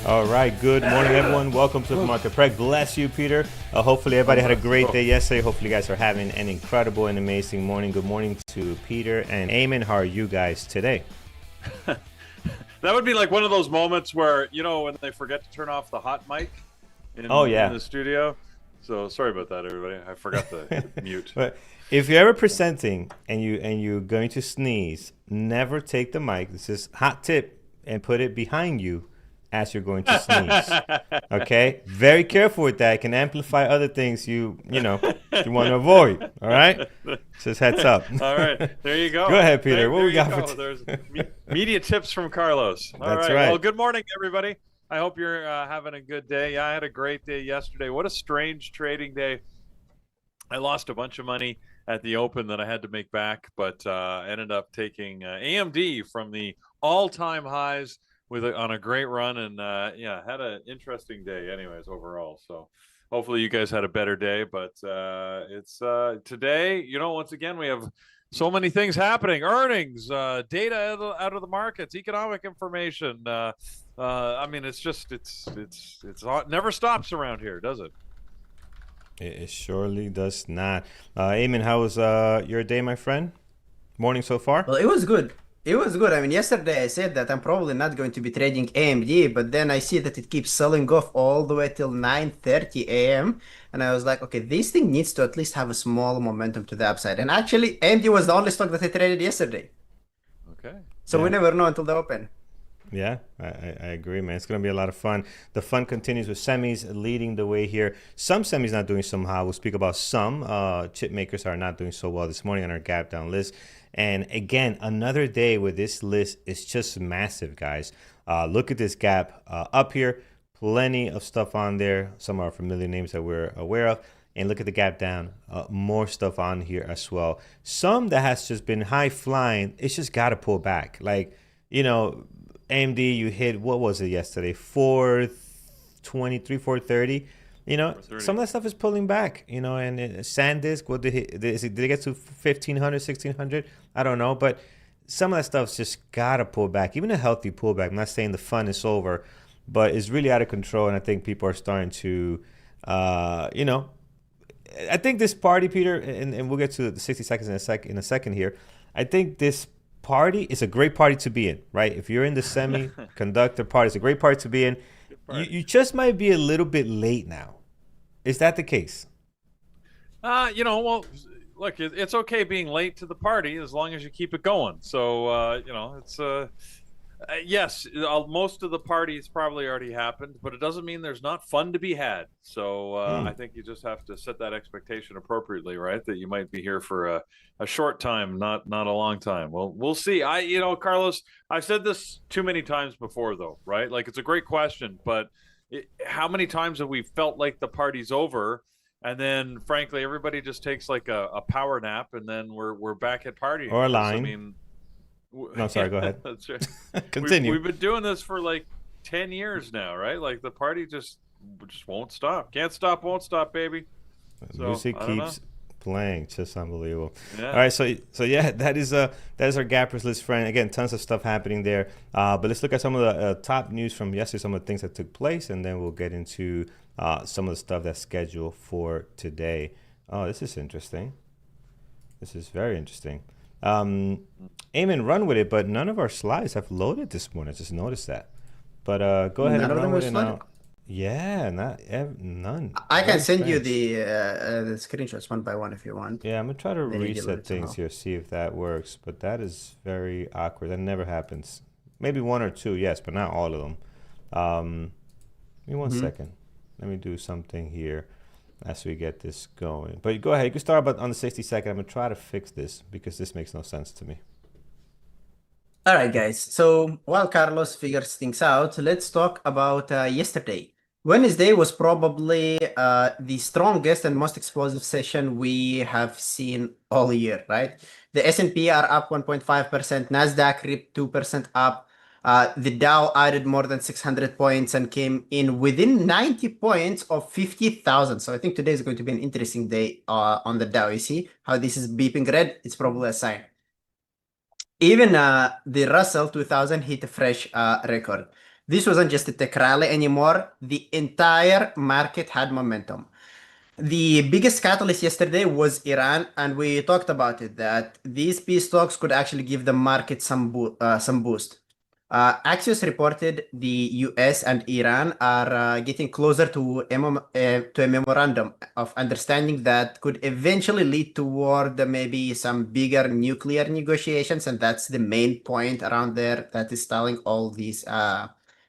All right, good morning, everyone. Welcome to the Market Prep. Bless you, Peter. Hopefully, everybody had a great day yesterday. Hopefully, you guys are having an incredible and amazing morning. Good morning to Peter and Eamon. How are you guys today? That would be like one of those moments where, you know, when they forget to turn off the hot mic in the studio. So sorry about that, everybody. I forgot to mute. But if you're ever presenting and you're going to sneeze, never take the mic. This is hot tip, and put it behind you as you're going to sneeze. Okay, very careful with that. It can amplify other things you want to avoid. All right, just heads up. All right, there you go. Go ahead, Peter. What we got for There's media tips from Carlos. All That's right. right. Well, good morning, everybody. I hope you're having a good day. Yeah, I had a great day yesterday. What a strange trading day. I lost a bunch of money at the open that I had to make back, but ended up taking AMD from the all-time highs on a great run, and had an interesting day anyways overall. So hopefully you guys had a better day, but it's today, once again we have so many things happening: earnings, data out of the markets, economic information. I mean, it's it never stops around here, does it? It surely does not. Eamon, how was your day, my friend? Morning so far? Well, it was good. It was good. I mean, yesterday I said that I'm probably not going to be trading AMD, but then I see that it keeps selling off all the way till 9:30 a.m. And I was like, okay, this thing needs to at least have a small momentum to the upside. And actually, AMD was the only stock that I traded yesterday. Okay. So we never know until the open. Yeah, I agree, man. It's going to be a lot of fun. The fun continues with semis leading the way here. Some semis not doing somehow. We'll speak about some. Chip makers are not doing so well this morning on our gap down list. And again, another day where this list is just massive, guys. Look at this gap up here. Plenty of stuff on there. Some are familiar names that we're aware of. And look at the gap down. More stuff on here as well. Some that has just been high flying. It's just got to pull back. Like, AMD, you hit, what was it yesterday? 423, 430. 430. Some of that stuff is pulling back, and SanDisk, what did they get to 1,500, 1,600? I don't know, but some of that stuff's just got to pull back, even a healthy pullback. I'm not saying the fun is over, but it's really out of control, and I think people are starting to, I think this party, Peter, and we'll get to the 60 seconds in a second here. I think this party is a great party to be in, right? If you're in the semiconductor party, it's a great party to be in. You just might be a little bit late now. Is that the case? Well, look, it's okay being late to the party as long as you keep it going. So, it's yes, most of the parties probably already happened, but it doesn't mean there's not fun to be had. So I think you just have to set that expectation appropriately, right? That you might be here for a short time, not a long time. Well, we'll see. Carlos, I've said this too many times before, though, right? Like, it's a great question, but how many times have we felt like the party's over, and then, frankly, everybody just takes like a power nap, and then we're back at partying? Or a line. I mean, no, sorry, go ahead. That's right. Continue. We've been doing this for like 10 years now, right? Like, the party just won't stop. Can't stop, won't stop, baby. So, music keeps playing, just unbelievable. Yeah. All right, so yeah, that is our gappers list, friend. Again, tons of stuff happening there. But let's look at some of the top news from yesterday, some of the things that took place, and then we'll get into some of the stuff that's scheduled for today. Oh, this is interesting. This is very interesting. Eamon, run with it, but none of our slides have loaded this morning. I just noticed that. But go ahead and run with it now. Yeah, none. I can send you the screenshots one by one if you want. Yeah, I'm going to try to reset things here, see if that works. But that is very awkward. That never happens. Maybe one or two, yes, but not all of them. Give me one second. Let me do something here as we get this going. But go ahead. You can start on the 60 second. I'm going to try to fix this because this makes no sense to me. All right, guys. So while Carlos figures things out, let's talk about yesterday. Wednesday was probably the strongest and most explosive session we have seen all year, right? The S&P are up 1.5%, Nasdaq ripped 2% up. The Dow added more than 600 points and came in within 90 points of 50,000. So I think today is going to be an interesting day on the Dow. You see how this is beeping red? It's probably a sign. Even the Russell 2000 hit a fresh record. This wasn't just a tech rally anymore. The entire market had momentum. The biggest catalyst yesterday was Iran, and we talked about it, that these peace talks could actually give the market some boost. Axios reported the US and Iran are getting closer to a memorandum of understanding that could eventually lead toward maybe some bigger nuclear negotiations, and that's the main point around there that is stalling all these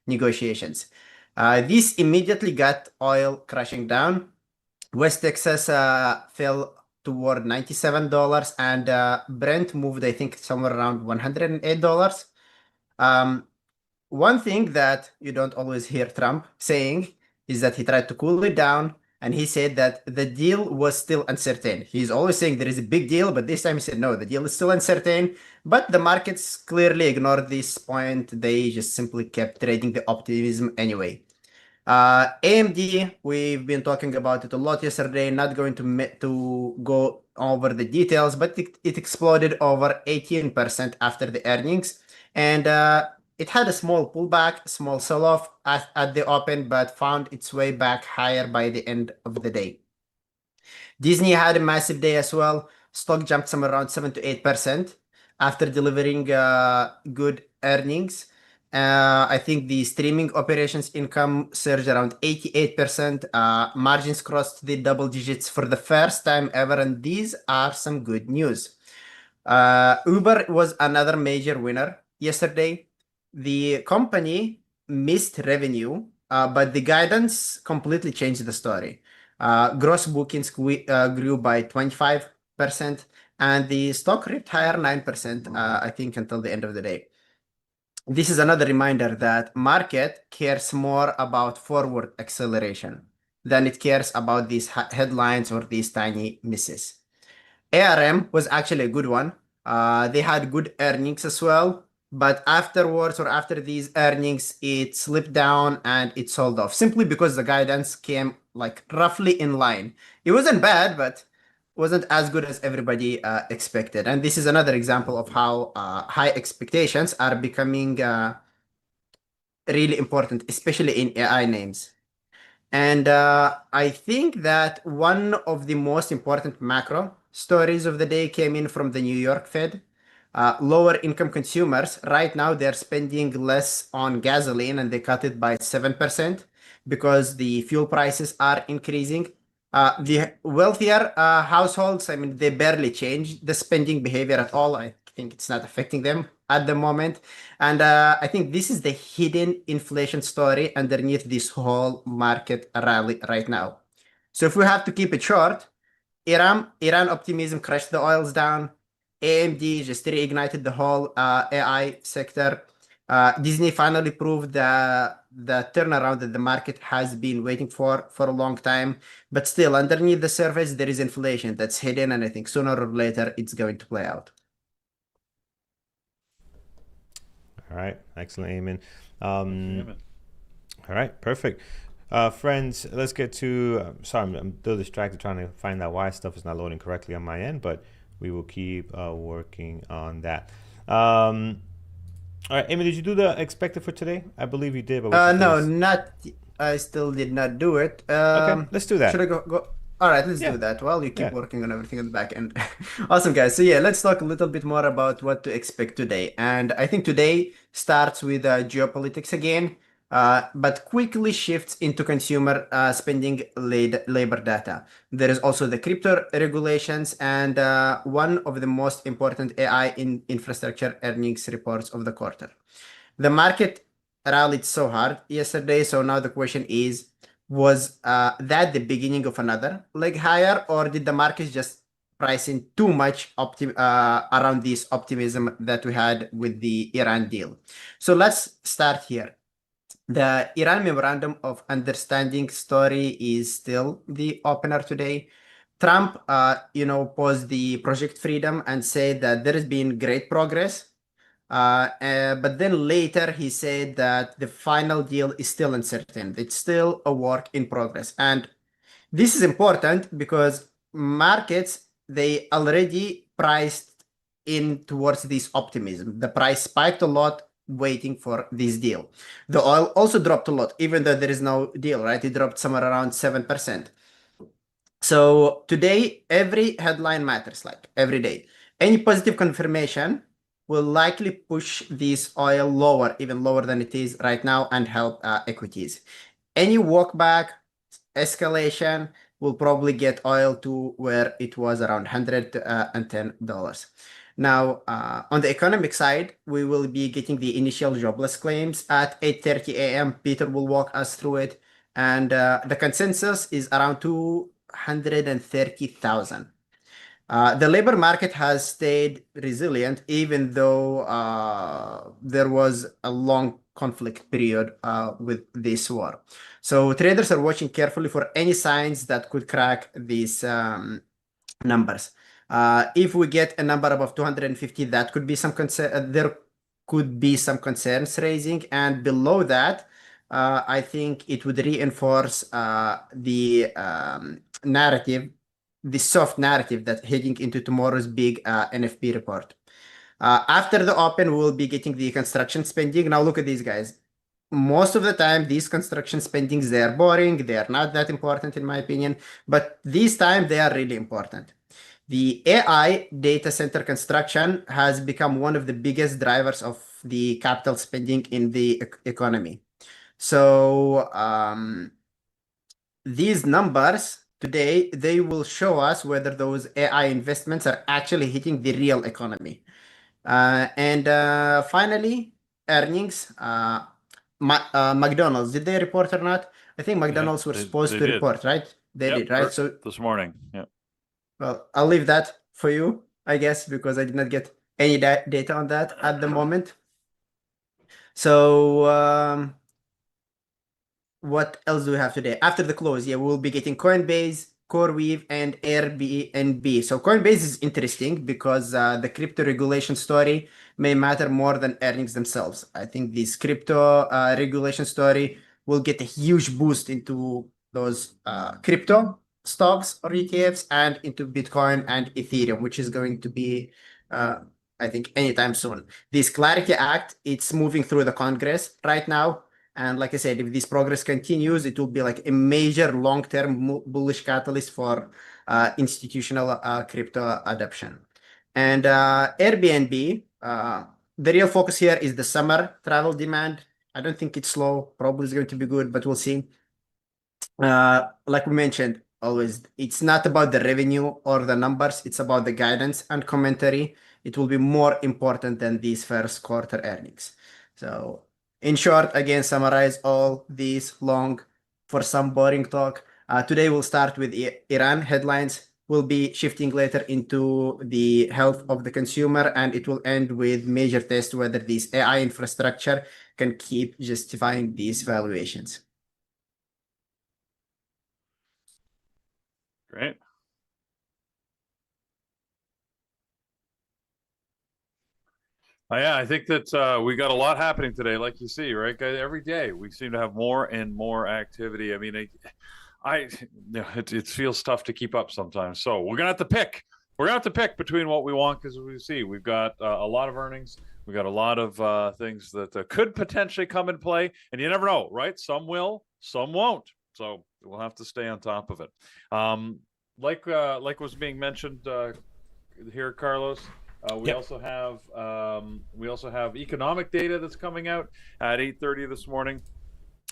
negotiations. This immediately got oil crashing down. West Texas fell toward $97, and Brent moved, I think, somewhere around $108. One thing that you don't always hear Trump saying is that he tried to cool it down, and he said that the deal was still uncertain. He's always saying there is a big deal, but this time he said no, the deal is still uncertain. But the markets clearly ignored this point. They just simply kept trading the optimism anyway. AMD, we've been talking about it a lot yesterday, not going to go over the details, but it exploded over 18% after the earnings. And it had a small pullback, small sell-off at the open, but found its way back higher by the end of the day. Disney had a massive day as well. Stock jumped somewhere around 7 to 8% after delivering good earnings. I think the streaming operations income surged around 88%. Margins crossed the double digits for the first time ever, and these are some good news. Uber was another major winner yesterday. The company missed revenue, but the guidance completely changed the story. Gross bookings grew by 25%, and the stock ripped higher 9%, I think, until the end of the day. This is another reminder that market cares more about forward acceleration than it cares about these headlines or these tiny misses. ARM was actually a good one. They had good earnings as well, but afterwards or after these earnings, it slipped down and it sold off simply because the guidance came like roughly in line. It wasn't bad, but wasn't as good as everybody expected. And this is another example of how high expectations are becoming really important, especially in AI names. And I think that one of the most important macro stories of the day came in from the New York Fed. Lower income consumers, right now, they're spending less on gasoline and they cut it by 7% because the fuel prices are increasing. The wealthier households, I mean, they barely change the spending behavior at all. I think it's not affecting them at the moment. And I think this is the hidden inflation story underneath this whole market rally right now. So if we have to keep it short, Iran optimism crashed the oils down. AMD just reignited the whole AI sector. Disney finally proved the turnaround that the market has been waiting for a long time. But still, underneath the surface, there is inflation that's hidden, and I think sooner or later it's going to play out. All right, excellent, Eamon. Amen. All right, perfect. Friends, let's get to. Sorry, I'm still distracted trying to find out why stuff is not loading correctly on my end, but we will keep working on that. All right, Amy, did you do the expected for today? I believe you did, but no, not. I still did not do it. Okay, let's do that. Should I go? All right, let's do that. Well, you keep working on everything on the back end. Awesome, guys. So yeah, let's talk a little bit more about what to expect today. And I think today starts with geopolitics again, but quickly shifts into consumer spending labor data. There is also the crypto regulations and one of the most important AI infrastructure earnings reports of the quarter. The market rallied so hard yesterday, so now the question is, was that the beginning of another leg higher, or did the market just price in too much around this optimism that we had with the Iran deal? So let's start here. The Iran Memorandum of Understanding story is still the opener today. Trump, paused the Project Freedom and said that there has been great progress. But then later he said that the final deal is still uncertain. It's still a work in progress. And this is important because markets, they already priced in towards this optimism. The price spiked a lot waiting for this deal. The oil also dropped a lot, even though there is no deal, right? It dropped somewhere around 7%. So today, every headline matters, like every day. Any positive confirmation will likely push this oil lower, even lower than it is right now, and help equities. Any walk back, escalation will probably get oil to where it was around $110. Now, on the economic side, we will be getting the initial jobless claims at 8:30 a.m. Peter will walk us through it. And the consensus is around 230,000. The labor market has stayed resilient, even though there was a long conflict period with this war. So traders are watching carefully for any signs that could crack these numbers. If we get a number above 250, that could be some concern. There could be some concerns raising, and below that, I think it would reinforce the narrative, the soft narrative that heading into tomorrow's big NFP report. After the open, we will be getting the construction spending. Now look at these guys. Most of the time, these construction spendings, they are boring. They are not that important in my opinion, but this time they are really important. The AI data center construction has become one of the biggest drivers of the capital spending in the economy. So these numbers today, they will show us whether those AI investments are actually hitting the real economy. And finally, earnings. McDonald's, did they report or not? I think McDonald's were supposed to report, right? They did, right? So this morning, yeah. Well, I'll leave that for you, I guess, because I did not get any data on that at the moment. So what else do we have today? After the close, yeah, we'll be getting Coinbase, CoreWeave, and Airbnb. So Coinbase is interesting because the crypto regulation story may matter more than earnings themselves. I think this crypto regulation story will get a huge boost into those crypto stocks or ETFs and into Bitcoin and Ethereum, which is going to be, I think, anytime soon. This Clarity Act, it's moving through the Congress right now. And like I said, if this progress continues, it will be like a major long-term bullish catalyst for institutional crypto adoption. And Airbnb, the real focus here is the summer travel demand. I don't think it's slow. Probably is going to be good, but we'll see. Like we mentioned, always, it's not about the revenue or the numbers. It's about the guidance and commentary. It will be more important than these first quarter earnings. So in short, again, summarize all these long for some boring talk. Today we'll start with Iran headlines. We'll be shifting later into the health of the consumer, and it will end with major test whether this AI infrastructure can keep justifying these valuations. Great. Yeah, I think that we got a lot happening today, like you see, right? Every day we seem to have more and more activity. I mean, it feels tough to keep up sometimes. So we're gonna have to pick. We're gonna have to pick between what we want because we see we've got a lot of earnings. We got a lot of things that could potentially come in play, and you never know, right? Some will, some won't. So we'll have to stay on top of it. Like was being mentioned here, Carlos. We also have economic data that's coming out at 8:30 this morning.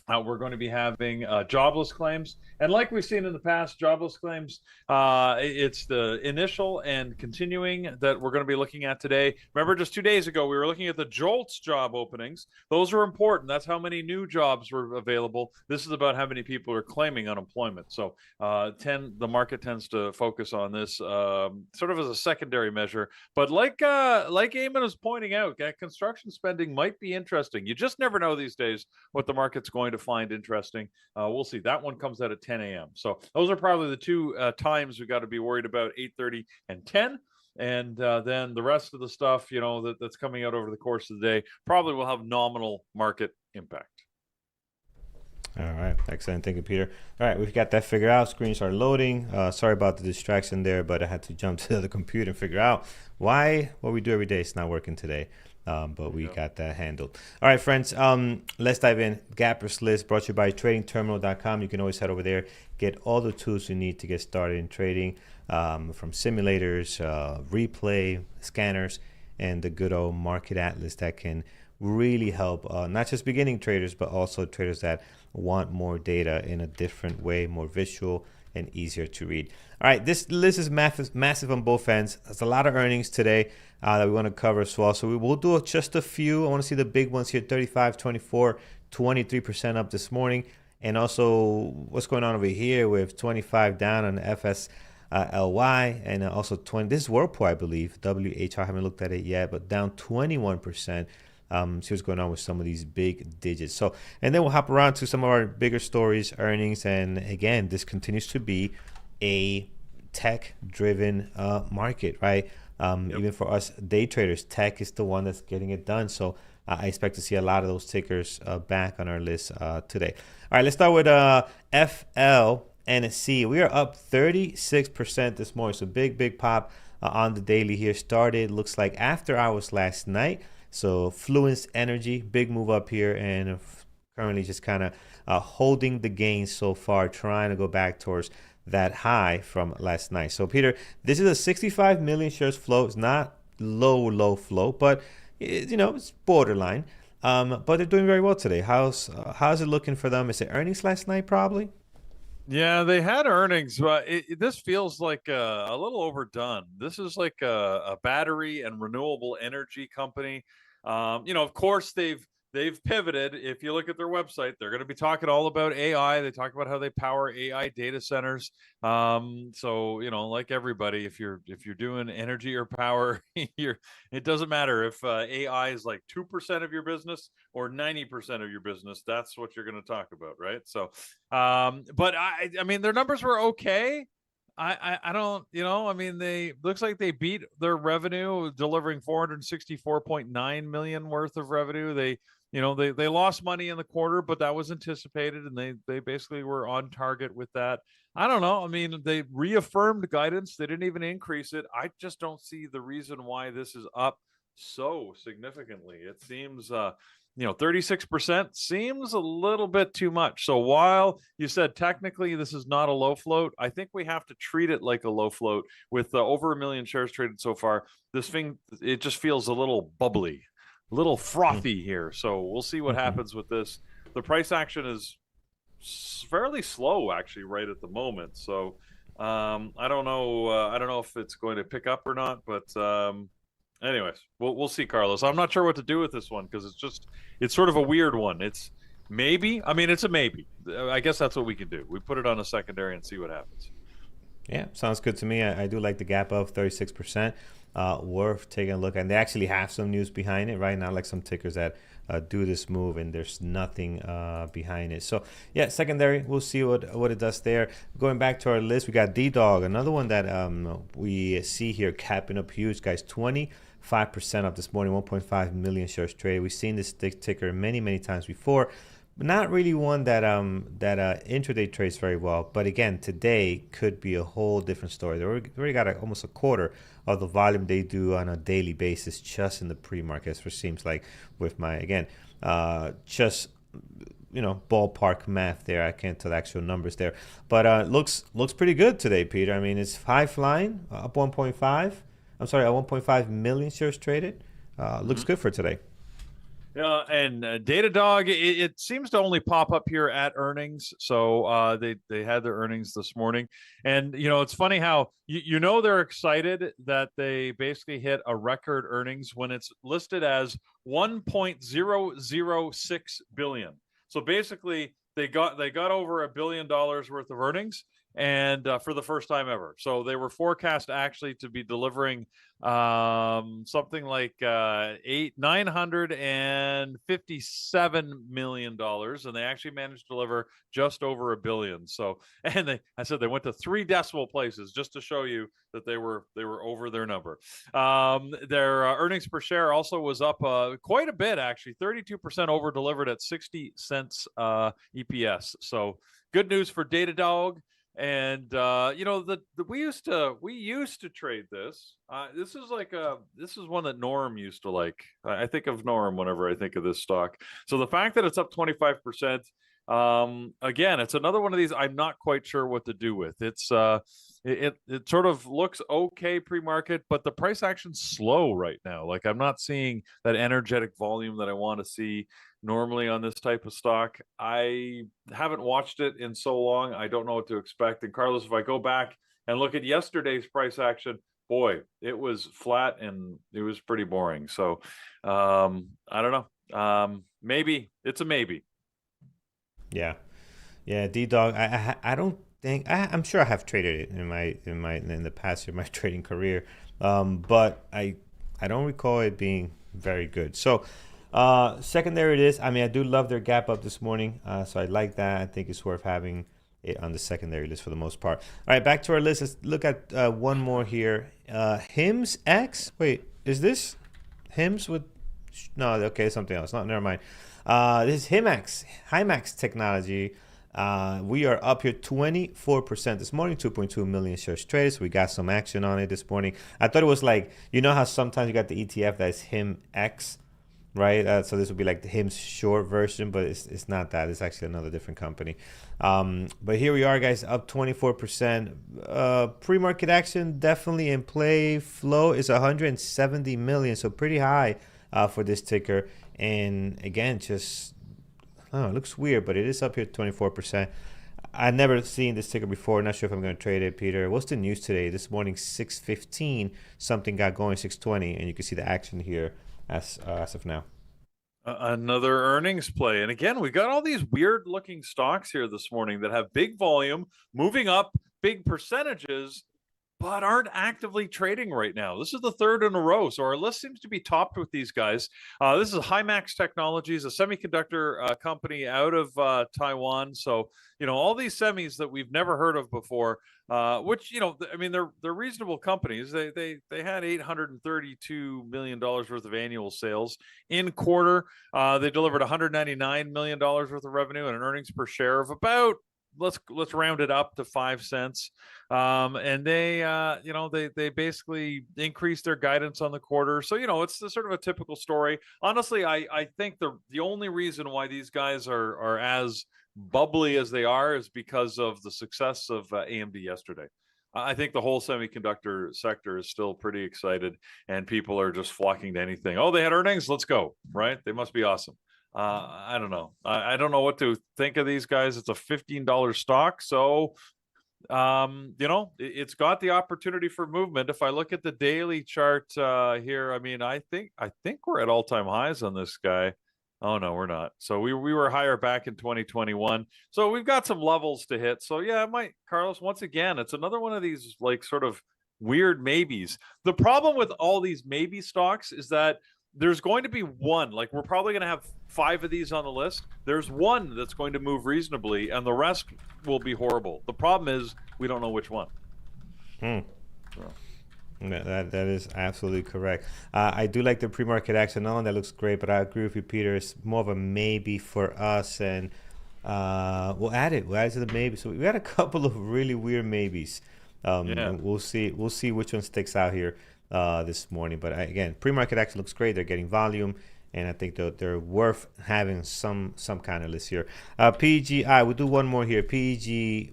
We're going to be having jobless claims. And like we've seen in the past, jobless claims, it's the initial and continuing that we're going to be looking at today. Remember, just 2 days ago, we were looking at the JOLTS job openings. Those are important. That's how many new jobs were available. This is about how many people are claiming unemployment. So the market tends to focus on this sort of as a secondary measure. But like Eamon was pointing out, construction spending might be interesting. You just never know these days what the market's going to find interesting. We'll see. That one comes out at 10 a.m. So those are probably the two times we got to be worried about: 8:30 and 10. And then the rest of the stuff, that's coming out over the course of the day probably will have nominal market impact. All right, excellent. Thank you, Peter. All right, we've got that figured out. Screens are loading. Sorry about the distraction there, but I had to jump to the computer and figure out why what we do every day is not working today. But we got that handled. All right, friends, let's dive in. Gappers List brought to you by tradingterminal.com. You can always head over there, get all the tools you need to get started in trading, from simulators, replay, scanners, and the good old market atlas that can really help not just beginning traders, but also traders that want more data in a different way, more visual and easier to read. All right, this list is massive on both ends. There's a lot of earnings today that we want to cover as well. So we will do just a few. I want to see the big ones here: 35, 24, 23% up this morning. And also what's going on over here with 25 down on FSLY, and also 20. This is Whirlpool, I believe. WHR, I haven't looked at it yet, but down 21%. See what's going on with some of these big digits. So, and then we'll hop around to some of our bigger stories, earnings. And again, this continues to be a tech-driven market, right? Even for us day traders, tech is the one that's getting it done. So I expect to see a lot of those tickers back on our list today. All right, let's start with FLNC. We are up 36% this morning. So big pop on the daily here. Started, looks like, after hours last night. So Fluence Energy, big move up here, and currently just kind of holding the gains so far, trying to go back towards that high from last night. So Peter, this is a 65 million shares float. It's not low float, but it's borderline. But they're doing very well today. How's it looking for them? Is it earnings last night probably? Yeah, they had earnings, but this feels like a little overdone. This is like a battery and renewable energy company. Of course, they've pivoted. If you look at their website, they're going to be talking all about AI. They talk about how they power AI data centers. So like everybody, if you're doing energy or power, it doesn't matter if AI is like 2% of your business or 90% of your business. That's what you're going to talk about, right? So, but I mean, their numbers were okay. I don't, they looks like they beat their revenue, delivering 464.9 million worth of revenue. They lost money in the quarter, but that was anticipated, and they basically were on target with that. I don't know. I mean, they reaffirmed guidance. They didn't even increase it. I just don't see the reason why this is up so significantly. It seems 36% seems a little bit too much. So while you said technically this is not a low float, I think we have to treat it like a low float. With over 1 million shares traded so far, this thing, it just feels a little bubbly, a little frothy here. So we'll see what happens with this. The price action is fairly slow, actually, right at the moment. So I don't know if it's going to pick up or not, but anyways, we'll see, Carlos. I'm not sure what to do with this one because it's sort of a weird one. It's maybe. I mean, it's a maybe. I guess that's what we can do. We put it on a secondary and see what happens. Yeah, sounds good to me. I do like the gap of 36%. Worth taking a look. And they actually have some news behind it, right? Not like some tickers that do this move and there's nothing behind it. So, yeah, secondary, we'll see what it does there. Going back to our list, we got D-Dog, another one that we see here capping up huge, guys. 25% up this morning, 1.5 million shares traded. We've seen this ticker many times before. Not really one that intraday trades very well, but again, today could be a whole different story. They already got almost a quarter of the volume they do on a daily basis just in the pre-market, which seems like, with my just ballpark math there. I can't tell the actual numbers there, but looks pretty good today, Peter. I mean, it's high flying, up 1.5. I'm sorry, 1.5 million shares traded. Looks good for today. And Datadog, it seems to only pop up here at earnings. So they had their earnings this morning, and it's funny how they're excited that they basically hit a record earnings when it's listed as 1.006 billion. So basically, they got over $1 billion worth of earnings, and for the first time ever. So they were forecast actually to be delivering something like $957 million, and they actually managed to deliver just over $1 billion. So, and I said they went to 3 decimal places just to show you that they were over their number. Their earnings per share also was up quite a bit, actually 32% over delivered at 60 cents EPS. So good news for Datadog. And we used to trade this. This is one that Norm used to like. I think of Norm whenever I think of this stock. So the fact that it's up 25%, again, it's another one of these I'm not quite sure what to do with. It's it sort of looks okay pre-market, but the price action's slow right now. Like, I'm not seeing that energetic volume that I want to see normally on this type of stock. I haven't watched it in so long. I don't know what to expect. And Carlos, if I go back and look at yesterday's price action, boy, it was flat and it was pretty boring. So I don't know. Maybe it's a maybe. Yeah. D-Dog. I don't think I'm sure I have traded it in the past in my trading career, but I don't recall it being very good. So secondary it is. I mean, I do love their gap up this morning, so I like that. I think it's worth having it on the secondary list for the most part. All right, back to our list. Let's look at one more here. HIMS X. Wait, is this HIMS with? No, okay, something else. No, never mind. This is HIMAX Technology. We are up here 24% this morning, 2.2 million shares traded. So we got some action on it this morning. I thought it was like, how sometimes you got the ETF that's HIMX, right? So this would be like the HIMS short version, but it's not that. It's actually another different company. But here we are, guys, up 24%. Pre-market action definitely in play. Flow is 170 million, so pretty high for this ticker. And again, just, I don't know, it looks weird, but it is up here 24%. I've never seen this ticker before. Not sure if I'm going to trade it, Peter. What's the news today? This morning, 6:15, something got going, 6:20, and you can see the action here as of now. Another earnings play. And again, we got all these weird looking stocks here this morning that have big volume, moving up big percentages, but aren't actively trading right now. This is the third in a row. So our list seems to be topped with these guys. This is HIMAX Technologies, a semiconductor company out of Taiwan. So, all these semis that we've never heard of before, which, I mean, they're reasonable companies. They had $832 million worth of annual sales in quarter. They delivered $199 million worth of revenue and an earnings per share of about, let's round it up to 5 cents. And they basically increased their guidance on the quarter. So, it's sort of a typical story. Honestly, I think the only reason why these guys are as bubbly as they are is because of the success of AMD yesterday. I think the whole semiconductor sector is still pretty excited, and people are just flocking to anything. Oh, they had earnings, let's go, right? They must be awesome. I don't know. I don't know what to think of these guys. It's a $15 stock. So, it's got the opportunity for movement. If I look at the daily chart here, I mean, I think we're at all-time highs on this guy. Oh, no, we're not. So we were higher back in 2021. So we've got some levels to hit. So yeah, Carlos, once again, it's another one of these like sort of weird maybes. The problem with all these maybe stocks is that there's going to be one, like we're probably going to have 5 of these on the list. There's one that's going to move reasonably and the rest will be horrible. The problem is we don't know which one. So. That is absolutely correct. I do like the pre-market action on that looks great, but I agree with you, Peter. It's more of a maybe for us, and we'll add it to the maybe. So we got a couple of really weird maybes. We'll see which one sticks out here this morning. But again, pre-market action looks great. They're getting volume, and I think they're worth having some kind of list here. PGI, we'll do one more here. PGY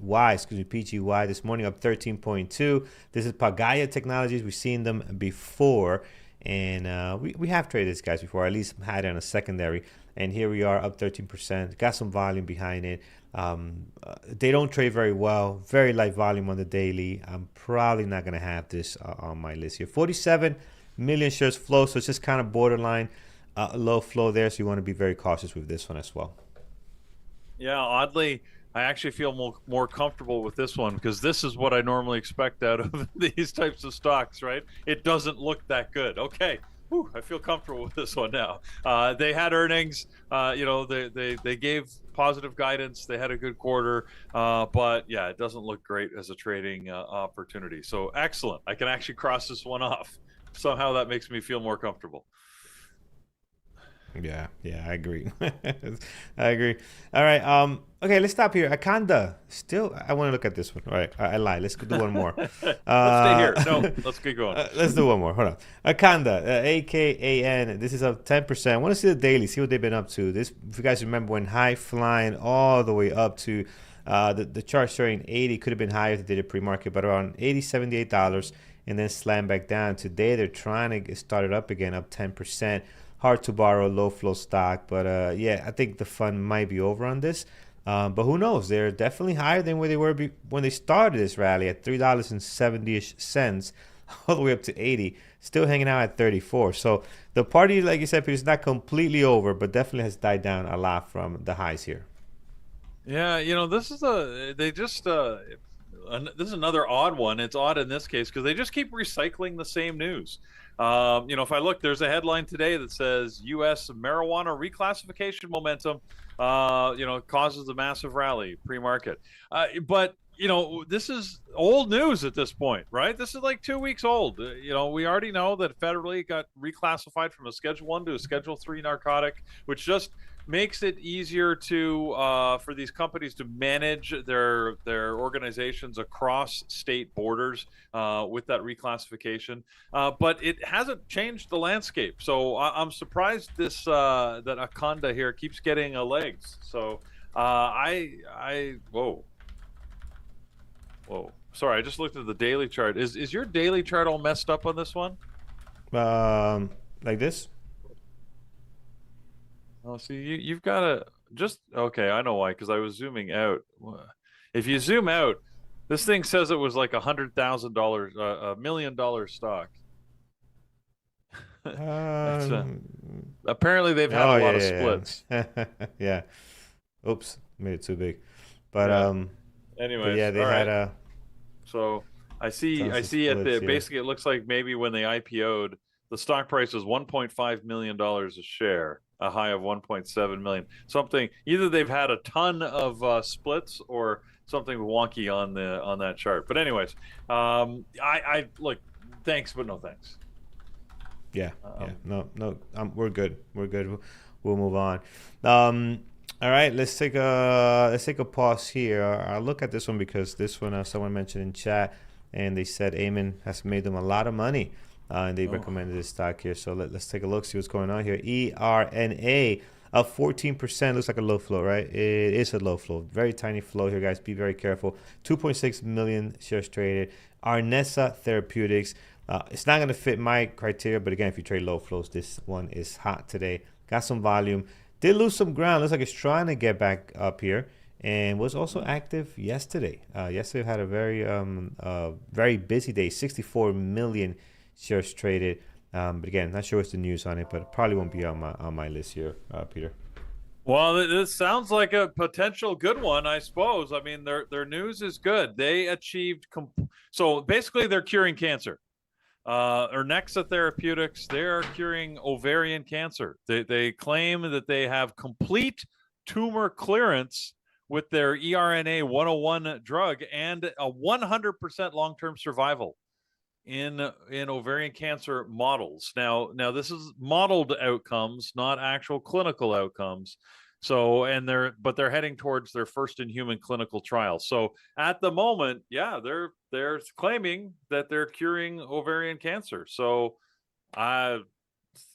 this morning up 13.2. This is Pagaya Technologies. We've seen them before, And we have traded these guys before, at least had it on a secondary. And here we are up 13%. Got some volume behind it. They don't trade very well. Very light volume on the daily. I'm probably not going to have this on my list here. 47 million shares flow, so it's just kind of borderline low flow there. So you want to be very cautious with this one as well. Yeah, oddly, I actually feel more comfortable with this one because this is what I normally expect out of these types of stocks, right? It doesn't look that good. Okay. Whew, I feel comfortable with this one now. They had earnings, they gave positive guidance. They had a good quarter, but yeah, it doesn't look great as a trading opportunity. So excellent. I can actually cross this one off. Somehow that makes me feel more comfortable. Yeah, I agree. I agree. All right. Okay, let's stop here. Akanda. Still, I want to look at this one. All right, I lied. Let's do one more. Let's stay here. No, let's keep going. Let's do one more. Hold on. Akanda, AKAN. This is up 10%. I want to see the daily, see what they've been up to. This, if you guys remember, when high flying all the way up to the chart showing 80, could have been higher if they did it pre-market, but around $80, $78, and then slam back down. Today, they're trying to start it up again, up 10%. Hard to borrow, low flow stock, but yeah, I think the fun might be over on this. But who knows? They're definitely higher than where they were when they started this rally at $3.70 all the way up to 80, still hanging out at 34. So the party, like you said, Peter, is not completely over, but definitely has died down a lot from the highs here. Yeah, this is this is another odd one. It's odd in this case because they just keep recycling the same news. If I look, there's a headline today that says U.S. marijuana reclassification momentum, causes a massive rally pre-market. But this is old news at this point, right? This is like 2 weeks old. We already know that federally it got reclassified from a Schedule 1 to a Schedule 3 narcotic, which just makes it easier to for these companies to manage their organizations across state borders with that reclassification. But it hasn't changed the landscape. So I'm surprised this that Akanda here keeps getting legs. So whoa. Sorry, I just looked at the daily chart. Is your daily chart all messed up on this one? Like this? Oh, see, you've got to just okay. I know why, because I was zooming out. If you zoom out, this thing says it was like $100,000, $1 million stock. Apparently, they've had a lot of splits. Yeah. Oops, made it too big. But anyways, yeah, they had a. So I see it. Basically, it looks like maybe when they IPO'd, the stock price was $1.5 million a share, a high of 1.7 million. Something either they've had a ton of splits or something wonky on that chart. But anyways, I look, thanks but no thanks. Yeah. No, we're good. We'll move on. All right, let's take a pause here. I'll look at this one because this one someone mentioned in chat, and they said Amen has made them a lot of money, and they recommended this stock here. So let's take a look, see what's going on here. ERNA up 14%. Looks like a low flow, right? It is a low flow. Very tiny flow here, guys. Be very careful. 2.6 million shares traded. Arnesa Therapeutics. It's not going to fit my criteria, but again, if you trade low flows, this one is hot today. Got some volume. Did lose some ground. Looks like it's trying to get back up here, and was also active yesterday. Yesterday had a very busy day. 64 million shares traded. But again, not sure what's the news on it, but it probably won't be on my list here, Peter. Well, this sounds like a potential good one, I suppose. I mean, their news is good. They achieved so basically they're curing cancer. Arnexa Therapeutics, they're curing ovarian cancer. They claim that they have complete tumor clearance with their ERNA 101 drug and a 100% long-term survival in ovarian cancer models. Now this is modeled outcomes, not actual clinical outcomes. So, they're heading towards their first in human clinical trial. So at the moment, yeah, they're claiming that they're curing ovarian cancer. So, that's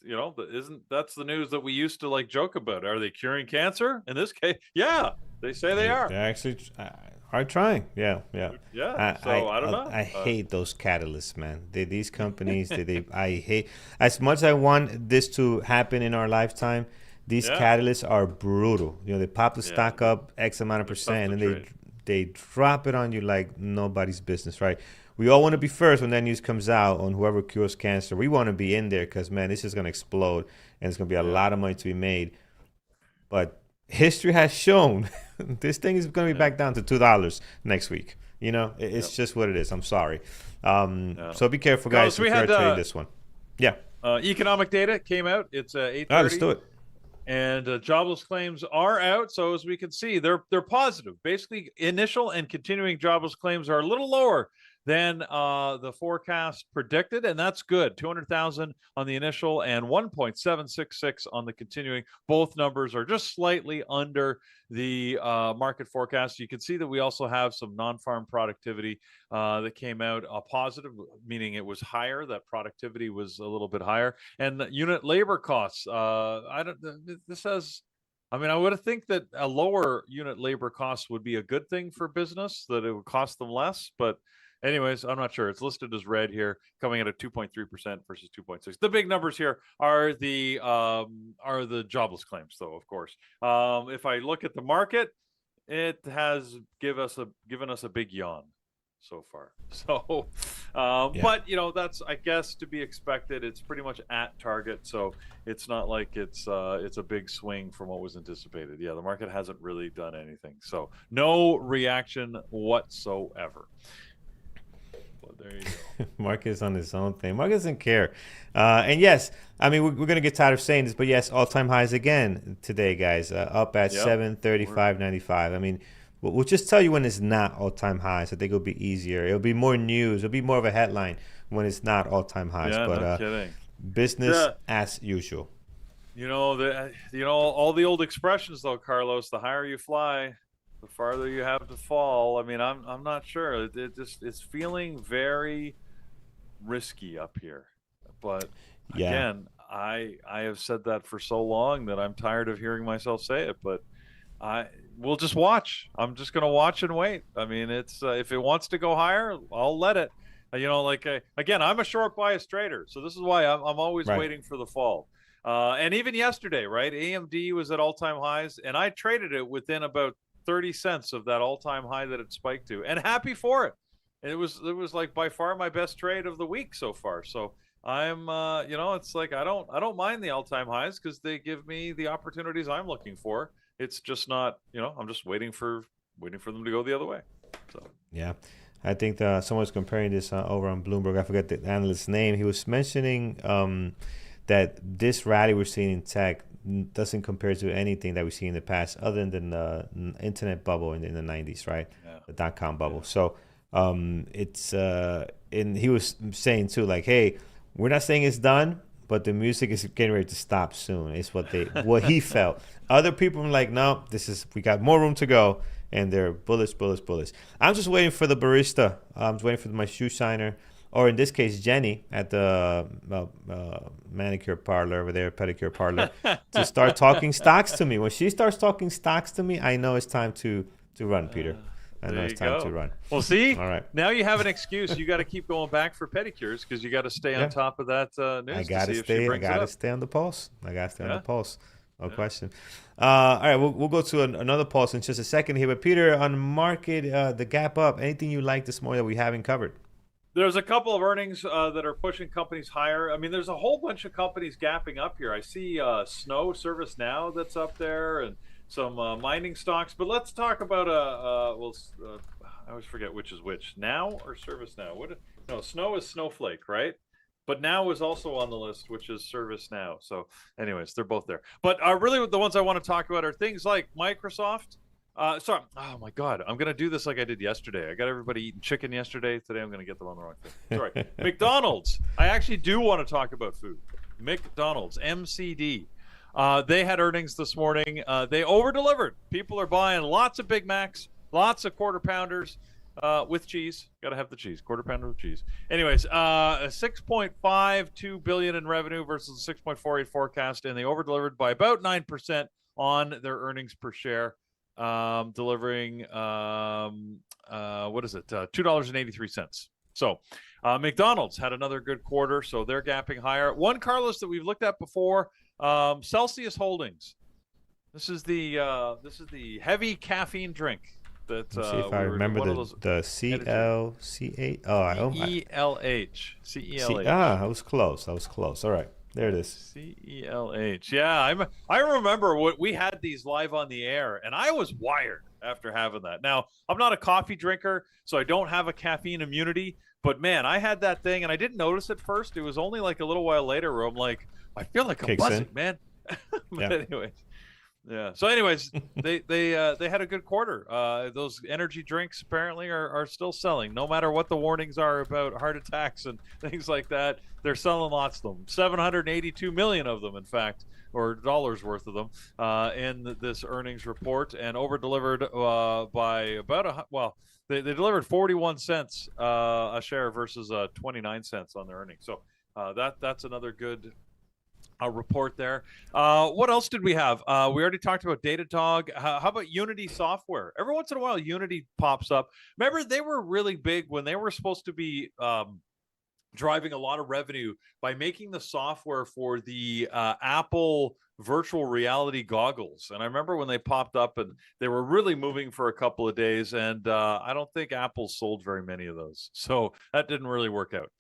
the news that we used to like joke about. Are they curing cancer? In this case, yeah, they say they are. They're actually, Are trying. Yeah. Yeah. So I don't know. I hate those catalysts, man. These companies, I hate. As much as I want this to happen in our lifetime, these catalysts are brutal. You know, they pop the stock up X amount of percent, and they drop it on you like nobody's business, right? We all want to be first when that news comes out on whoever cures cancer. We want to be in there because, man, this is going to explode, and it's going to be a lot of money to be made. But history has shown this thing is going to be back down to $2 next week. You know, it's just what it is. I'm sorry. So be careful, guys. We had this one. Yeah. Economic data came out. It's 8:30. All right, let's do it. And jobless claims are out. So as we can see, they're positive. Basically, initial and continuing jobless claims are a little lower than the forecast predicted, and that's good. 200,000 on the initial and 1.766 on the continuing. Both numbers are just slightly under the market forecast. You can see that we also have some non-farm productivity that came out positive, meaning it was higher. That productivity was a little bit higher, and unit labor costs. I would think that a lower unit labor cost would be a good thing for business, that it would cost them less, but anyways, I'm not sure. It's listed as red here, coming in at 2.3% versus 2.6. The big numbers here are the jobless claims, though, of course. If I look at the market, it has given us a big yawn so far. So, but that's, I guess, to be expected. It's pretty much at target, so it's not like it's a big swing from what was anticipated. Yeah, the market hasn't really done anything, so no reaction whatsoever. Well, there you go. Mark is on his own thing. Mark doesn't care. And yes, I mean, we're going to get tired of saying this, but yes, all-time highs again today, guys. Up at 735.95. I mean, we'll just tell you when it's not all-time highs. I think it'll be easier. It'll be more news. It'll be more of a headline when it's not all-time highs. Yeah, but no kidding. Business as usual. All the old expressions, though, Carlos. The higher you fly, the farther you have to fall. I mean, I'm not sure. It's feeling very risky up here. But again, I have said that for so long that I'm tired of hearing myself say it. But we'll just watch. I'm just going to watch and wait. I mean, it's if it wants to go higher, I'll let it. Again, I'm a short bias trader, so this is why I'm always waiting for the fall. And even yesterday, right? AMD was at all-time highs, and I traded it within about 30 cents of that all-time high that it spiked to, and happy for it. It was like by far my best trade of the week so far. So I'm it's like I don't mind the all-time highs because they give me the opportunities I'm looking for. It's just not, I'm just waiting for them to go the other way. So yeah, I think someone was comparing this over on Bloomberg. I forget the analyst's name. He was mentioning that this rally we're seeing in tech doesn't compare to anything that we've seen in the past, other than the internet bubble in the 90s, right? Yeah. The dot-com bubble. Yeah. So and he was saying too, like, hey, we're not saying it's done, but the music is getting ready to stop soon. It's what he felt. Other people are like, no, we got more room to go, and they're bullish. I'm just waiting for the barista. I'm waiting for my shoe shiner, or in this case, Jenny at the manicure parlor over there, pedicure parlor, to start talking stocks to me. When she starts talking stocks to me, I know it's time to run, Peter. I know it's time to run. Well, see, all right. Now you have an excuse. You got to keep going back for pedicures because you got to stay on top of that news. I got to stay on the pulse. I got to stay on the pulse. No question. All right, we'll go to another pulse in just a second here. But Peter, on market, the gap up, anything you like this morning that we haven't covered? There's a couple of earnings that are pushing companies higher. I mean, there's a whole bunch of companies gapping up here. I see Snow ServiceNow that's up there, and some mining stocks. But let's talk about I always forget which is which. Now or ServiceNow? No, Snow is Snowflake, right? But Now is also on the list, which is ServiceNow. So, anyways, they're both there. But really, the ones I want to talk about are things like Microsoft. Oh my God, I'm gonna do this like I did yesterday. I got everybody eating chicken yesterday. Today I'm gonna get them on the wrong thing. Sorry. McDonald's. I actually do want to talk about food. McDonald's, MCD. They had earnings this morning. They over-delivered. People are buying lots of Big Macs, lots of Quarter Pounders with cheese. Got to have the cheese. Quarter Pounder with cheese. Anyways, $6.52 billion in revenue versus the $6.48 forecast, and they over-delivered by about 9% on their earnings per share. delivering what is it? $2.83. So McDonald's had another good quarter, so they're gapping higher. One, Carlos, that we've looked at before, Celsius Holdings. This is the heavy caffeine drink that Let's see if I remember the CLC8. Oh, CELH. I was close. All right, there it is. CELH. Yeah, I remember what we had these live on the air, and I was wired after having that. Now, I'm not a coffee drinker, so I don't have a caffeine immunity. But man, I had that thing, and I didn't notice it first. It was only like a little while later where I'm like, I feel like I'm buzzing, man. But anyways. Yeah. So, anyways, they had a good quarter. Those energy drinks apparently are still selling, no matter what the warnings are about heart attacks and things like that. They're selling lots of them. 782 million of them, in fact, or dollars worth of them, in this earnings report, and over delivered by about they delivered 41 cents a share versus 29 cents on their earnings. So that's another good report there. What else did we have? We already talked about Datadog. How about Unity Software? Every once in a while, Unity pops up. Remember, they were really big when they were supposed to be driving a lot of revenue by making the software for the Apple virtual reality goggles. And I remember when they popped up and they were really moving for a couple of days. And I don't think Apple sold very many of those. So that didn't really work out.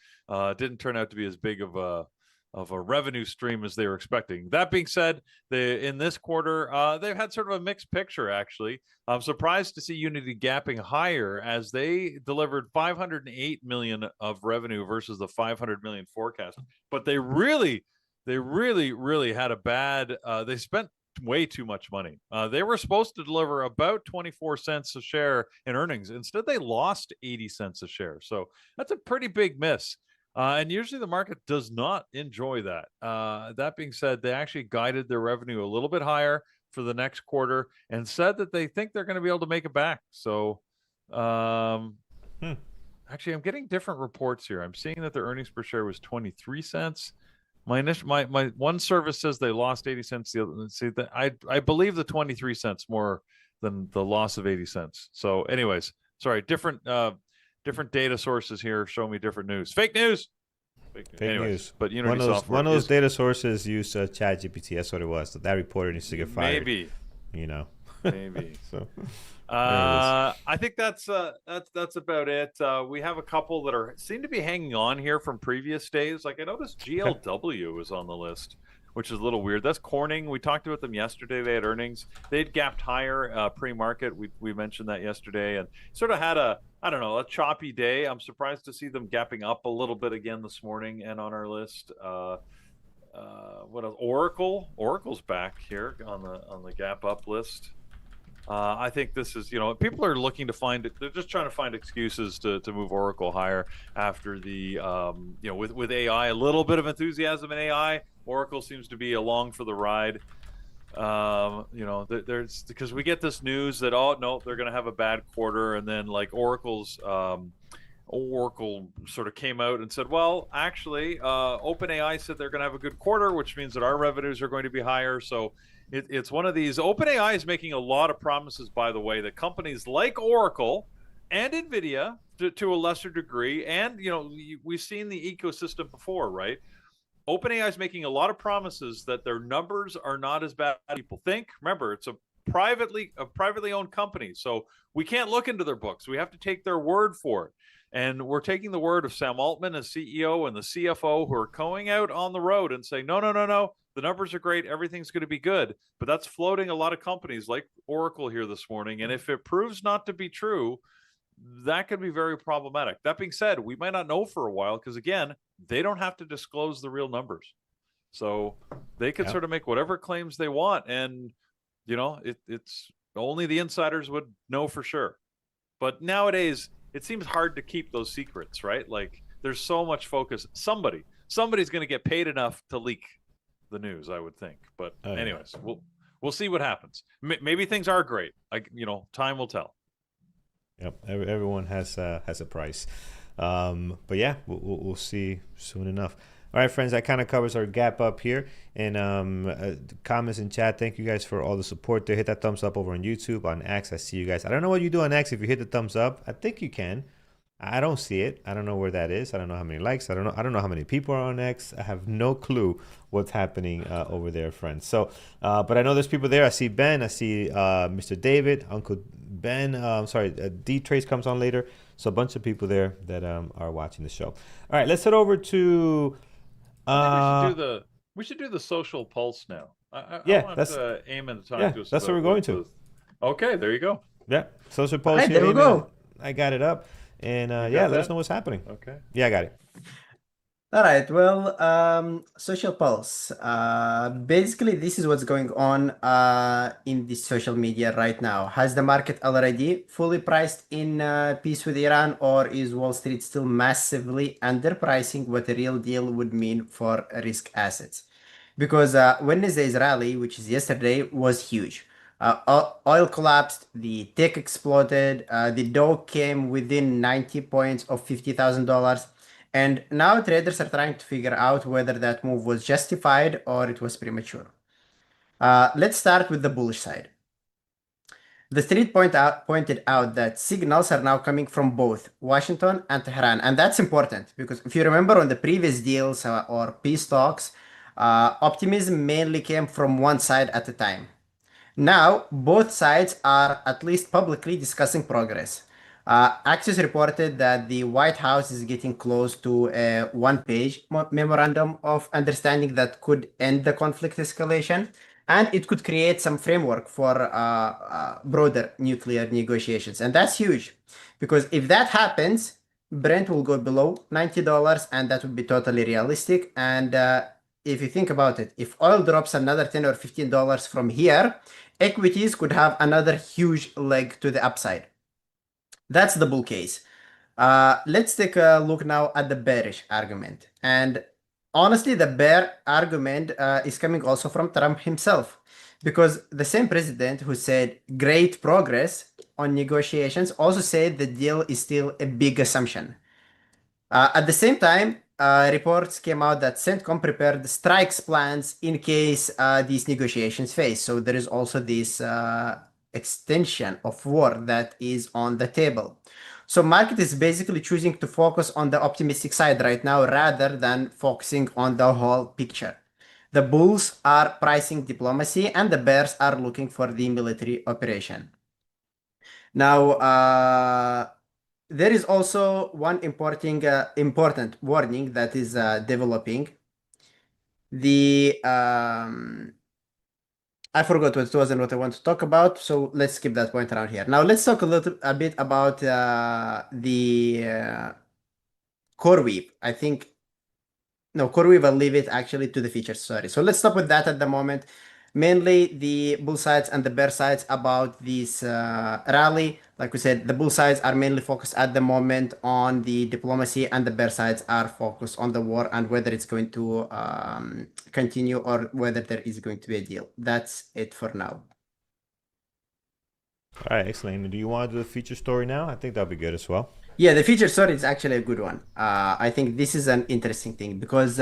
It didn't turn out to be as big of a revenue stream as they were expecting. That being said, in this quarter, they've had sort of a mixed picture, actually. I'm surprised to see Unity gapping higher as they delivered 508 million of revenue versus the 500 million forecast. But they really had a bad, they spent way too much money. They were supposed to deliver about 24 cents a share in earnings. Instead, they lost 80 cents a share. So that's a pretty big miss. And usually the market does not enjoy that. That being said, they actually guided their revenue a little bit higher for the next quarter and said that they think they're going to be able to make it back. So actually, I'm getting different reports here. I'm seeing that their earnings per share was 23 cents. My one service says they lost 80 cents. The other, see that I believe the 23 cents more than the loss of 80 cents. So anyways, sorry, different data sources here show me different news. Fake news. Fake news. But Unity Software. One of those data sources used ChatGPT. That's what it was. So that reporter needs to get fired. Maybe. Maybe. So. I think that's about it. We have a couple that seem to be hanging on here from previous days. Like I noticed GLW was on the list, which is a little weird. That's Corning. We talked about them yesterday. They had earnings. They'd gapped higher pre-market. We mentioned that yesterday and sort of had a choppy day. I'm surprised to see them gapping up a little bit again this morning and on our list. What else? Oracle? Oracle's back here on the gap up list. I think this is, people are looking to find it. They're just trying to find excuses to move Oracle higher after the, with AI, a little bit of enthusiasm in AI. Oracle seems to be along for the ride. There's because we get this news that, oh, no, they're going to have a bad quarter. And then like Oracle sort of came out and said, well, actually, OpenAI said they're going to have a good quarter, which means that our revenues are going to be higher. So it's one of these. OpenAI is making a lot of promises, by the way, that companies like Oracle and NVIDIA, to a lesser degree, and we've seen the ecosystem before, right? OpenAI is making a lot of promises that their numbers are not as bad as people think. Remember, it's a privately owned company, so we can't look into their books. We have to take their word for it. And we're taking the word of Sam Altman as CEO and the CFO, who are going out on the road and saying, no, the numbers are great, everything's going to be good. But that's floating a lot of companies like Oracle here this morning. And if it proves not to be true, that could be very problematic. That being said, we might not know for a while because, again, they don't have to disclose the real numbers. So they could sort of make whatever claims they want. And, it's only the insiders would know for sure. But nowadays, it seems hard to keep those secrets, right? Like there's so much focus. Somebody's going to get paid enough to leak the news, I would think. But anyways, we'll see what happens. Maybe things are great. Time will tell. Yep, everyone has a price, but yeah, we'll see soon enough. All right, friends, that kind of covers our gap up here. And comments in chat, thank you guys for all the support there. Hit that thumbs up over on YouTube. On X, I see you guys. I don't know what you do on X if you hit the thumbs up. I think you can. I don't see it. I don't know where that is. I don't know how many likes. I don't know how many people are on X. I have no clue what's happening over there, friends. So, but I know there's people there. I see Ben. I see Mr. David, Uncle Ben. D Trace comes on later. So a bunch of people there that are watching the show. All right, let's head over to. We should do the social pulse now. I want that's Eamon to talk to us. That's what we're going to. Okay, there you go. Yeah, social pulse. Right, there we go. I got it up. And let us know what's happening. Okay. Yeah, I got it. All right. Well, social pulse. Basically, this is what's going on in the social media right now. Has the market already fully priced in peace with Iran, or is Wall Street still massively underpricing what a real deal would mean for risk assets? Because Wednesday's rally, which is yesterday, was huge. Oil collapsed, the tech exploded, the Dow came within 90 points of $50,000. And now traders are trying to figure out whether that move was justified or it was premature. Let's start with the bullish side. The street pointed out that signals are now coming from both Washington and Tehran. And that's important because if you remember on the previous deals or peace talks, optimism mainly came from one side at a time. Now, both sides are at least publicly discussing progress. Axios reported that the White House is getting close to a one-page memorandum of understanding that could end the conflict escalation, and it could create some framework for broader nuclear negotiations. And that's huge, because if that happens, Brent will go below $90, and that would be totally realistic. And if you think about it, if oil drops another $10 or $15 from here, equities could have another huge leg to the upside. That's the bull case. Let's take a look now at the bearish argument. And honestly, the bear argument is coming also from Trump himself, because the same president who said great progress on negotiations also said the deal is still a big assumption. At the same time, reports came out that CENTCOM prepared strikes plans in case these negotiations fail. So there is also this extension of war that is on the table. So market is basically choosing to focus on the optimistic side right now rather than focusing on the whole picture. The bulls are pricing diplomacy and the bears are looking for the military operation. Now, there is also one important warning that is developing. I forgot what it was and what I want to talk about, so let's skip that point around here. Now let's talk a bit about the CoreWeave. CoreWeave, I'll leave it actually to the features, sorry. So let's stop with that at the moment. Mainly the bull sides and the bear sides about this rally. Like we said, the bull sides are mainly focused at the moment on the diplomacy, and the bear sides are focused on the war and whether it's going to continue or whether there is going to be a deal. That's it for now. All right, excellent. Do you want to do the feature story now? I think that'll be good as well. Yeah, the feature story is actually a good one. I think this is an interesting thing because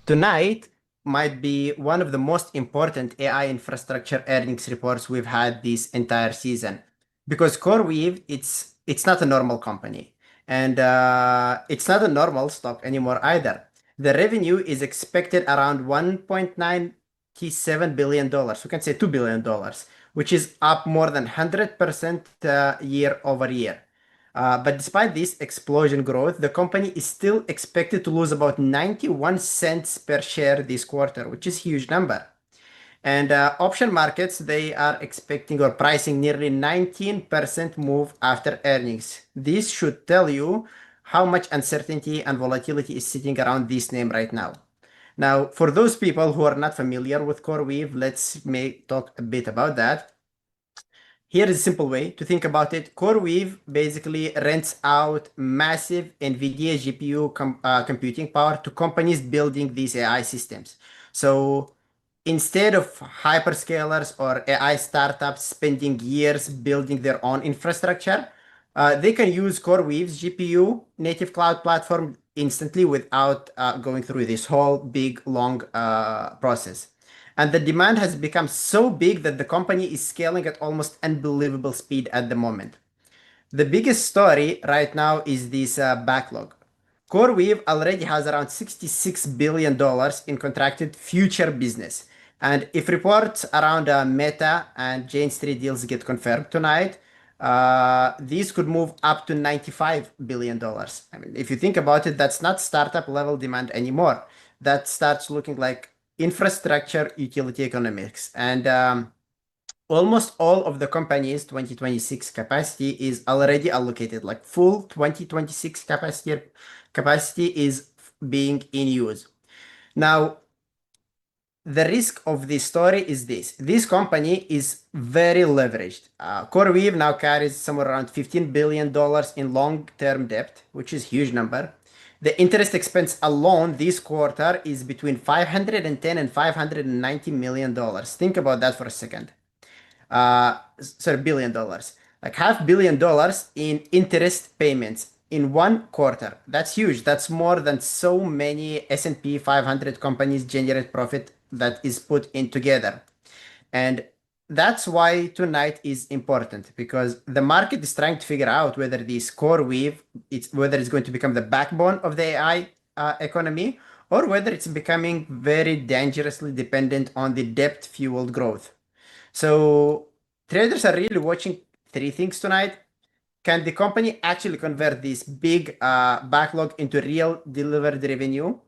tonight might be one of the most important AI infrastructure earnings reports we've had this entire season. Because CoreWeave, it's not a normal company, and it's not a normal stock anymore either. The revenue is expected around $1.97 billion. We can say $2 billion, which is up more than 100% year over year. But despite this explosion growth, the company is still expected to lose about 91 cents per share this quarter, which is a huge number. And option markets, they are expecting or pricing nearly 19% move after earnings. This should tell you how much uncertainty and volatility is sitting around this name right now. Now, for those people who are not familiar with CoreWeave, let's talk a bit about that. Here is a simple way to think about it. CoreWeave basically rents out massive NVDA GPU computing power to companies building these AI systems. So instead of hyperscalers or AI startups spending years building their own infrastructure, they can use CoreWeave's GPU native cloud platform instantly without going through this whole big, long process. And the demand has become so big that the company is scaling at almost unbelievable speed at the moment. The biggest story right now is this backlog. CoreWeave already has around $66 billion in contracted future business. And if reports around Meta and Jane Street deals get confirmed tonight, these could move up to $95 billion. I mean, if you think about it, that's not startup level demand anymore. That starts looking like infrastructure utility economics. And almost all of the company's 2026 capacity is already allocated, like full 2026 capacity is being in use. Now, the risk of this story is this company is very leveraged. CoreWeave now carries somewhere around $15 billion in long-term debt, which is a huge number. The interest expense alone this quarter is between $510 and $590 million. Think about that for a second. Sorry, $1 billion. Like $500 million in interest payments in one quarter. That's huge. That's more than so many S&P 500 companies generate profit that is put in together. And that's why tonight is important, because the market is trying to figure out whether this CoreWeave, whether it's going to become the backbone of the AI economy, or whether it's becoming very dangerously dependent on the debt-fueled growth. So traders are really watching three things tonight. Can the company actually convert this big backlog into real delivered revenue?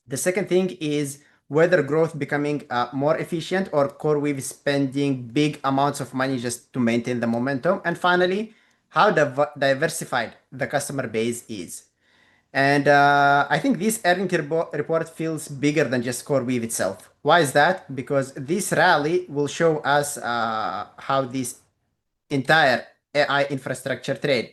The second thing is whether growth becoming more efficient or CoreWeave spending big amounts of money just to maintain the momentum. And finally, how diversified the customer base is. And I think this earnings report feels bigger than just CoreWeave itself. Why is that? Because this rally will show us how this entire AI infrastructure trade.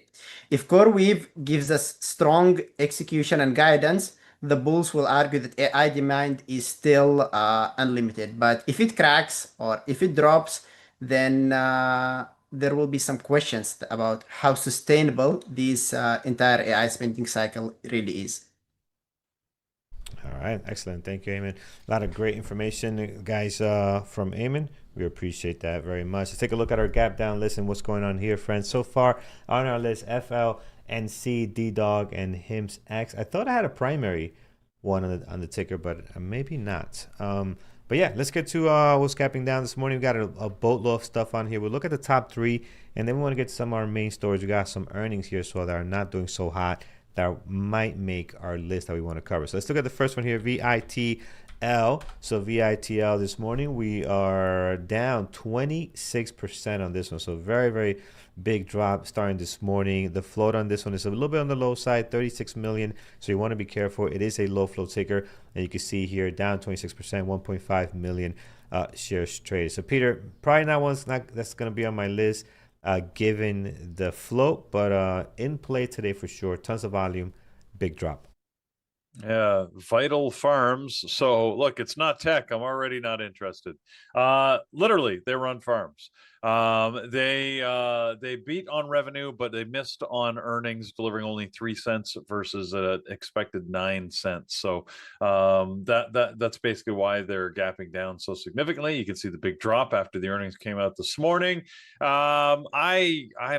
If CoreWeave gives us strong execution and guidance, the bulls will argue that AI demand is still unlimited. But if it cracks or if it drops, then there will be some questions about how sustainable this entire AI spending cycle really is. All right, excellent. Thank you, Eamon. A lot of great information, guys, from Eamon. We appreciate that very much. Let's take a look at our gap down list and what's going on here, friends. So far on our list, FLNC, D-Dog, and HIMS X. I thought I had a primary one on the ticker, but maybe not. But yeah, let's get to what's gapping down this morning. We got a boatload of stuff on here. We'll look at the top three, and then we want to get to some of our main stories. We got some earnings here, so that are not doing so hot, that might make our list that we want to cover. So let's look at the first one here, VITL. So VITL this morning, we are down 26% on this one. So very, very big drop starting this morning. The float on this one is a little bit on the low side, 36 million. So you want to be careful. It is a low float ticker. And you can see here down 26%, 1.5 million shares traded. So Peter, probably not one that's going to be on my list given the float, but in play today for sure. Tons of volume, big drop. Yeah, Vital Farms. So look, it's not tech. I'm already not interested. Literally, they run farms. They beat on revenue, but they missed on earnings, delivering only 3 cents versus expected 9 cents. So that's basically why they're gapping down so significantly. You can see the big drop after the earnings came out this morning. I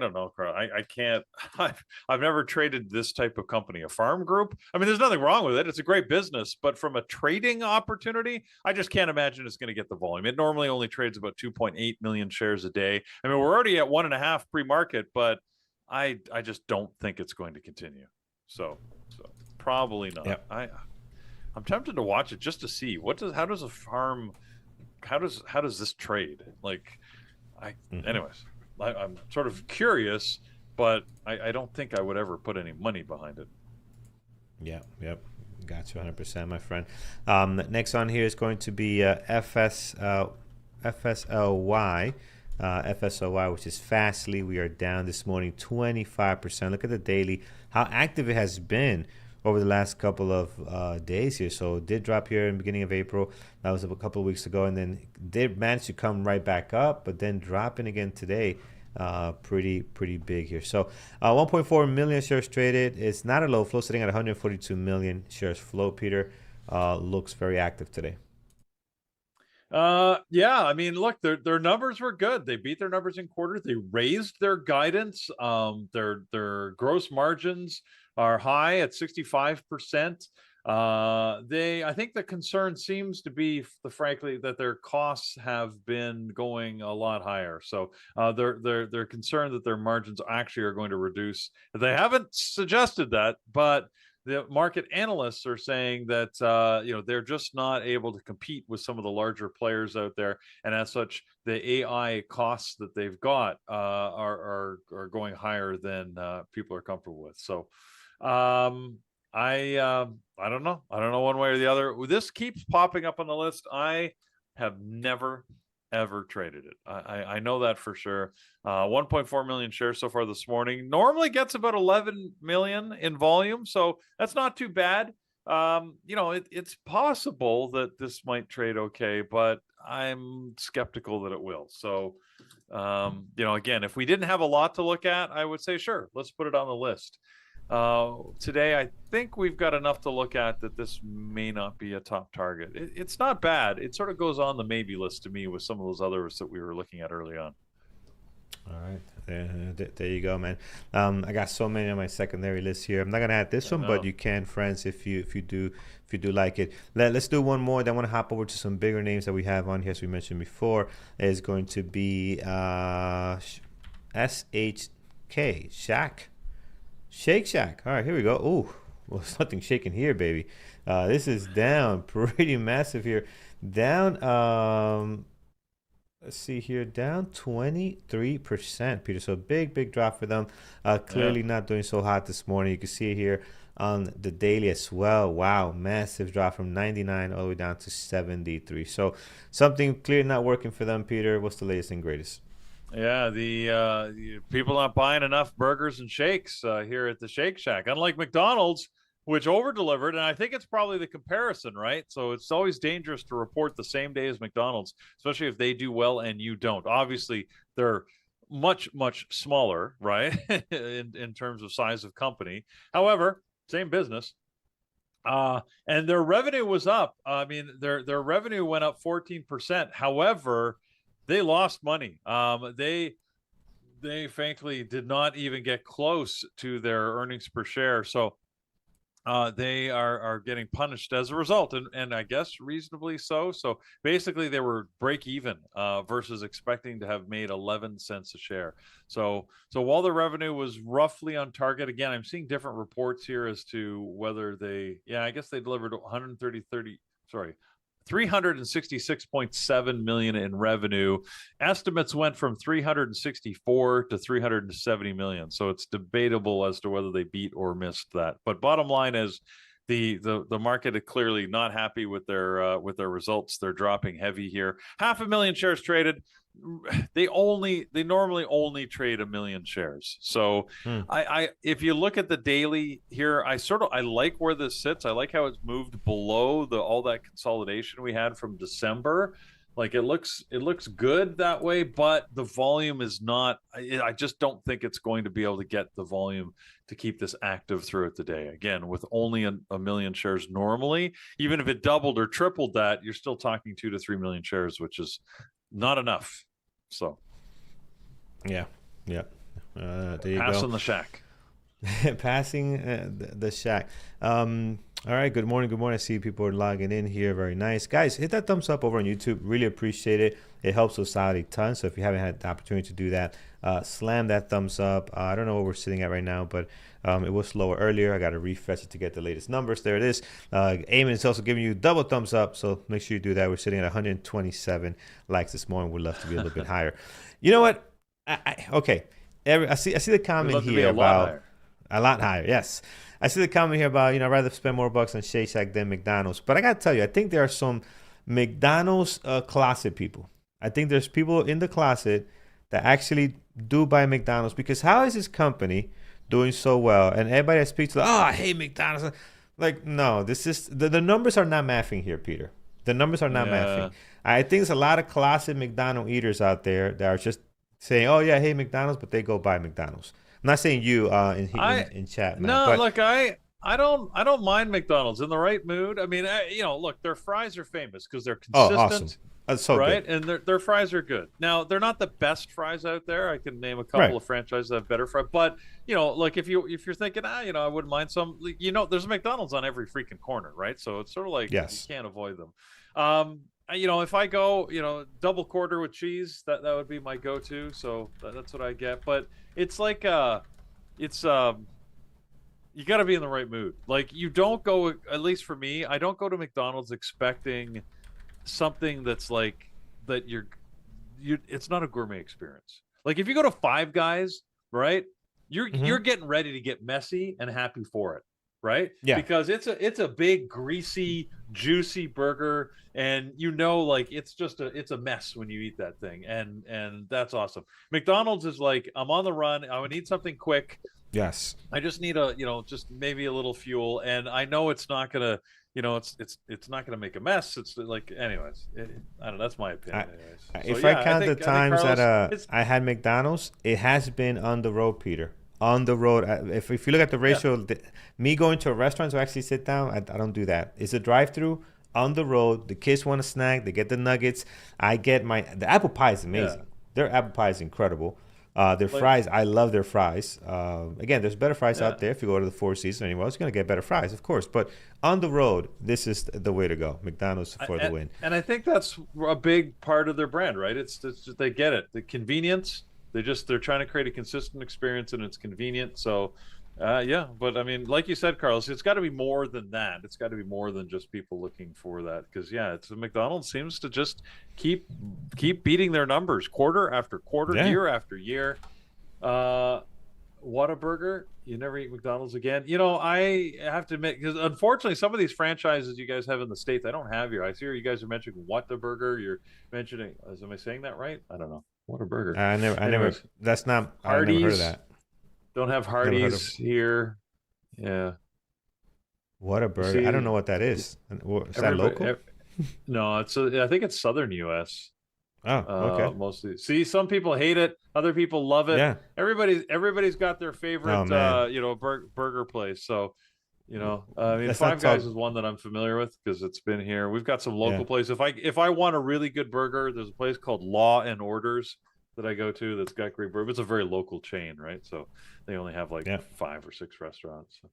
don't know, Carl. I can't. I've never traded this type of company, a farm group. I mean, there's nothing wrong with it. It's a great business, but from a trading opportunity, I just can't imagine it's going to get the volume. It normally only trades about 2.8 million shares a day. I mean, we're already at 1.5 pre-market, but I just don't think it's going to continue. So probably not. Yep. I'm tempted to watch it just to see how does this trade? Like, anyways, I'm sort of curious, but I don't think I would ever put any money behind it. Yeah, yep. Got you 100%, my friend. Next on here is going to be FSLY. FSLY, which is Fastly. We are down this morning 25%. Look at the daily, how active it has been over the last couple of days here. So it did drop here in the beginning of April. That was a couple of weeks ago, and then did manage to come right back up, but then dropping again today. Pretty big here. So 1.4 million shares traded. It's not a low flow, sitting at 142 million shares flow. Peter, looks very active today. Yeah, I mean, look, their numbers were good. They beat their numbers in quarters. They raised their guidance. Their gross margins are high at 65%. I think the concern seems to be, frankly, that their costs have been going a lot higher. So they're concerned that their margins actually are going to reduce. They haven't suggested that, but the market analysts are saying that they're just not able to compete with some of the larger players out there, and as such, the AI costs that they've got are going higher than people are comfortable with. So I don't know. I don't know one way or the other. This keeps popping up on the list. I have never ever traded it. I know that for sure. 1.4 million shares so far this morning. Normally gets about 11 million in volume, so that's not too bad. It's possible that this might trade okay, but I'm skeptical that it will. So, again, if we didn't have a lot to look at, I would say, sure, let's put it on the list. Today, I think we've got enough to look at that this may not be a top target. It's not bad. It sort of goes on the maybe list to me with some of those others that we were looking at early on. All right, there you go, man. I got so many on my secondary list here. I'm not gonna add this one, but you can, friends, if you do like it. Let's do one more. Then I want to hop over to some bigger names that we have on here, as we mentioned before. Is going to be SHK Shake Shack. All right, here we go. Oh, well, something shaking here, baby. This is down pretty massive here. Down. Let's see here, down 23%, Peter. So big drop for them. Clearly not doing so hot this morning. You can see it here on the daily as well. Wow, massive drop from 99 all the way down to 73. So something clearly not working for them, Peter. What's the latest and greatest? Yeah, the people not buying enough burgers and shakes here at the Shake Shack. Unlike McDonald's, which over-delivered, and I think it's probably the comparison, right? So it's always dangerous to report the same day as McDonald's, especially if they do well and you don't. Obviously, they're much smaller, right, in terms of size of company. However, same business. And their revenue was up. I mean, their revenue went up 14%. However, they lost money. They frankly did not even get close to their earnings per share. So they are getting punished as a result, and I guess reasonably so. So basically, they were break even versus expecting to have made 11 cents a share. So while the revenue was roughly on target, again, I'm seeing different reports here as to whether I guess they delivered 366.7 million in revenue. Estimates went from 364 to 370 million. So it's debatable as to whether they beat or missed that. But bottom line is the market is clearly not happy with their results. They're dropping heavy here. 500,000 shares traded. They normally only trade 1 million shares. So I if you look at the daily here, I like where this sits. I like how it's moved below all that consolidation we had from December. Like it looks good that way, but the volume is not. I just don't think it's going to be able to get the volume to keep this active throughout the day. Again, with only a 1 million shares normally, even if it doubled or tripled that, you're still talking 2 to 3 million shares, which is not enough. So there you Passing go. the shack. Passing the shack. All right, good morning. I see people are logging in here. Very nice. Guys, hit that thumbs up over on YouTube. Really appreciate it. It helps us out a ton. So if you haven't had the opportunity to do that, slam that thumbs up. I don't know what we're sitting at right now, but it was slower earlier. I got to refresh it to get the latest numbers. There it is. Eamon is also giving you double thumbs up, so make sure you do that. We're sitting at 127 likes this morning. We'd love to be a little bit higher. You know what? Okay. I see the comment here about a lot higher. Yes. I see the comment here about, I'd rather spend more bucks on Shake Shack than McDonald's. But I got to tell you, I think there are some McDonald's closet people. I think there's people in the closet that actually do buy McDonald's, because how is this company doing so well? And everybody I speak to, I hate McDonald's. Like, no, this is the numbers are not mathing here, Peter. The numbers are not mathing. I think there's a lot of closet McDonald's eaters out there that are just saying, "Oh yeah, hey McDonald's," but they go buy McDonald's. I'm not saying you I in chat, Matt, no, but look, I don't mind McDonald's in the right mood. I mean, look, their fries are famous because they're oh, awesome, consistent, that's so right? good. And their fries are good. Now, they're not the best fries out there. I can name a couple Right. of franchises that have better fries, but like if you're thinking, I wouldn't mind some. There's a McDonald's on every freaking corner, right? So it's sort of like you Yes. can't avoid them. If I go, double quarter with cheese, that would be my go-to. So that's what I get. But it's like it's you got to be in the right mood. Like you don't go, at least for me, I don't go to McDonald's expecting something that's like that you it's not a gourmet experience. Like if you go to Five Guys, right? You're Hmm. getting ready to get messy and happy for it, right? Yeah. Because it's a big greasy juicy burger, and like it's a mess when you eat that thing, and that's awesome. McDonald's is like, I'm on the run, I would need something quick. Yes. I just need just maybe a little fuel, and I know it's not gonna, it's not gonna make a mess. It's like, anyways, I don't know. That's my opinion. Anyways, so If I yeah, count the I think times that Carlos, it's I had McDonald's, it has been on the road, Peter. On the road. If you look at the yeah, ratio, me going to a restaurant to actually sit down, I don't do that. It's a drive-through on the road. The kids want a snack. They get the nuggets. I get the apple pie is yeah. amazing. Their apple pie is incredible. Their Like, fries, I love their fries. Again, there's better fries yeah. out there. If you go to the Four Seasons or anywhere else, you're gonna get better fries, of course. But on the road, this is the way to go. McDonald's for the win. And I think that's a big part of their brand, right? It's just, they get it, the convenience. They're trying to create a consistent experience, and it's convenient. So, yeah. But I mean, like you said, Carlos, it's got to be more than that. It's got to be more than just people looking for that. Because yeah, McDonald's seems to just keep beating their numbers quarter after quarter, Yeah. year after year. Whataburger, you never eat McDonald's again. I have to admit, because unfortunately, some of these franchises you guys have in the States, I don't have here. I see you guys are mentioning Whataburger. You're mentioning, am I saying that right? I don't know. Whataburger. I never. Anyways, That's not. I never heard of Hardee's, that. don't have Never heard of. Hardee's here. Yeah. What a You burger! I don't see, know what that is. Is that everybody, local? no, I think it's Southern US. Oh, okay. Mostly. See, some people hate it, other people love it. Yeah. Everybody's got their Oh favorite man, burger place. So, I mean, let's not Five Guys talk. is one that I'm familiar with because it's been here. We've got some local Yeah. places. If I want a really good burger, there's a place called Law and Orders that I go to that's got great burger. It's a very local chain, right? So they only have like Yeah. 5 or 6 restaurants. So,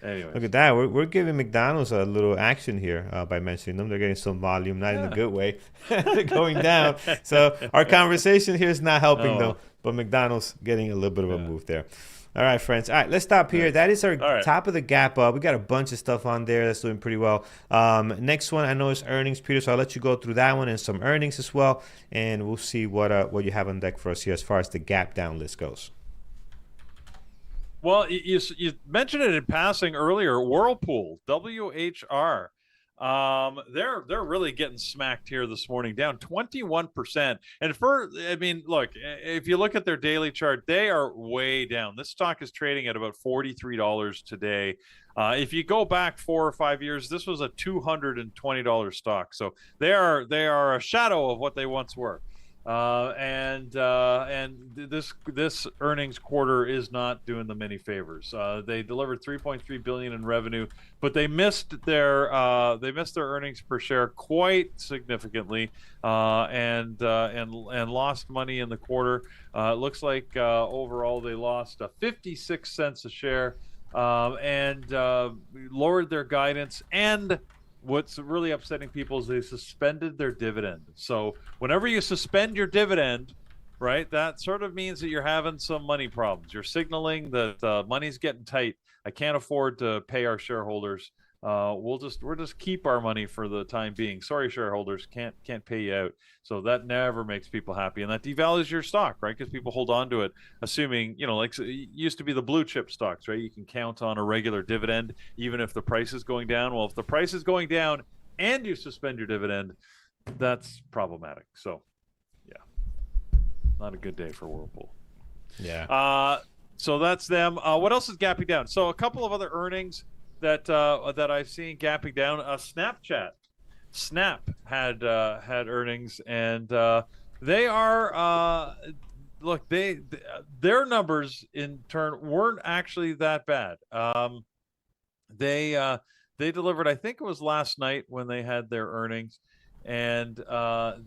Look anyways, at that. We're giving McDonald's a little action here by mentioning them. They're getting some volume, not in a yeah. good way. They're going down. So our conversation here is not helping Oh them, well, but McDonald's getting a little bit of a yeah. move there. All right, friends. All right, let's stop here. Nice. That is our All right. top of the gap up. We got a bunch of stuff on there that's doing pretty well. Next one, I know is earnings, Peter. So I'll let you go through that one and some earnings as well, and we'll see what you have on deck for us here as far as the gap down list goes. Well, you mentioned it in passing earlier. Whirlpool, WHR, they're really getting smacked here this morning, down 21%. And I mean, look, if you look at their daily chart, they are way down. This stock is trading at about $43 today. If you go back 4 or 5 years, this was a $220 stock. So they are a shadow of what they once were. And this earnings quarter is not doing them any favors. They delivered 3.3 billion in revenue, but they missed their earnings per share quite significantly, and lost money in the quarter. It looks like overall they lost 56 cents a share, and lowered their guidance. And what's really upsetting people is they suspended their dividend. So whenever you suspend your dividend, right, that sort of means that you're having some money problems. You're signaling that money's getting tight. I can't afford to pay our shareholders. We'll just keep our money for the time being. Sorry, shareholders, can't pay you out. So that never makes people happy, and that devalues your stock, right? Because people hold on to it, assuming, like it used to be the blue chip stocks, right? You can count on a regular dividend even if the price is going down. Well, if the price is going down and you suspend your dividend, that's problematic. So, yeah, not a good day for Whirlpool. Yeah. So that's them. What else is gapping down? So a couple of other earnings that I've seen gapping down. Snap had earnings, and they are look, their numbers in turn weren't actually that bad. They delivered, I think it was last night when they had their earnings, and let's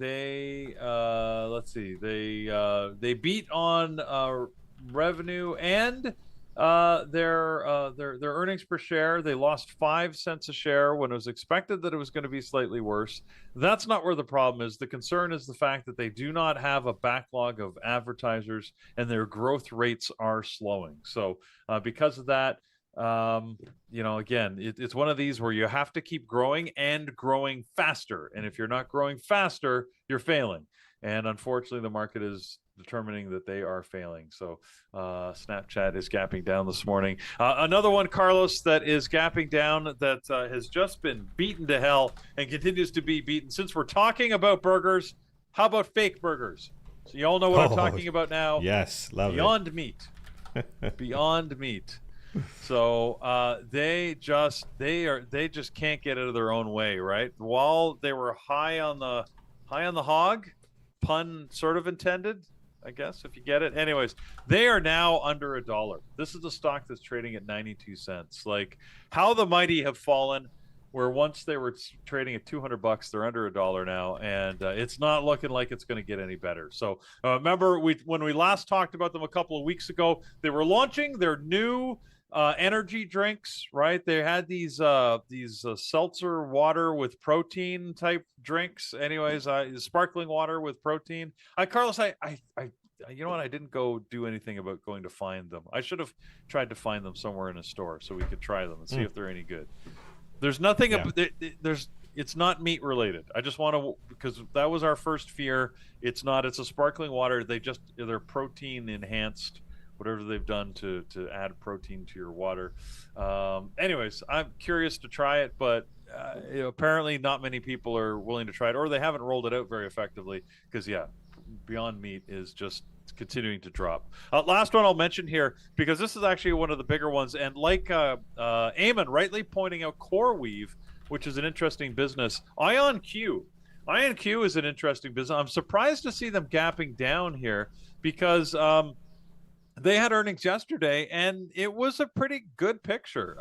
see, they beat on revenue and their earnings per share. They lost 5 cents a share when it was expected that it was going to be slightly worse. That's not where the problem is. The concern is the fact that they do not have a backlog of advertisers and their growth rates are slowing. So because of that, again, it's one of these where you have to keep growing and growing faster. And if you're not growing faster, you're failing. And unfortunately, the market is determining that they are failing. So Snapchat is gapping down this morning. Another one, Carlos, that is gapping down that has just been beaten to hell and continues to be beaten. Since we're talking about burgers, how about fake burgers? So you all know what I'm talking about now. Yes, love Beyond it. Meat. Beyond Meat. So they just can't get out of their own way, right? While they were high on the hog, pun sort of intended, I guess, if you get it. Anyways, they are now under $1. This is a stock that's trading at 92 cents. Like, how the mighty have fallen, where once they were trading at $200, they're under $1 now, and it's not looking like it's going to get any better. So remember, when we last talked about them a couple of weeks ago, they were launching their new energy drinks, right? They had these seltzer water with protein type drinks. Anyways, sparkling water with protein. Carlos, I you know what? I didn't go do anything about going to find them. I should have tried to find them somewhere in a store so we could try them and see if they're any good. There's nothing. It's not meat related. I just want to, because that was our first fear. It's not. It's a sparkling water. They're protein enhanced, whatever they've done to add protein to your water. Anyways, I'm curious to try it, but apparently not many people are willing to try it, or they haven't rolled it out very effectively, because Beyond Meat is just continuing to drop. Last one I'll mention here, because this is actually one of the bigger ones, and like Eamon rightly pointing out, CoreWeave, which is an interesting business. IonQ is an interesting business. I'm surprised to see them gapping down here, because they had earnings yesterday, and it was a pretty good picture.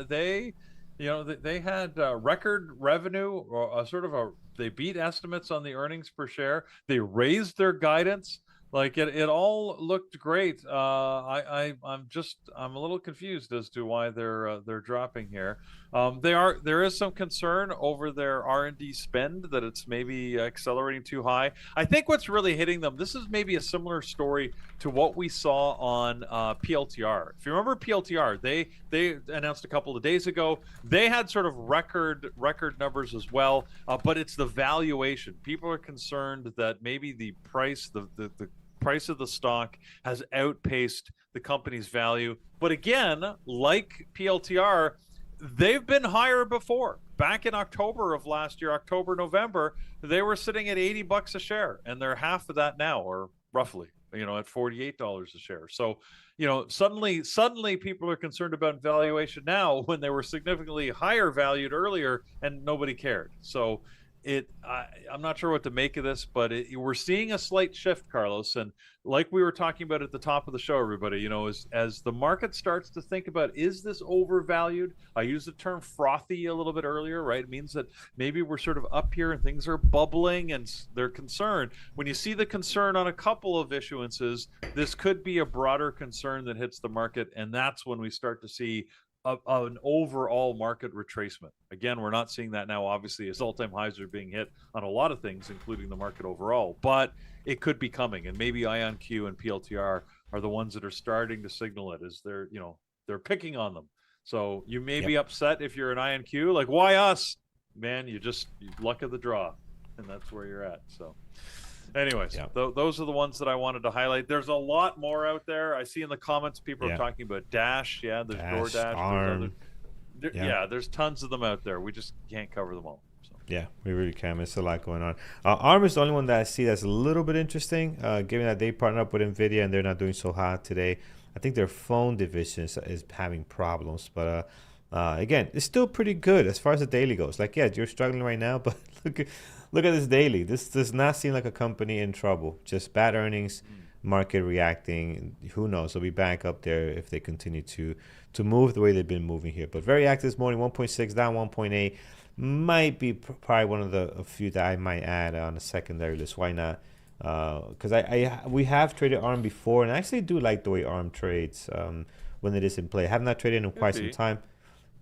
They had record revenue, or they beat estimates on the earnings per share. They raised their guidance. Like it all looked great. I'm a little confused as to why they're dropping here. There is some concern over their R&D spend, that it's maybe accelerating too high. I think what's really hitting them, this is maybe a similar story to what we saw on PLTR. If you remember PLTR, they announced a couple of days ago. They had sort of record numbers as well, but it's the valuation. People are concerned that maybe the price, the price of the stock has outpaced the company's value. But again, like PLTR, they've been higher before. Back in October of last year, November, they were sitting at $80 a share, and they're half of that now, or roughly, at $48 a share. So, suddenly people are concerned about valuation now, when they were significantly higher valued earlier and nobody cared. So I'm not sure what to make of this, but we're seeing a slight shift, Carlos. And like we were talking about at the top of the show, everybody, as the market starts to think about, is this overvalued? I used the term frothy a little bit earlier, right? It means that maybe we're sort of up here and things are bubbling and they're concerned. When you see the concern on a couple of issuances, this could be a broader concern that hits the market. And that's when we start to see an overall market retracement. Again, we're not seeing that now, obviously, as all-time highs are being hit on a lot of things, including the market overall. But it could be coming, and maybe IonQ and PLTR are the ones that are starting to signal it, as they're picking on them. So you may be upset if you're an IonQ, like, why us? Man, you luck of the draw, and that's where you're at. So anyways, those are the ones that I wanted to highlight. There's a lot more out there. I see in the comments people are talking about Dash. Yeah, there's DoorDash. ARM. There's tons of them out there. We just can't cover them all. So. Yeah, we really can. There's a lot going on. ARM is the only one that I see that's a little bit interesting, given that they partner up with NVIDIA and they're not doing so hot today. I think their phone division is having problems, but again, it's still pretty good as far as the daily goes. Like, you're struggling right now, but look at this daily. This does not seem like a company in trouble. Just bad earnings, market reacting. Who knows? They'll be back up there if they continue to move the way they've been moving here. But very active this morning, 1.6 down 1.8. Might be probably one of a few that I might add on the secondary list. Why not? Because we have traded ARM before, and I actually do like the way ARM trades when it is in play. I have not traded in quite some time.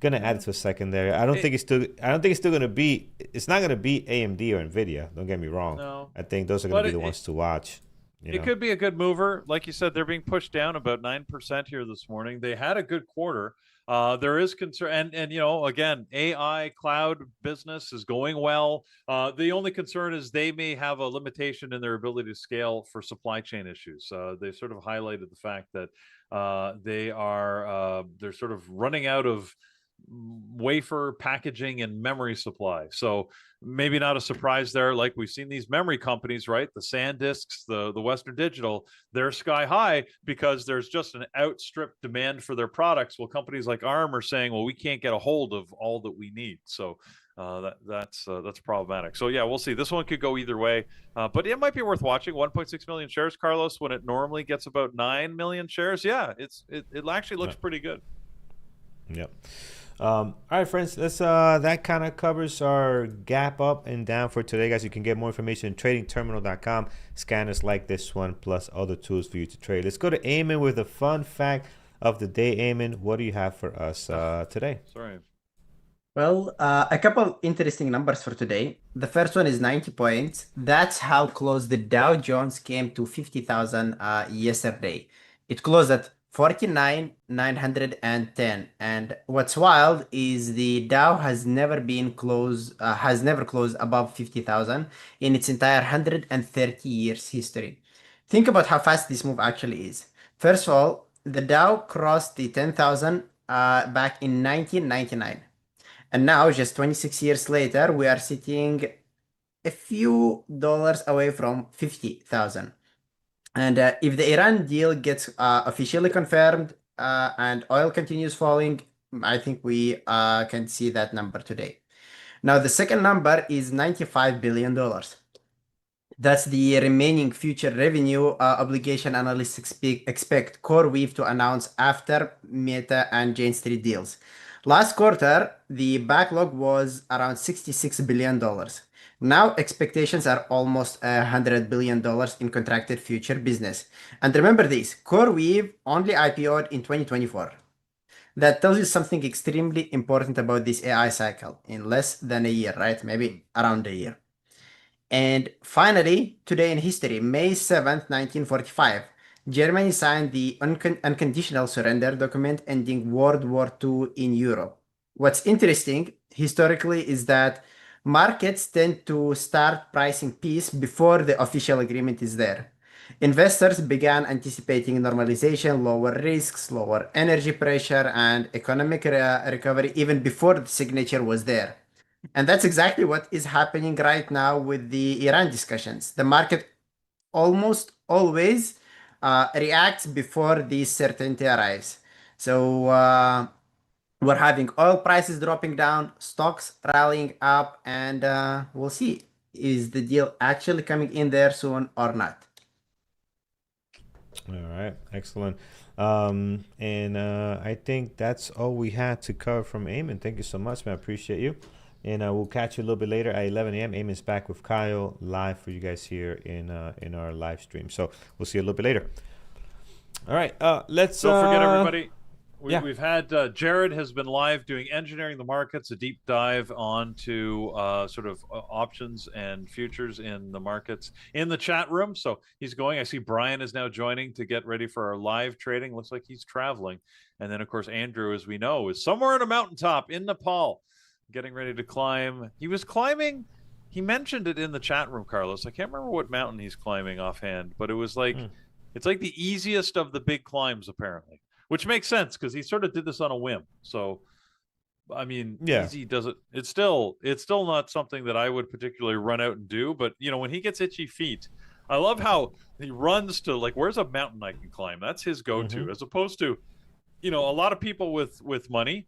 Gonna add it to a secondary. I don't think it's still gonna be. It's not gonna be AMD or NVIDIA. Don't get me wrong. No. I think those are gonna be the ones to watch. It could be a good mover. Like you said, they're being pushed down about 9% here this morning. They had a good quarter. There is concern, and again, AI cloud business is going well. The only concern is they may have a limitation in their ability to scale for supply chain issues. They sort of highlighted the fact that they're sort of running out of wafer packaging and memory supply. So maybe not a surprise there. Like we've seen these memory companies, right? The SanDisks, the Western Digital, they're sky high because there's just an outstripped demand for their products. Well, companies like ARM are saying, well, we can't get a hold of all that we need. So that's problematic. So yeah, we'll see. This one could go either way, but it might be worth watching. 1.6 million shares, Carlos, when it normally gets about 9 million shares. Yeah, it actually looks pretty good. Yep. All right, friends, that kind of covers our gap up and down for today, guys. You can get more information at tradingterminal.com. Scanners like this one, plus other tools for you to trade. Let's go to Eamon with the fun fact of the day. Eamon, what do you have for us today? Sorry. Well, a couple interesting numbers for today. The first one is 90 points. That's how close the Dow Jones came to 50,000 yesterday. It closed at 49,910. And what's wild is the Dow has never closed above 50,000 in its entire 130 years history. Think about how fast this move actually is. First of all, the Dow crossed the 10,000 back in 1999. And now, just 26 years later, we are sitting a few dollars away from 50,000. And if the Iran deal gets officially confirmed and oil continues falling, I think we can see that number today. Now, the second number is $95 billion. That's the remaining future revenue obligation analysts expect CoreWeave to announce after Meta and Jane Street deals. Last quarter, the backlog was around $66 billion. Now expectations are almost $100 billion in contracted future business. And remember this, CoreWeave only IPO'd in 2024. That tells you something extremely important about this AI cycle in less than a year, right? Maybe around a year. And finally, today in history, May 7th, 1945, Germany signed the unconditional surrender document ending World War II in Europe. What's interesting historically is that markets tend to start pricing peace before the official agreement is there. Investors began anticipating normalization, lower risks, lower energy pressure, and economic recovery even before the signature was there. And that's exactly what is happening right now with the Iran discussions. The market almost always reacts before the certainty arrives. So we're having oil prices dropping down, stocks rallying up, and we'll see. Is the deal actually coming in there soon or not? All right, excellent. And I think that's all we had to cover from Eamon. Thank you so much, man. I appreciate you. And we'll catch you a little bit later at 11 a.m. Eamon's back with Kyle live for you guys here in our live stream. So we'll see you a little bit later. All right, let's... Don't forget, everybody, we've had Jared has been live doing Engineering the Markets, a deep dive onto sort of options and futures in the markets in the chat room. So he's going. I see Brian is now joining to get ready for our live trading. Looks like he's traveling. And then, of course, Andrew, as we know, is somewhere on a mountaintop in Nepal, getting ready to climb. He was climbing. He mentioned it in the chat room, Carlos. I can't remember what mountain he's climbing offhand, but it was like, it's like the easiest of the big climbs, apparently, which makes sense because he sort of did this on a whim. So, I mean, easy doesn't, it's still not something that I would particularly run out and do. But, you know, when he gets itchy feet, I love how he runs to like, where's a mountain I can climb? That's his go-to, as opposed to, you know, a lot of people with money,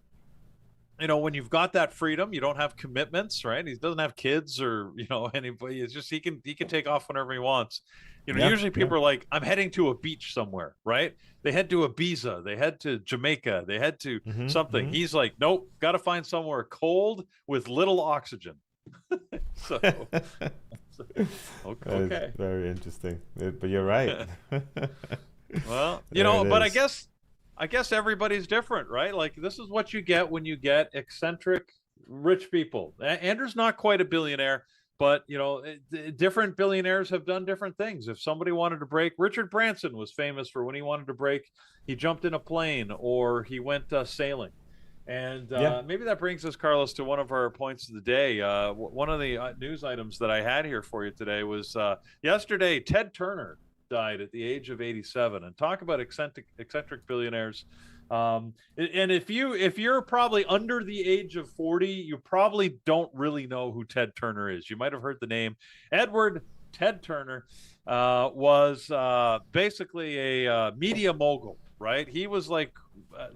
when you've got that freedom, you don't have commitments, right? He doesn't have kids or, anybody. It's just he can take off whenever he wants. Yeah, Usually yeah. people are like, I'm heading to a beach somewhere, right? They head to Ibiza, they head to Jamaica, they head to something. He's like, nope, got to find somewhere cold with little oxygen. So, okay. That is very interesting. But you're right. Well, There it but is. I guess everybody's different, right? Like this is what you get when you get eccentric rich people. Andrew's not quite a billionaire, but different billionaires have done different things. If somebody wanted to break, Richard Branson was famous for when he wanted to break, he jumped in a plane or he went sailing. And maybe that brings us, Carlos, to one of our points of the day. One of the news items that I had here for you today was yesterday, Ted Turner died at the age of 87. And talk about eccentric billionaires. And if you're probably under the age of 40, you probably don't really know who Ted Turner is. You might have heard the name. Edward Ted Turner was basically a media mogul, right? He was like,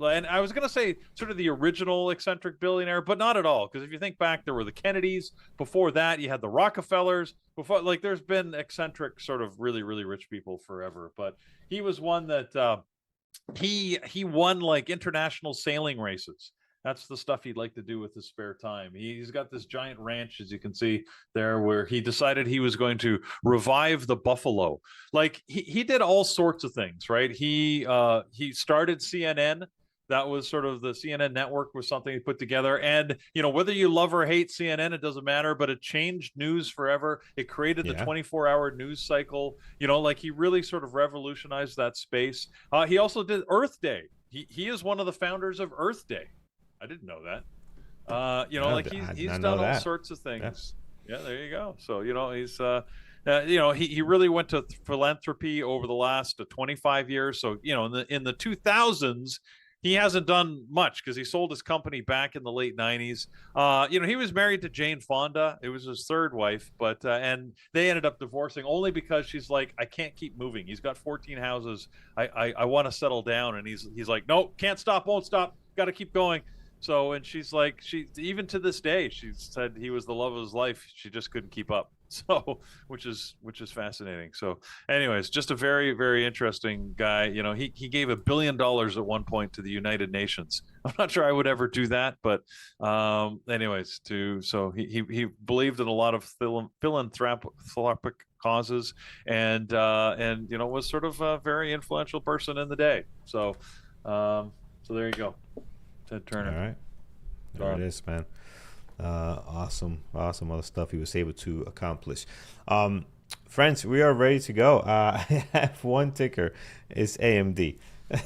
and I was going to say sort of the original eccentric billionaire, but not at all. Because if you think back, there were the Kennedys. Before that, you had the Rockefellers. Before, like, there's been eccentric sort of really, really rich people forever. But he was one that he won like international sailing races. That's the stuff he'd like to do with his spare time. He's got this giant ranch, as you can see there, where he decided he was going to revive the buffalo. Like he did all sorts of things, right? He started CNN. That was sort of the CNN network was something he put together. And, whether you love or hate CNN, it doesn't matter, but it changed news forever. It created the 24-hour news cycle. Like he really sort of revolutionized that space. He also did Earth Day. He is one of the founders of Earth Day. I didn't know that. He's done all sorts of things. Yeah, there you go. So, he's he really went to philanthropy over the last 25 years. So, in the 2000s, he hasn't done much because he sold his company back in the late 90s. He was married to Jane Fonda. It was his third wife, but and they ended up divorcing only because she's like, I can't keep moving. He's got 14 houses. I want to settle down. And he's like, no, can't stop, won't stop. Got to keep going. So, and she's like, even to this day, she said he was the love of his life. She just couldn't keep up. So, which is fascinating. So, anyways, just a very, very interesting guy. He gave $1 billion at one point to the United Nations. I'm not sure I would ever do that, but anyways, he believed in a lot of philanthropic causes, and was sort of a very influential person in the day. So, there you go. Ted Turner. All right. There it is, man. Awesome all the stuff he was able to accomplish. Friends, we are ready to go. I have one ticker. It's AMD.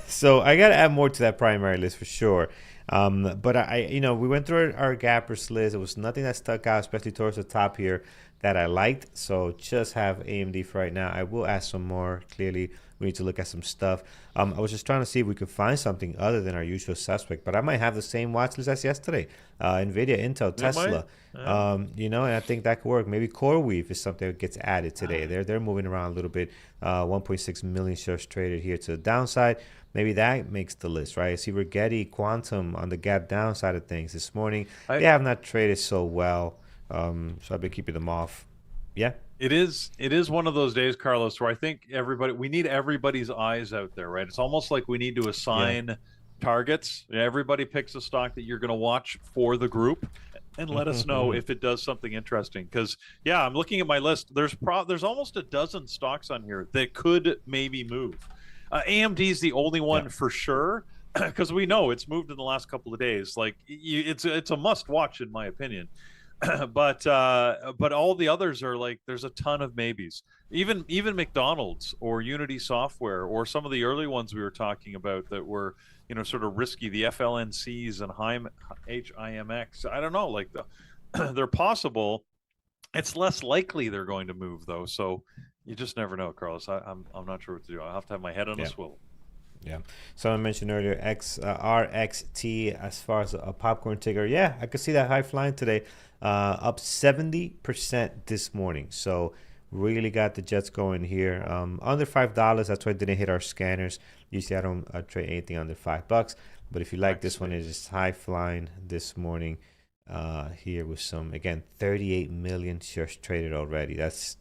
So I got to add more to that primary list for sure. But we went through our gappers list. There was nothing that stuck out, especially towards the top here, that I liked. So just have AMD for right now. I will add some more. Clearly, we need to look at some stuff. I was just trying to see if we could find something other than our usual suspect, but I might have the same watch list as yesterday. NVIDIA, Intel, Tesla, and I think that could work. Maybe CoreWeave is something that gets added today. They're moving around a little bit. 1.6 million shares traded here to the downside. Maybe that makes the list, right? I see Rigetti, Quantum on the gap downside of things this morning. They have not traded so well, so I've been keeping them off. Yeah. It is one of those days, Carlos, where I think we need everybody's eyes out there, right? It's almost like we need to assign targets. Everybody picks a stock that you're going to watch for the group and let us know if it does something interesting. Because, I'm looking at my list. There's almost a dozen stocks on here that could maybe move. AMD is the only one for sure, because we know it's moved in the last couple of days. Like it's a must watch in my opinion. But all the others are like, there's a ton of maybes. Even McDonald's or Unity Software or some of the early ones we were talking about that were sort of risky, the FLNCs and HIMX. I don't know, like they're possible. It's less likely they're going to move though, so you just never know, Carlos. I'm not sure what to do. I'll have to have my head on a swivel. Yeah. Someone mentioned earlier RXT as far as a popcorn ticker. Yeah, I could see that high flying today, up 70% this morning. So really got the jets going here. Under $5. That's why it didn't hit our scanners. Usually I don't trade anything under $5. But if you like this one, it's just high flying this morning here with some, again, 38 million shares traded already. That's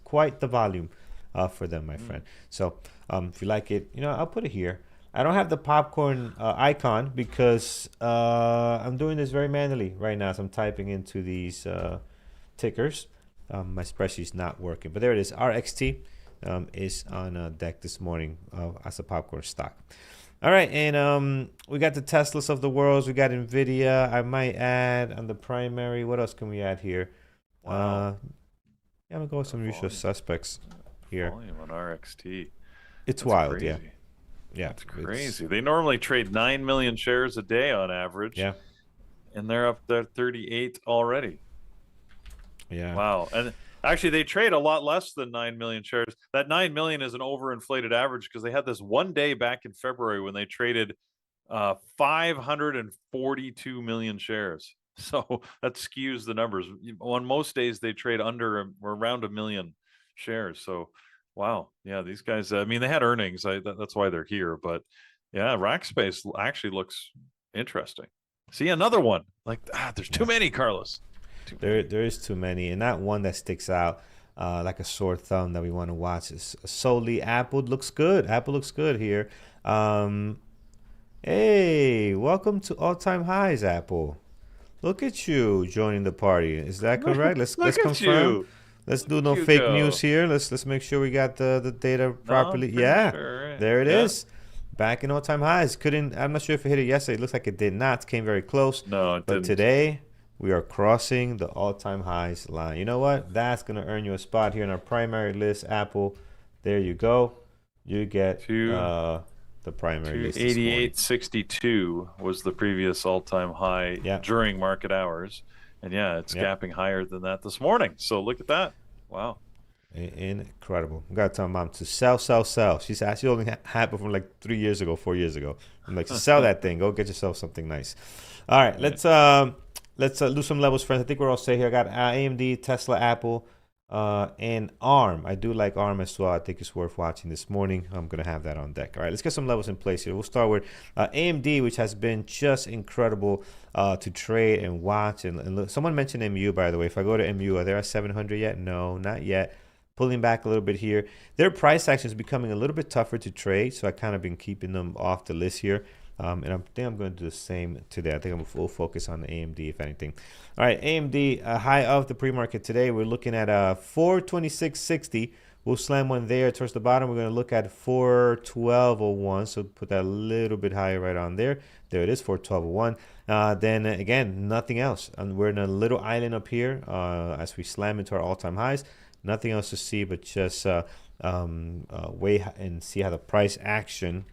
quite the volume for them, my friend. So if you like it, I'll put it here. I don't have the popcorn icon because I'm doing this very manually right now. So I'm typing into these tickers. My spreadsheet's not working, but there it is. RXT is on deck this morning as a popcorn stock. All right, and we got the Teslas of the world. We got NVIDIA. I might add on the primary. What else can we add here? Wow. I'm going to go with some usual suspects here. Volume on RXT. It's That's wild, crazy. Yeah. It's crazy. They normally trade 9 million shares a day on average. Yeah. And they're up there 38 already. Yeah. Wow. And actually, they trade a lot less than 9 million shares. That 9 million is an overinflated average because they had this one day back in February when they traded 542 million shares. So that skews the numbers. On most days, they trade under or around 1 million shares. So, wow. Yeah, these guys, I mean, they had earnings. That's why they're here. But yeah, Rackspace actually looks interesting. See, another one. Like, there's too many, Carlos. There is too many, and not one that sticks out like a sore thumb that we want to watch. Is solely Apple looks good. Apple looks good here. Hey, welcome to all-time highs, Apple. Look at you joining the party. Is that correct? Let's confirm. You. Let's do no fake news here. Let's make sure we got the data properly. Yeah, sure. there it is. Back in all-time highs. I'm not sure if it hit it yesterday. It looks like it did not. Came very close. No, it didn't. But today we are crossing the all-time highs line. You know what? That's going to earn you a spot here in our primary list, Apple. There you go. You get the primary list. 88.62 was the previous all-time high during market hours. And it's gapping higher than that this morning. So look at that. Wow. Incredible. We got to tell mom to sell. She only happened from like 4 years ago. I'm like, sell that thing. Go get yourself something nice. All right, let's do some levels, friends. I think we're all set here. I got AMD, Tesla, Apple, and ARM. I do like ARM as well. I think it's worth watching this morning. I'm going to have that on deck. All right, let's get some levels in place here. We'll start with AMD, which has been just incredible to trade and watch. And look, someone mentioned MU, by the way. If I go to MU, are they at 700 yet? No, not yet. Pulling back a little bit here. Their price action is becoming a little bit tougher to trade, so I kind of been keeping them off the list here. And I think I'm going to do the same today. I think I'm going to full focus on the AMD, if anything. All right, AMD, high of the pre-market today. We're looking at 426.60. We'll slam one there towards the bottom. We're going to look at 412.01. So put that a little bit higher right on there. There it is, 412.01. Then again, nothing else. And we're in a little island up here as we slam into our all-time highs. Nothing else to see but just wait and see how the price action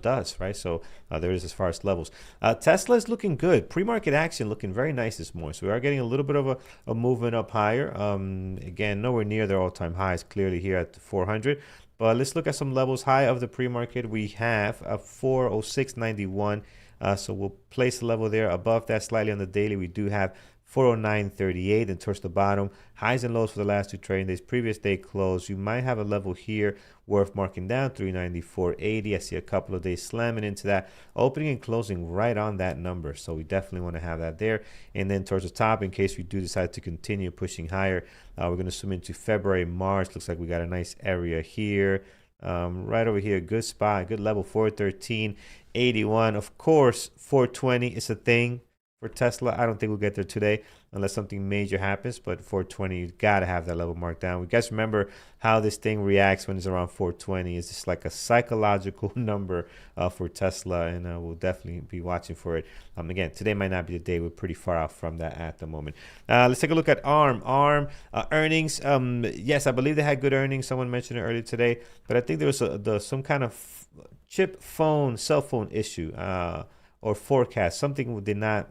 does, right? So there is as far as levels. Tesla is looking good. Pre-market action looking very nice this morning. So we are getting a little bit of a movement up higher. Again, nowhere near their all-time highs, clearly here at 400. But let's look at some levels. High of the pre-market, we have a 406.91. So we'll place the level there. Above that, slightly on the daily, we do have 409.38, and towards the bottom, highs and lows for the last two trading days. Previous day close, you might have a level here worth marking down, 394.80. I see a couple of days slamming into that, opening and closing right on that number. So we definitely want to have that there. And then towards the top, in case we do decide to continue pushing higher, we're going to zoom into February, March. Looks like we got a nice area here. Right over here, good spot, good level, 413.81. Of course, 420 is a thing for Tesla. I don't think we'll get there today unless something major happens, but 420, you got to have that level marked down. We guys remember how this thing reacts when it's around 420. It's just like a psychological number for Tesla, and we'll definitely be watching for it. Again, today might not be the day. We're pretty far out from that at the moment. Let's take a look at ARM. Earnings. Yes, I believe they had good earnings. Someone mentioned it earlier today, but I think there was some kind of cell phone issue. Or forecast, something the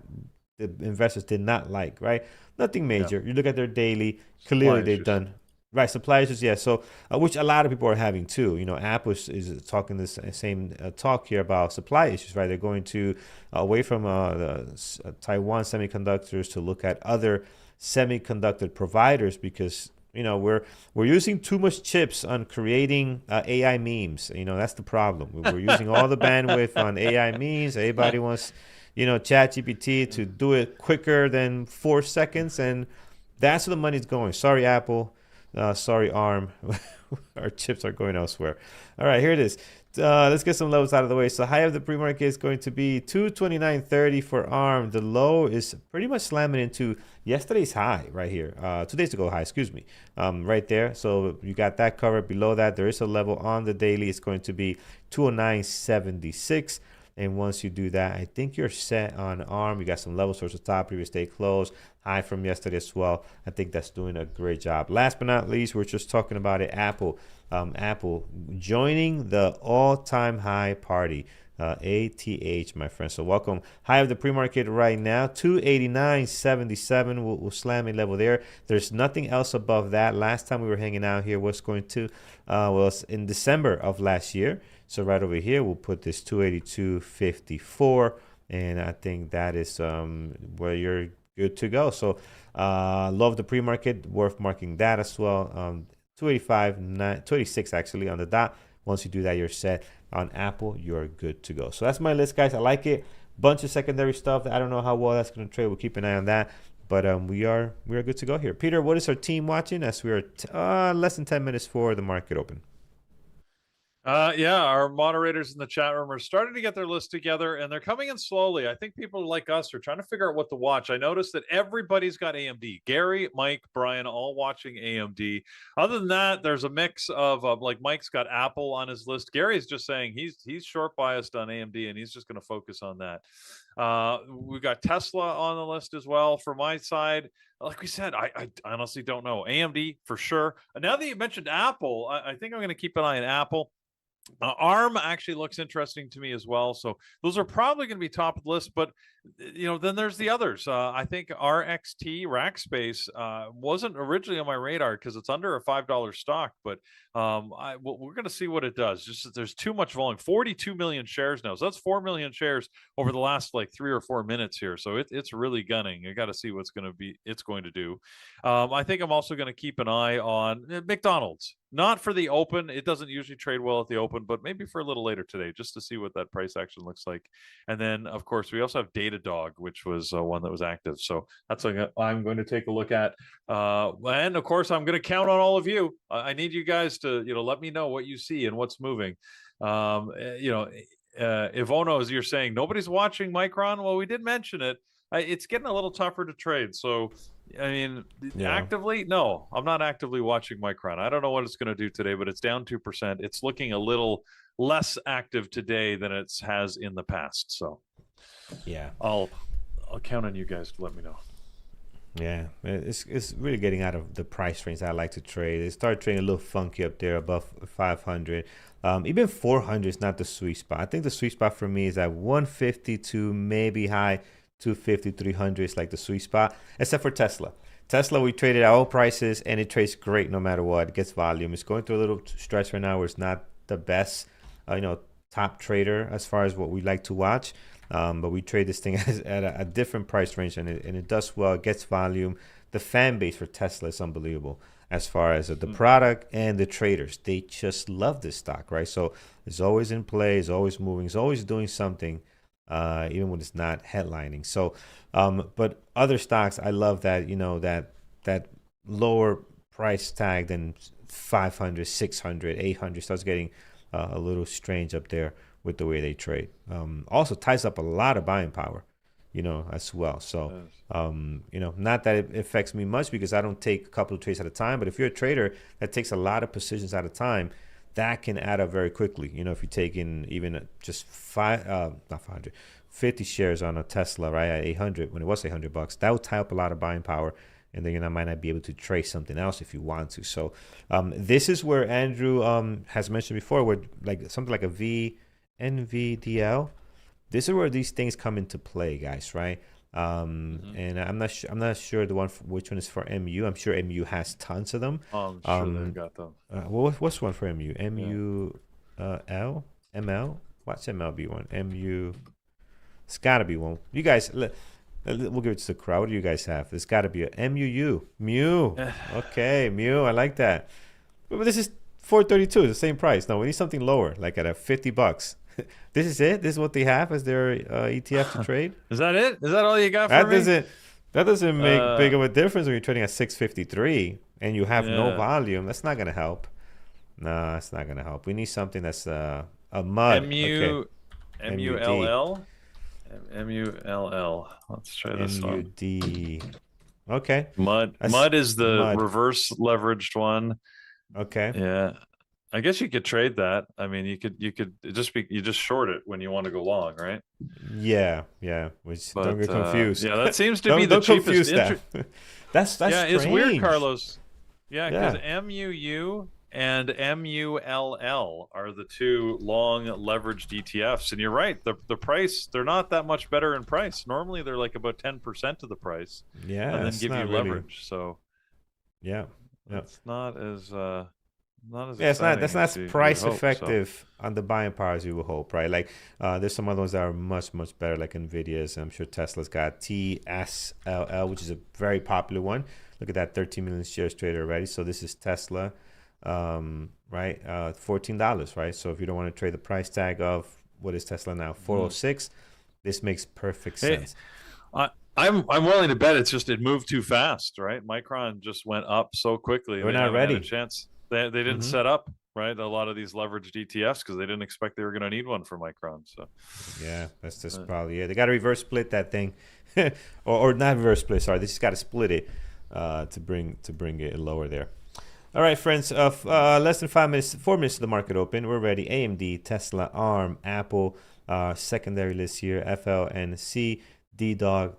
investors did not like, right? Nothing major. You look at their daily, clearly they've done right. Supply issues, yeah. So which a lot of people are having too. Apple is talking this same talk here about supply issues, right? They're going to away from the Taiwan semiconductors to look at other semiconductor providers because you know, we're using too much chips on creating AI memes. You know, that's the problem. We're using all the bandwidth on AI memes. Everybody wants, you know, ChatGPT to do it quicker than 4 seconds, and that's where the money's going. Sorry, Apple. Sorry, ARM. Our chips are going elsewhere. All right, here it is. Let's get some levels out of the way. So high of the pre-market is going to be 229.30 for ARM. The low is pretty much slamming into yesterday's high right here. 2 days ago high, excuse me, right there. So you got that covered. Below that, there is a level on the daily. It's going to be 209.76. And once you do that, I think you're set on ARM. You got some levels towards the top, previous day close, high from yesterday as well. I think that's doing a great job. Last but not least, we're just talking about it. Apple. Apple joining the all-time high party. ATH, my friend. So welcome. High of the pre-market right now, 289.77. We'll slam a level there. There's nothing else above that. Last time we were hanging out here was going to was in December of last year. So right over here, we'll put this 282.54, and I think that is where you're good to go. So love the pre-market, worth marking that as well. 286 actually on the dot. Once you do that, you're set. On Apple, you're good to go. So that's my list, guys. I like it. Bunch of secondary stuff. I don't know how well that's going to trade. We'll keep an eye on that. But we are good to go here. Peter, what is our team watching as we are less than 10 minutes for the market open? Yeah, our moderators in the chat room are starting to get their list together, and they're coming in slowly. I think people like us are trying to figure out what to watch. I noticed that everybody's got AMD. Gary, Mike, Brian, all watching AMD. Other than that, there's a mix of like Mike's got Apple on his list. Gary's just saying he's short biased on AMD, and he's just going to focus on that. We've got Tesla on the list as well. For my side, like we said, I honestly don't know. AMD for sure. Now that you mentioned Apple, I think I'm going to keep an eye on Apple. ARM actually looks interesting to me as well. So those are probably going to be top of the list, but you know, then there's the others. I think RXT Rackspace wasn't originally on my radar because it's under a $5 stock, but we're going to see what it does. Just that there's too much volume, 42 million shares now. So that's 4 million shares over the last like 3 or 4 minutes here. So it's really gunning. You got to see what's going to do. I think I'm also going to keep an eye on McDonald's. Not for the open. It doesn't usually trade well at the open, but maybe for a little later today, just to see what that price action looks like. And then, of course, we also have Datadog, which was one that was active. So that's something I'm going to take a look at. And, of course, I'm going to count on all of you. I need you guys to, let me know what you see and what's moving. Ivono, as you're saying, nobody's watching Micron. Well, we did mention it. It's getting a little tougher to trade. So, I mean, actively, no, I'm not actively watching Micron. I don't know what it's going to do today, but it's down 2%. It's looking a little less active today than it has in the past. So, yeah, I'll count on you guys to let me know. Yeah, it's really getting out of the price range I like to trade. It started trading a little funky up there above 500. Even 400 is not the sweet spot. I think the sweet spot for me is at 150 to maybe high 250, 300 is like the sweet spot, except for Tesla. Tesla, we traded at all prices, and it trades great no matter what. It gets volume. It's going through a little stretch right now where it's not the best, top trader as far as what we like to watch. But we trade this thing at a different price range, and it does well. It gets volume. The fan base for Tesla is unbelievable as far as the product and the traders. They just love this stock, right? So it's always in play. It's always moving. It's always doing something. Even when it's not headlining. So, but other stocks, I love that, that lower price tag than 500, 600, 800 starts getting a little strange up there with the way they trade. Also ties up a lot of buying power, as well. So, not that it affects me much because I don't take a couple of trades at a time, but if you're a trader that takes a lot of positions at a time, that can add up very quickly. If you take in even just 50 shares on a Tesla, right, at 800, when it was $800, that would tie up a lot of buying power, and then you might not be able to trade something else if you want to. So this is where Andrew has mentioned before, where like something like a NVDL. This is where these things come into play, guys, right? And I'm not sure which one is for MU. I'm sure MU has tons of them. I'm sure they've got them. What's one for MU? ML? ML? What's MLB one? MU? It's gotta be one. You guys, We'll give it to the crowd. What do you guys have? There's got to be a MUU. Mu. Okay, Mu. I like that. But this is 432. It's the same price. No, we need something lower, like at a $50. This is it. This is what they have as their ETF to trade. Is that it? Is that all you got for That me? doesn't make big of a difference when you're trading at 653 and you have no Yeah. volume. That's not gonna help. No, that's not gonna help. We need something that's a mud. Okay. MULL. MULL. Let's try this one. MUD. Okay. Mud is the Mud. reverse leveraged one. Okay. Yeah. I guess you could trade that. I mean, you could you just short it when you want to go long, right? Yeah. Which don't get confused. Yeah, that seems to be the don't confuse cheapest. that. That's Yeah, strange. it's weird, Carlos. Yeah, because Yeah. MUU and MULL are the two long leveraged ETFs, and you're right. The price, they're not that much better in price. Normally, they're like about 10% of the price, Yeah. and then it's give you not really- leverage. So Yeah. it's not as not as Yeah, it's not. exciting That's not as as you price hope, so. effective on the buying power as you would hope, right? Like, there's some other ones that are much better, like NVIDIA's. I'm sure Tesla's got TSLA, which is a very popular one. Look at that, 13 million shares traded already. So this is Tesla, right? $14, right? So if you don't want to trade the price tag of what is Tesla now, 406, this makes perfect sense. I'm willing to bet it's just it moved too fast, right? Micron just went up so quickly. We're they not haven't had ready. a chance. They didn't set up right a lot of these leveraged ETFs because they didn't expect they were going to need one for Micron. So Yeah, that's just probably it. They got to reverse split that thing, or not reverse split. Sorry, they just got to split it to bring it lower there. All right, friends. Less than 4 minutes to the market open. We're ready. AMD, Tesla, ARM, Apple. Secondary list here. FLNC, DDOG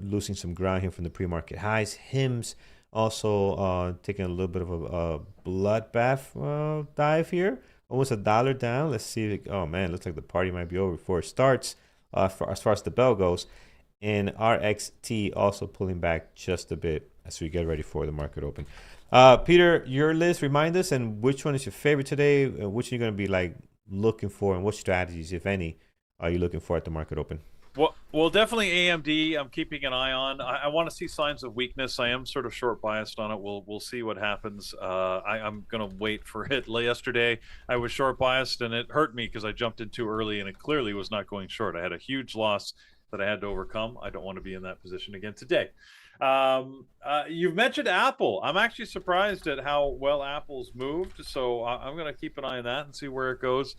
losing some ground here from the pre-market highs. HIMS also taking a little bit of a bloodbath dive here. Almost $1 down. Let's see. Oh man, looks like the party might be over before it starts. As far as the bell goes, and RXT also pulling back just a bit as we get ready for the market open. Peter, your list, remind us, and which one is your favorite today? Which are you going to be like looking for, and what strategies, if any, are you looking for at the market open? Well, definitely AMD. I'm keeping an eye on. I want to see signs of weakness. I am sort of short biased on it. We'll see what happens. I'm gonna wait for it. Yesterday, I was short biased, and it hurt me because I jumped in too early, and it clearly was not going short. I had a huge loss that I had to overcome. I don't want to be in that position again today. You've mentioned Apple. I'm actually surprised at how well Apple's moved. So I'm going to keep an eye on that and see where it goes.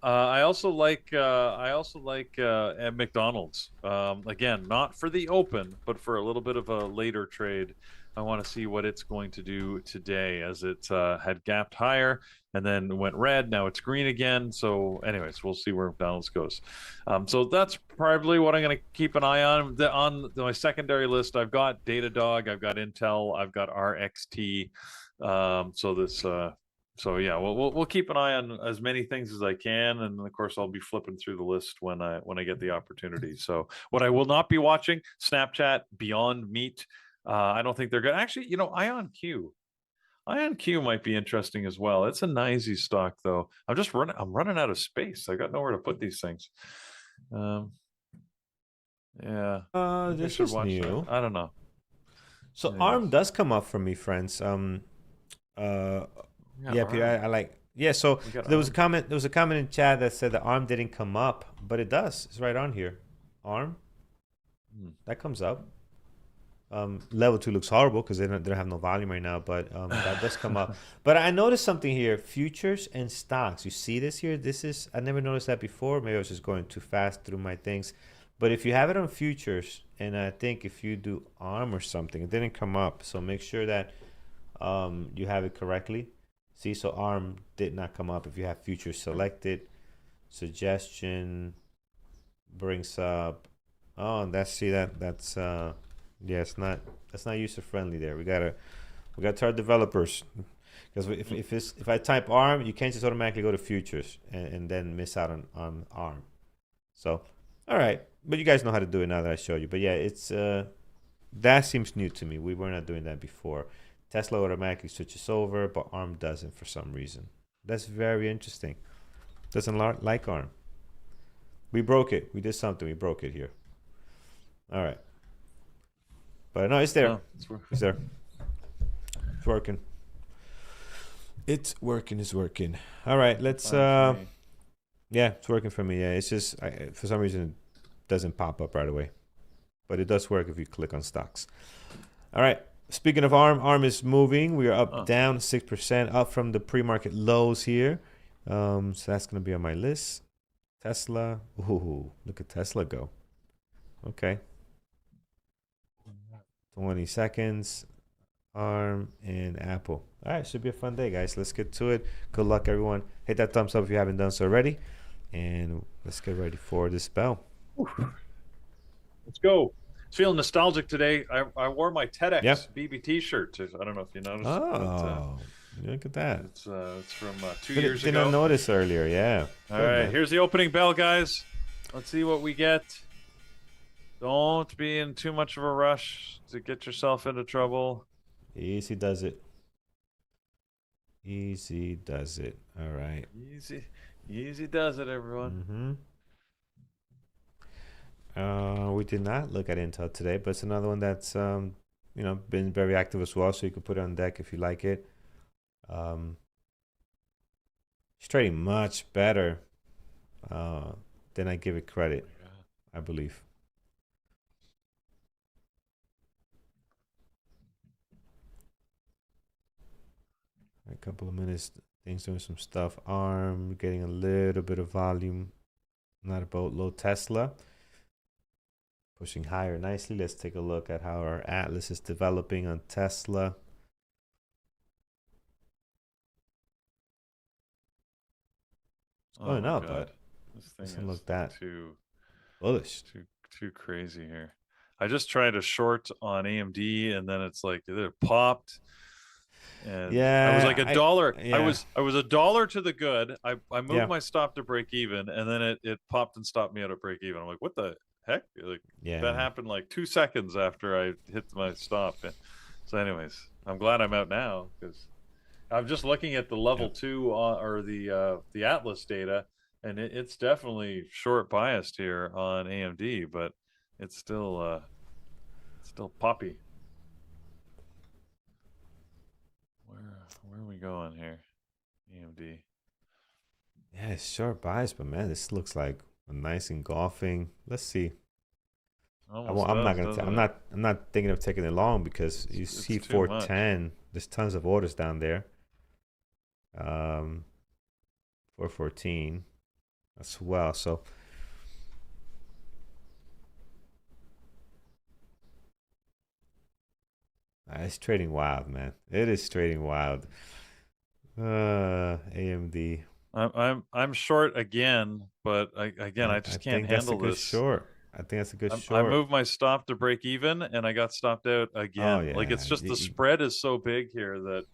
I also like at McDonald's. Again, not for the open, but for a little bit of a later trade. I want to see what it's going to do today, as it had gapped higher and then went red. Now it's green again. So, anyways, we'll see where McDonald's goes. So that's probably what I'm going to keep an eye on. On my secondary list, I've got Datadog, I've got Intel, I've got RXT. So yeah, we'll keep an eye on as many things as I can, and of course I'll be flipping through the list when I get the opportunity. So what I will not be watching: Snapchat, Beyond Meat. I don't think they're good. Actually, IonQ might be interesting as well. It's a nicey stock though. I'm running out of space. I got nowhere to put these things. Yeah. This is new. I don't know. So Anyways. ARM does come up for me, friends. Yeah, Peter, I like. Yeah, so there was a comment. There was a comment in chat that said the ARM didn't come up, but it does. It's right on here. ARM, that comes up. Level 2 looks horrible because they don't have no volume right now, but that does come up. But I noticed something here: futures and stocks. You see this here? I never noticed that before. Maybe I was just going too fast through my things. But if you have it on futures, and I think if you do ARM or something, it didn't come up. So make sure that you have it correctly. See, so ARM did not come up. If you have futures selected, suggestion brings up. Oh, that's yeah, that's not user friendly there. We gotta tell our developers, because if I type ARM, you can't just automatically go to futures and then miss out on ARM. So all right, but you guys know how to do it now that I showed you. But yeah, it's that seems new to me. We were not doing that before. Tesla automatically switches over, but ARM doesn't for some reason. That's very interesting. Doesn't like ARM. We broke it. We did something. We broke it here. All right. But no, it's there. Oh, It's there. It's working. It's working. It's working. All right, let's. Yeah, it's working for me. Yeah, it's just for some reason it doesn't pop up right away, but it does work if you click on stocks. All right. Speaking of ARM is moving. We are up down 6%, up from the pre-market lows here. So that's gonna be on my list. Tesla. Ooh, look at Tesla go. Okay. 20 seconds. ARM and Apple. All right, should be a fun day, guys. Let's get to it. Good luck, everyone. Hit that thumbs up if you haven't done so already. And let's get ready for this bell. Let's go. Feeling nostalgic today. I wore my TEDx Yep. BBT shirt. I don't know if you noticed. Oh, look at that. It's from 2 years ago. Didn't notice earlier. Yeah. All right, here's the opening bell, guys. Let's see what we get. Don't be in too much of a rush to get yourself into trouble. Easy does it. Easy does it. All right. Easy does it, everyone. We did not look at Intel today, but it's another one that's been very active as well. So you can put it on deck if you like it. It's trading much better than I give it credit, I believe. A couple of minutes, things doing some stuff. ARM getting a little bit of volume, not a boatload. Tesla pushing higher nicely. Let's take a look at how our Atlas is developing on Tesla. It's going up, but this thing doesn't look that too bullish. Too crazy here. I just tried a short on AMD, and then it's like it popped. And yeah, I was like a dollar. Yeah. I was a dollar to the good. I moved my stop to break even, and then it popped and stopped me out at break even. I'm like, what the heck? Like, that happened like 2 seconds after I hit my stop. And so, anyways, I'm glad I'm out now because I'm just looking at the level 2 or the Atlas data, and it's definitely short biased here on AMD, but it's still poppy. Where are we going here? AMD. Yeah, it's short bias, but man, this looks like a nice engulfing. Let's see. I'm not thinking of taking it long because you see 410. There's tons of orders down there. 414 as well. So it's trading wild, man. It is trading wild. AMD. I'm short again, but I just can't handle this. Short. I think that's a good short. I moved my stop to break even, and I got stopped out again. Oh, yeah. Like it's just the spread is so big here that,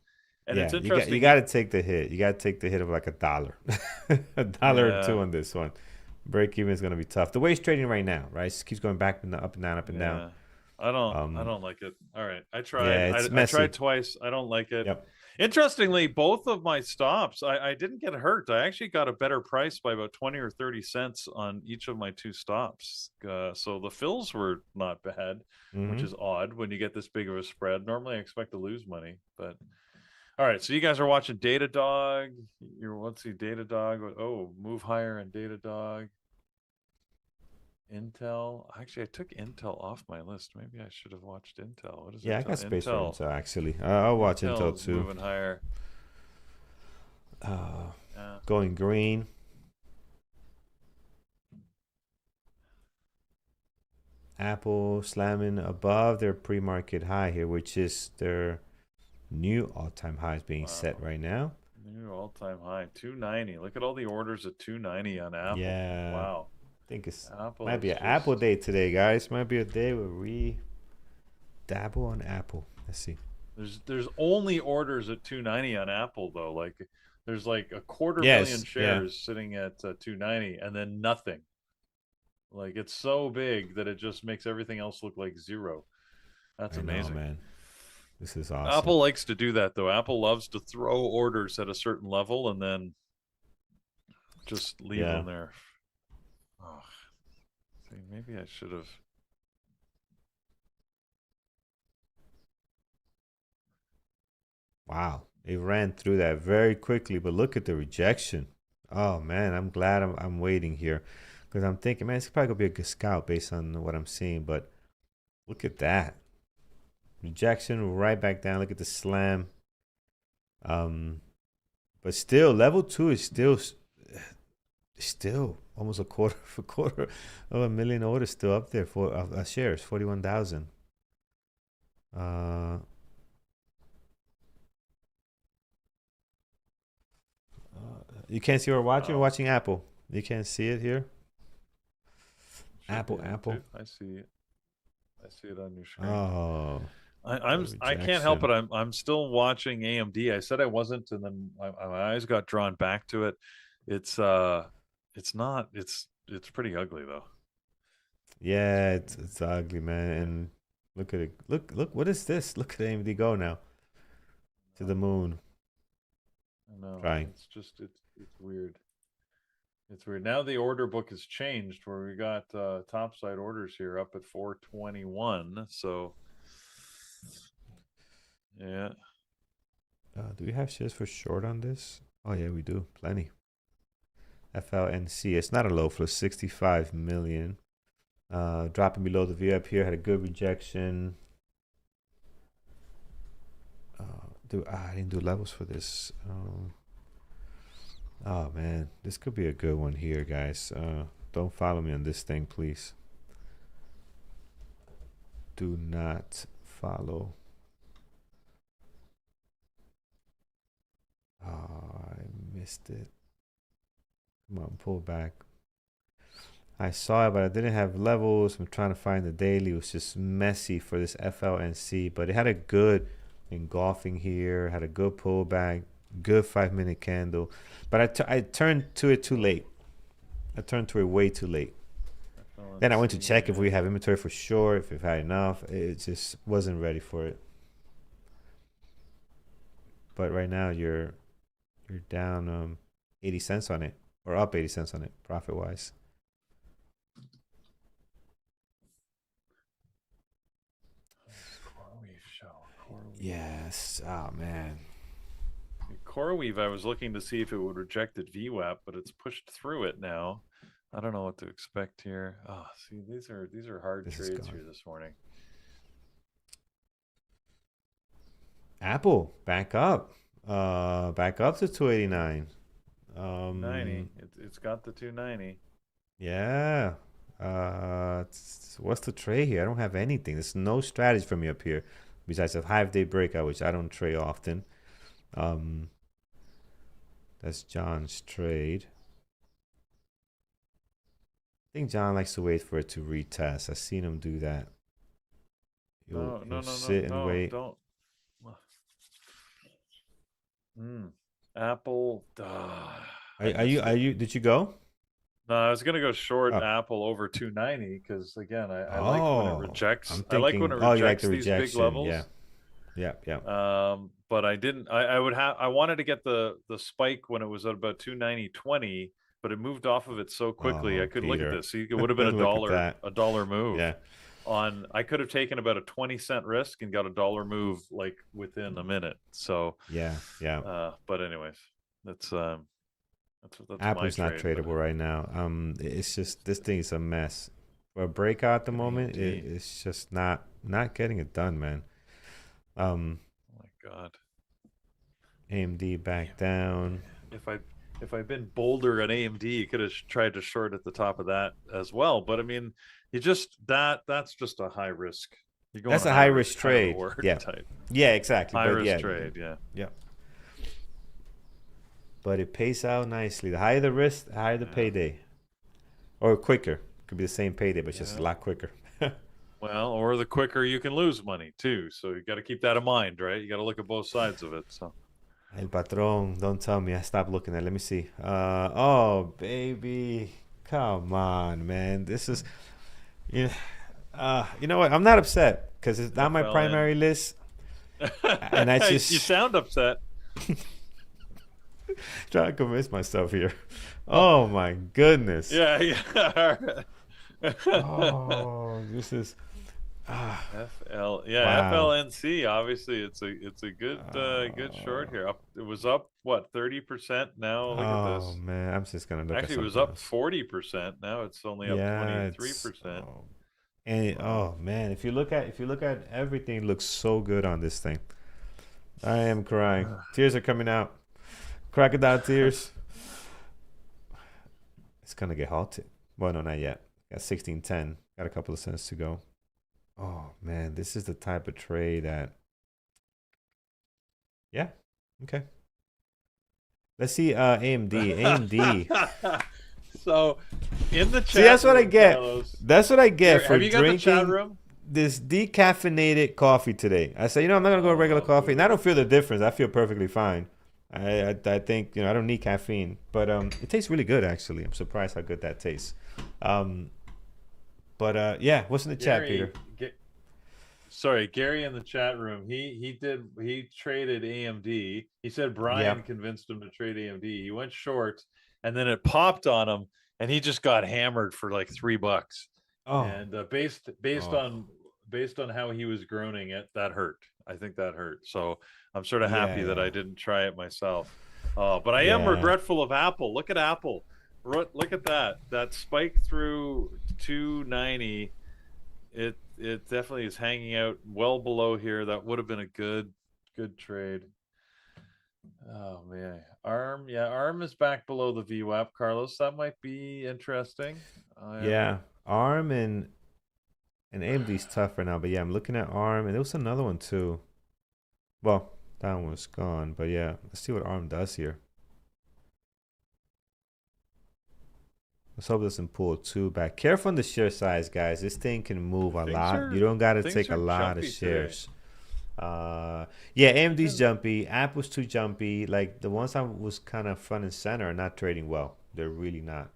and it's interesting. You got to take the hit. You got to take the hit of like $1, $1 or $2 on this one. Break even is going to be tough. The way it's trading right now, right? It keeps going back and up and down, up and down. I don't like it. All right, I tried. Yeah, I tried twice. I don't like it. Yep. Interestingly, both of my stops, I didn't get hurt. I actually got a better price by about 20 or 30 cents on each of my 2 stops. So the fills were not bad, which is odd when you get this big of a spread. Normally, I expect to lose money, but all right. So you guys are watching Datadog. Let's see, Datadog. Oh, move higher in Datadog. Intel. Actually, I took Intel off my list. Maybe I should have watched Intel. What is Intel? I got space for Intel, actually. I'll watch Intel too. Moving higher. Going green. Apple slamming above their pre-market high here, which is their new all-time highs being set right now. New all-time high, 290. Look at all the orders at 290 on Apple. Yeah. Wow. I think it's might be an Apple day today, guys. Might be a day where we dabble on Apple. Let's see. There's only orders at 290 on Apple though. Like there's like a quarter million shares sitting at 290, and then nothing. Like it's so big that it just makes everything else look like zero. That's amazing, man. This is awesome. Apple likes to do that though. Apple loves to throw orders at a certain level and then just leave them there. Oh, see, maybe I should have. Wow, it ran through that very quickly, but look at the rejection. Oh man, I'm glad I'm waiting here, because I'm thinking, man, it's probably gonna be a good scalp based on what I'm seeing. But look at that rejection right back down. Look at the slam. But still, level two is still almost a quarter of a million orders still up there for shares, 41,000. You can't see what we're watching. We're watching Apple. You can't see it here. Apple. I see it. I see it on your screen. Oh, I can't help it. I'm still watching AMD. I said I wasn't, and then my eyes got drawn back to it. It's not. It's pretty ugly though. yeah, it's ugly, man. And look at it. Look. What is this? Look at AMD go now to the moon. I know. Trying. It's just it's weird. It's weird. Now the order book has changed where we got topside orders here up at 421. So yeah. Do we have shares for short on this? Oh yeah, we do. Plenty. FLNC. It's not a low flow. 65 million. Dropping below the V up here. Had a good rejection. I didn't do levels for this. Oh man, this could be a good one here, guys. Don't follow me on this thing, please. Do not follow. Oh, I missed it. Come on, pull back. I saw it, but I didn't have levels. I'm trying to find the daily. It was just messy for this FLNC, but it had a good engulfing here, had a good pullback, good 5-minute candle. But I turned to it too late. I turned to it way too late. Then I went to check if we have inventory for sure, if we've had enough. It just wasn't ready for it. But right now you're down 80 cents on it, or up 80 cents on it, profit wise. Yes. Oh man. CoreWeave, I was looking to see if it would reject the VWAP, but it's pushed through it now. I don't know what to expect here. Oh, see, these are hard trades here this morning. Apple back up to 289. 90. It's got the 290. Yeah. What's the trade here? I don't have anything. There's no strategy for me up here besides a 5-day breakout, which I don't trade often. That's John's trade. I think John likes to wait for it to retest. I've seen him do that. He'll sit and wait. Don't. Apple. Are you? Did you go? No, I was gonna go short Apple over 290 because again, I like when it rejects. I like when it rejects these big levels. Yeah. But I didn't. I wanted to get the spike when it was at about 290.20, but it moved off of it so quickly. I could look at this. See, it would have been a dollar move. Yeah. I could have taken about a 20-cent risk and got a dollar move like within a minute. So yeah. But anyways, that's Apple's not tradable right now. It's just this thing is a mess. For a breakout at the moment, it's just not getting it done, man. Oh my god. AMD back down. If I'd been bolder at AMD, you could have tried to short at the top of that as well. But I mean, that's just a high risk. That's a high risk trade. Yeah, exactly. High risk trade. Yeah. But it pays out nicely. The higher the risk, the higher the payday, or quicker. Could be the same payday, but just a lot quicker. Well, or the quicker you can lose money too. So you got to keep that in mind, right? You got to look at both sides of it. So. El Patron, don't tell me. I stopped looking at it. Let me see. Oh, baby. Come on, man. This is... you know what? I'm not upset because it's not my primary list. And I just... You sound upset. Trying to convince myself here. Oh, my goodness. Yeah. Oh, this is... Wow. FLNC. Obviously, it's a good short here. Up, it was up what 30% now. Look at Oh this. man, I'm just gonna look at Actually, it was something up else. 40%. Now it's only up Yeah, it's 23%. and Wow. oh man, if you look at everything, it looks so good on this thing. I am crying. Tears are coming out. Crocodile tears. It's gonna get halted. Well, no, not yet. Got 16.10. Got a couple of cents to go. Oh man, this is the type of trade that. Yeah. Okay. Let's see. AMD. AMD. So, in the See, that's chat what I room, get. Carlos, That's what I get Gary, for have you got the chat drinking room? this decaffeinated coffee today. I said, I'm not gonna go regular coffee, and I don't feel the difference. I feel perfectly fine. I think I don't need caffeine, but it tastes really good actually. I'm surprised how good that tastes. Um, but yeah, what's in the chat, Peter? Sorry, Gary in the chat room. He traded AMD. He said Yeah. Brian convinced him to trade AMD. He went short, and then it popped on him, and he just got hammered for like $3. Oh. And based Oh. on how he was groaning it, that hurt. I think that hurt. So I'm sort of Yeah. happy that Yeah. I didn't try it myself. But I am Yeah. regretful of Apple. Look at Apple. Look at that spike through 290. It definitely is hanging out well below here. That would have been a good trade. Oh man, ARM is back below the VWAP, Carlos. That might be interesting. Yeah. ARM and AMD's tough right now, but yeah, I'm looking at ARM, and there was another one too. Well, that one was gone, but yeah, let's see what ARM does here. Let's hope it doesn't pull too back. Careful on the share size, guys. This thing can move a lot. You don't got to take a lot of shares. Yeah, AMD's jumpy. Apple's too jumpy. Like the ones that was kind of front and center are not trading well. They're really not.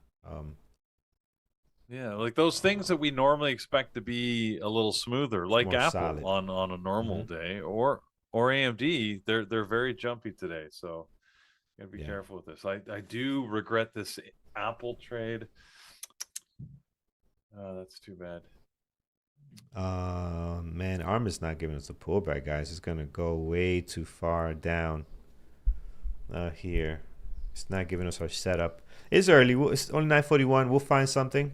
Yeah, like those things that we normally expect to be a little smoother, like more Apple solid. on a normal day, or AMD, they're very jumpy today. So you gotta be careful with this. I do regret this Apple trade. Oh, that's too bad. Man, ARM is not giving us a pullback, guys. It's gonna go way too far down. Here, it's not giving us our setup. It's early. It's only 9:41. We'll find something.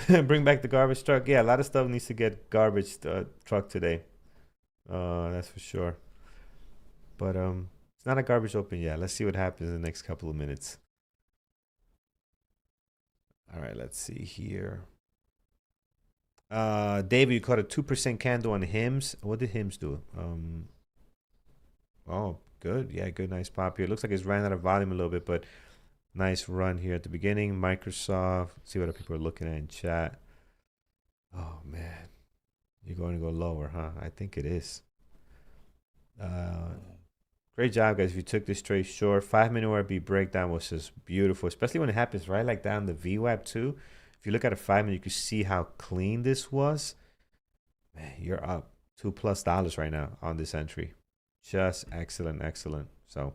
Bring back the garbage truck. Yeah, a lot of stuff needs to get garbage truck today. That's for sure. But it's not a garbage open yet. Let's see what happens in the next couple of minutes. All right, let's see here. David, you caught a 2% candle on HIMS. What did HIMS do? Oh, good. Yeah, good, nice pop here. Looks like it's ran out of volume a little bit, but nice run here at the beginning. Microsoft. See what other people are looking at in chat. Oh man, you're going to go lower, huh? I think it is. Great job, guys. If you took this trade short, 5-minute RB breakdown was just beautiful, especially when it happens right like that on the VWAP too. If you look at a 5-minute, you can see how clean this was. Man, you're up $2+ right now on this entry. Just excellent, excellent. So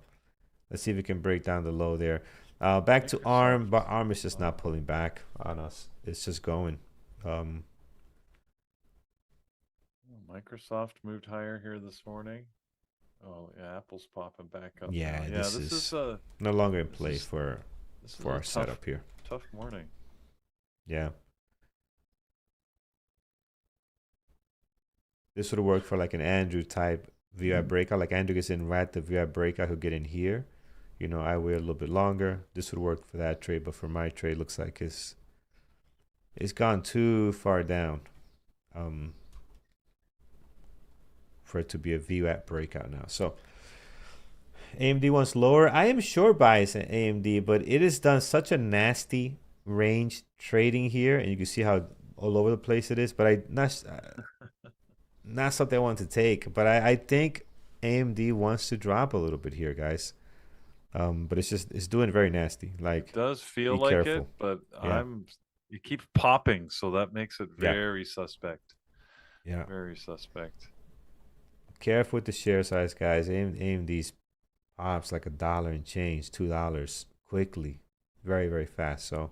let's see if we can break down the low there. Back to ARM, but ARM is just not pulling back on us. It's just going. Microsoft moved higher here this morning. Oh yeah, Apple's popping back up. Yeah, now. this is no longer in play for our setup here. Tough morning. Yeah. This would work for like an Andrew type VI breakout. Like Andrew gets in right at the VI breakout, he'll get in here. I wait a little bit longer. This would work for that trade, but for my trade, looks like it's gone too far down for it to be a VWAP breakout now. So AMD wants lower. I am short bias in AMD, but it has done such a nasty range trading here, and you can see how all over the place it is. But not something I want to take. But I think AMD wants to drop a little bit here, guys. But it's doing very nasty. Like, it does feel like careful. It, but yeah. It keeps popping, so that makes it very suspect. Yeah, very suspect. Careful with the share size, guys. AMD's pops like $1 and change, $2 quickly, very, very fast. So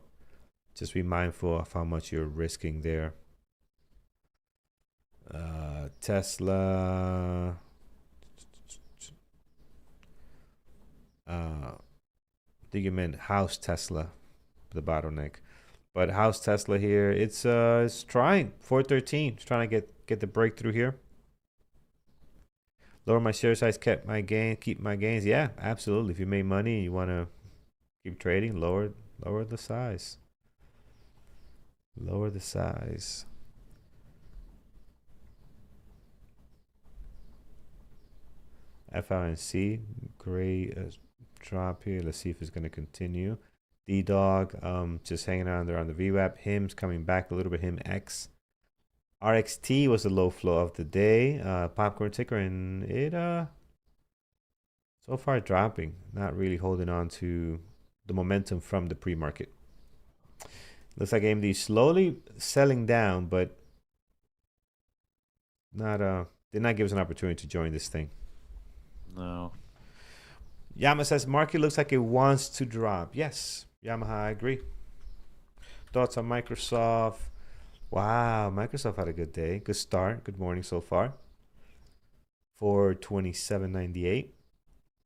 just be mindful of how much you're risking there. Tesla. I think you meant house Tesla, the bottleneck. But house Tesla here, it's trying 413. It's trying to get the breakthrough here. Lower my share size, keep my gains. Yeah, absolutely. If you made money and you want to keep trading, lower the size. Lower the size. FLNC, great drop here. Let's see if it's going to continue. D-Dog, just hanging around there on the VWAP. HIM's coming back a little bit. HIM X. RXT was the low flow of the day. Popcorn ticker, and it so far dropping. Not really holding on to the momentum from the pre-market. Looks like AMD slowly selling down, but not did not give us an opportunity to join this thing. No. Yamaha says market looks like it wants to drop. Yes, Yamaha, I agree. Thoughts on Microsoft? Wow, Microsoft had a good day. Good start. Good morning so far. 427.98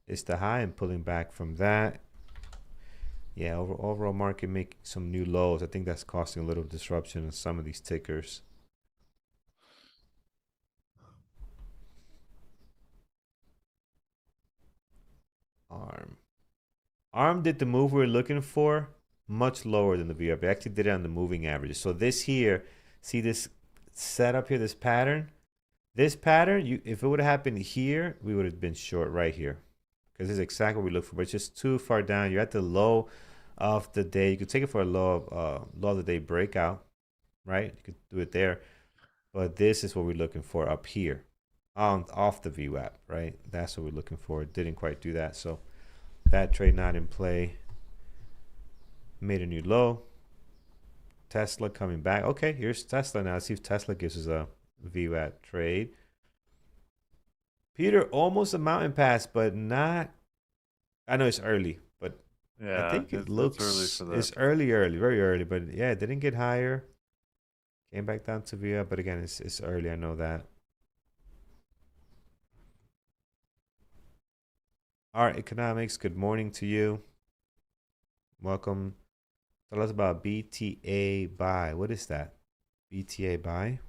is the high, and pulling back from that. Yeah, overall market making some new lows. I think that's causing a little disruption in some of these tickers. ARM did the move we were looking for, much lower than the VWAP. Actually did it on the moving averages. So this here, see this setup here, this pattern? This pattern, if it would have happened here, we would have been short right here. Because this is exactly what we look for, but it's just too far down. You're at the low of the day. You could take it for a low of the day breakout, right? You could do it there. But this is what we're looking for up here, off the VWAP, right? That's what we're looking for. It didn't quite do that, so that trade not in play. Made a new low. Tesla coming back. Okay, here's Tesla now. Let's see if Tesla gives us a VWAP trade. Peter, almost a mountain pass, but not. I know it's early, but Yeah, I think it it's looks early for that. it's early, very early. But yeah, it didn't get higher. Came back down to VWAP, but again, it's early. I know that. Art Economics, good morning to you. Welcome. Tell us about BTA buy. What is that? BTA buy?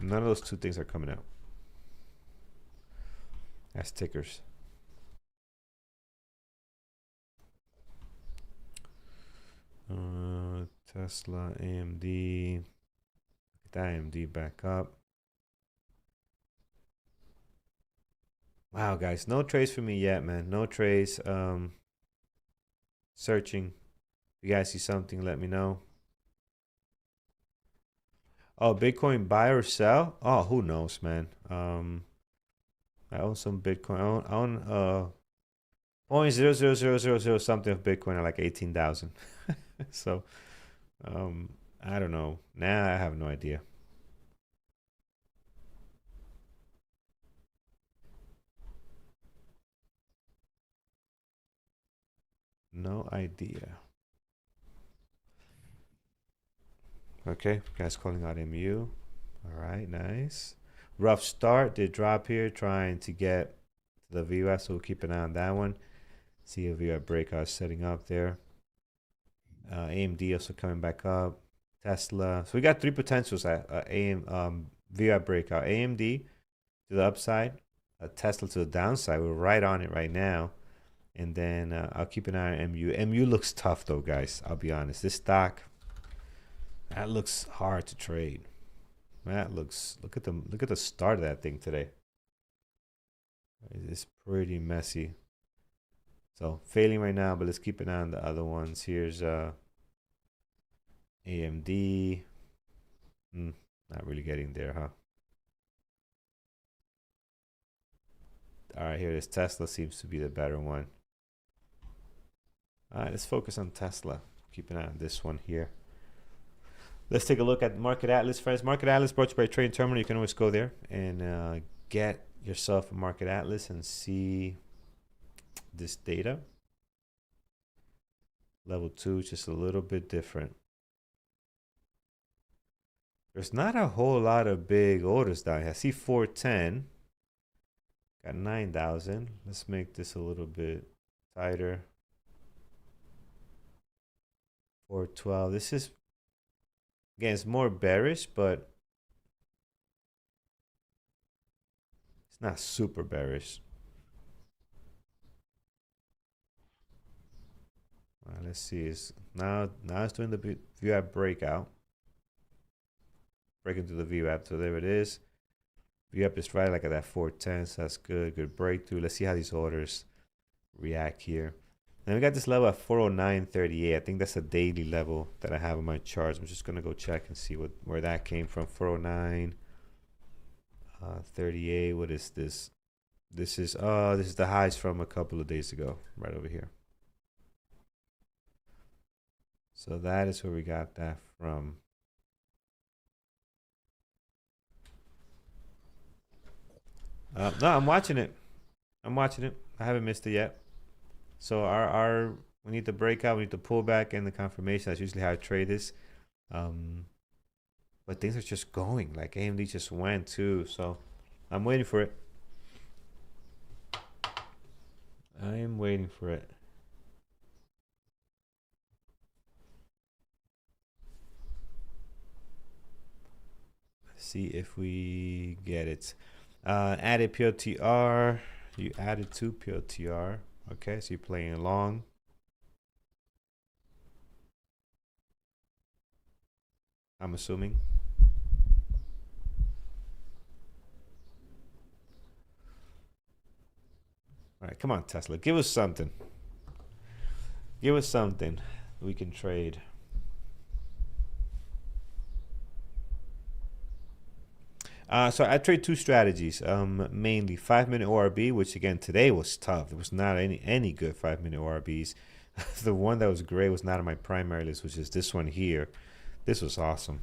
None of those two things are coming out as tickers. Tesla, AMD. Get AMD back up. Wow, guys, no trades for me yet, man. No trades. Searching. If you guys see something, let me know. Oh, Bitcoin buy or sell? Oh, who knows, man. I own some Bitcoin. I own 0.00000 something of Bitcoin at like 18,000. So, I don't know. Nah, I have no idea. No idea. Okay, guys calling out MU. All right, nice. Rough start. Did drop here, trying to get to the VWAP, so we'll keep an eye on that one. See if VWAP breakout setting up there. AMD also coming back up. Tesla. So we got three potentials at VWAP breakout. AMD to the upside, Tesla to the downside. We're right on it right now. And then I'll keep an eye on MU. MU looks tough though, guys. I'll be honest. This stock, that looks hard to trade. That looks. Look at the start of that thing today. It's pretty messy. So failing right now, but let's keep an eye on the other ones. Here's AMD. Not really getting there, huh? All right, here it is. Tesla seems to be the better one. All right, let's focus on Tesla. Keep an eye on this one here. Let's take a look at Market Atlas, friends. Market Atlas brought to you by Trading Terminal. You can always go there and get yourself a Market Atlas and see this data. Level 2 is just a little bit different. There's not a whole lot of big orders down here. I see 410. Got 9,000. Let's make this a little bit tighter. 412. This is, again, it's more bearish, but it's not super bearish. Let's see. It's now it's doing the VWAP breakout. Breaking through the VWAP. So there it is. VWAP is right like at that 410. So that's good. Good breakthrough. Let's see how these orders react here. Then we got this level at 409.38. I think that's a daily level that I have on my charts. I'm just gonna go check and see where that came from. 409.38. What is this? This is the highs from a couple of days ago, right over here. So that is where we got that from. No, I'm watching it. I'm watching it. I haven't missed it yet. So we need the breakout, we need the pullback, and the confirmation. That's usually how I trade this. But things are just going. Like AMD just went too. So I'm waiting for it. I am waiting for it. Let's see if we get it. Added PLTR. You added to PLTR. Okay, so you're playing along. I'm assuming. All right, come on, Tesla. Give us something. Give us something we can trade. So I trade two strategies, mainly 5-minute ORB, which again today was tough. There was not any good 5-minute ORBs. The one that was great was not on my primary list, which is this one here. This was awesome.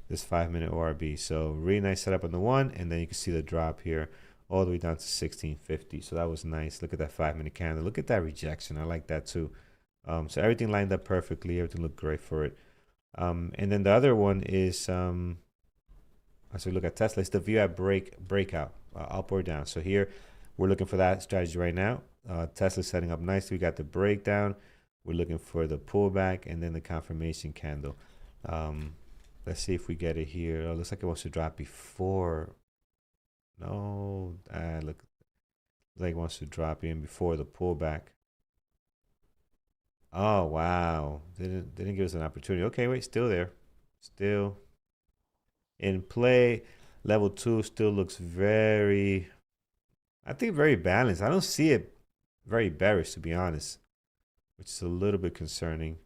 This 5-minute ORB. So really nice setup on the one, and then you can see the drop here all the way down to 1650. So that was nice. Look at that 5-minute candle. Look at that rejection. I like that too. So everything lined up perfectly. Everything looked great for it. And then the other one is as we look at Tesla, it's the VWAP breakout, up or down. So here we're looking for that strategy right now. Tesla's setting up nicely. We got the breakdown. We're looking for the pullback and then the confirmation candle. Let's see if we get it here. Oh, looks like it wants to drop before. No, look like it wants to drop in before the pullback. Oh wow, didn't give us an opportunity. Okay, wait, still there, still in play. Level 2 still looks very, I think, very balanced. I don't see it very bearish, to be honest, which is a little bit concerning.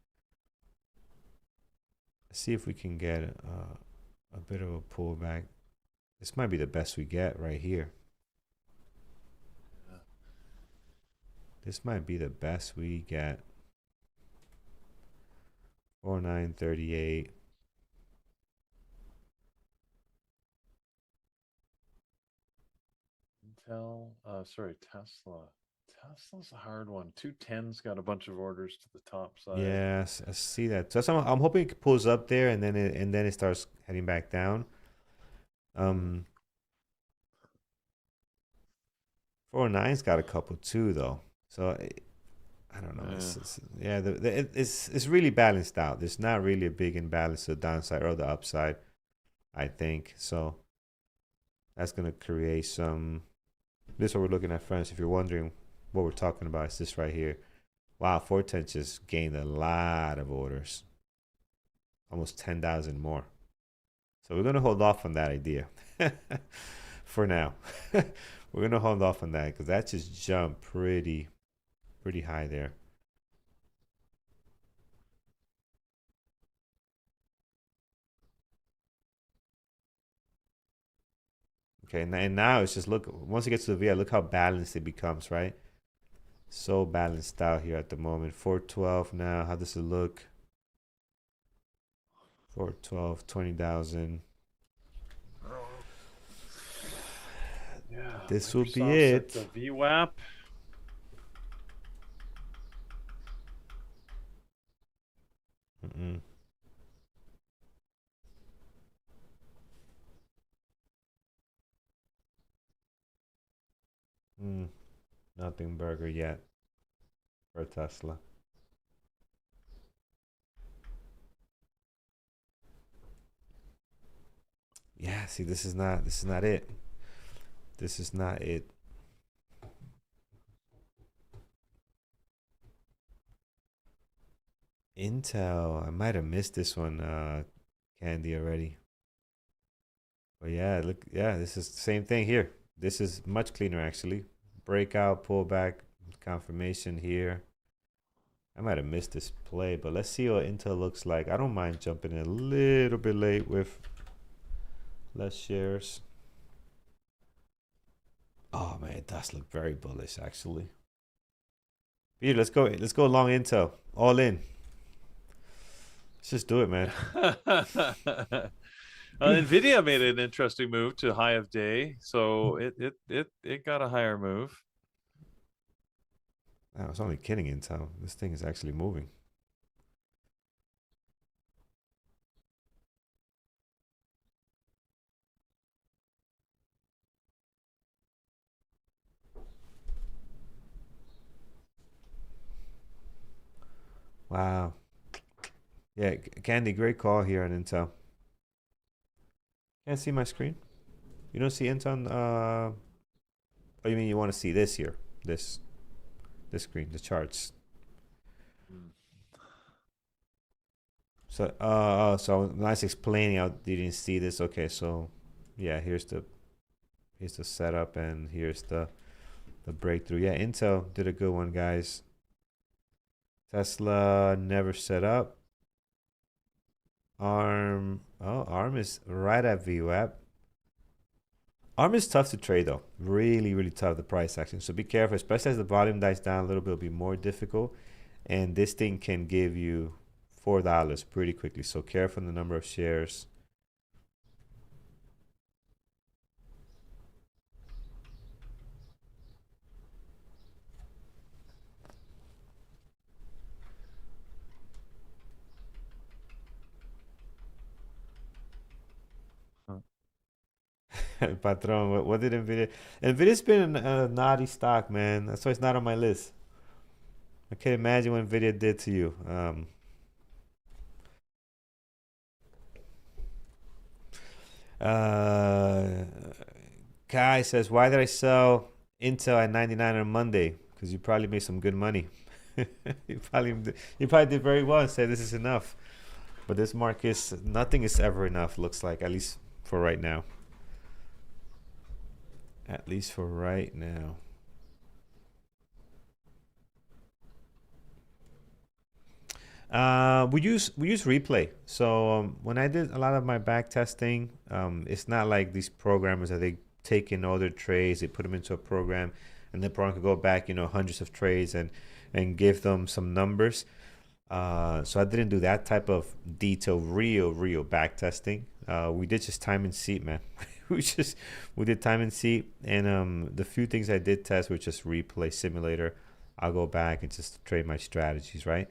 Let's see if we can get a bit of a pullback. This might be the best we get right here. This might be the best we get. 49.38. Tesla. Tesla's a hard one. 210's got a bunch of orders to the top side. Yes, I see that. So I'm hoping it pulls up there and then it starts heading back down. 409's got a couple too though. So I don't know. It's really balanced out. There's not really a big imbalance to the downside or the upside, I think. So that's gonna create some. This is what we're looking at, friends. If you're wondering what we're talking about, it's this right here. Wow, 410 just gained a lot of orders. Almost 10,000 more. So we're going to hold off on that idea for now. We're going to hold off on that because that just jumped pretty high there. Okay, and now it's just look, once it gets to the VI, look how balanced it becomes, right? So balanced out here at the moment. 412 now. How does it look? 412, 20,000. Yeah. This will be it. The VWAP. Nothing burger yet for Tesla. Yeah, see, this is not it. This is not it. Intel, I might have missed this one, Candy, already. But yeah, look, yeah, this is the same thing here. This is much cleaner actually. Breakout, pullback, confirmation here. I might have missed this play, but let's see what Intel looks like. I don't mind jumping in a little bit late with less shares. Oh man, it does look very bullish actually. Peter, let's go long Intel. All in. Let's just do it, man. NVIDIA made an interesting move to high of day, so it got a higher move. I was only kidding, Intel. This thing is actually moving. Wow. Yeah, Candy, great call here on Intel. Can't see my screen? You don't see Intel? Oh, you mean you want to see this here? This screen, the charts. So, so nice explaining how you didn't see this. Okay, so yeah, here's the setup and here's the breakthrough. Yeah, Intel did a good one, guys. Tesla never set up. ARM, oh, ARM is right at VWAP. ARM is tough to trade though. Really, really tough, the price action. So be careful, especially as the volume dies down a little bit, it'll be more difficult. And this thing can give you $4 pretty quickly. So careful on the number of shares. Patron, what did NVIDIA? NVIDIA's been a naughty stock, man. That's why it's not on my list. I can't imagine what NVIDIA did to you. Kai says, why did I sell Intel at 99 on Monday? Because you probably made some good money. you probably did very well and said this is enough. But this market, nothing is ever enough, looks like, at least for right now. At least for right now. We use replay. So when I did a lot of my back testing, it's not like these programmers that they take in all their trades, they put them into a program, and the program could go back, hundreds of trades and give them some numbers. So I didn't do that type of detailed, real back testing. We did just time and seat, man. we did time and seat, and the few things I did test were just replay simulator. I'll go back and just trade my strategies, right?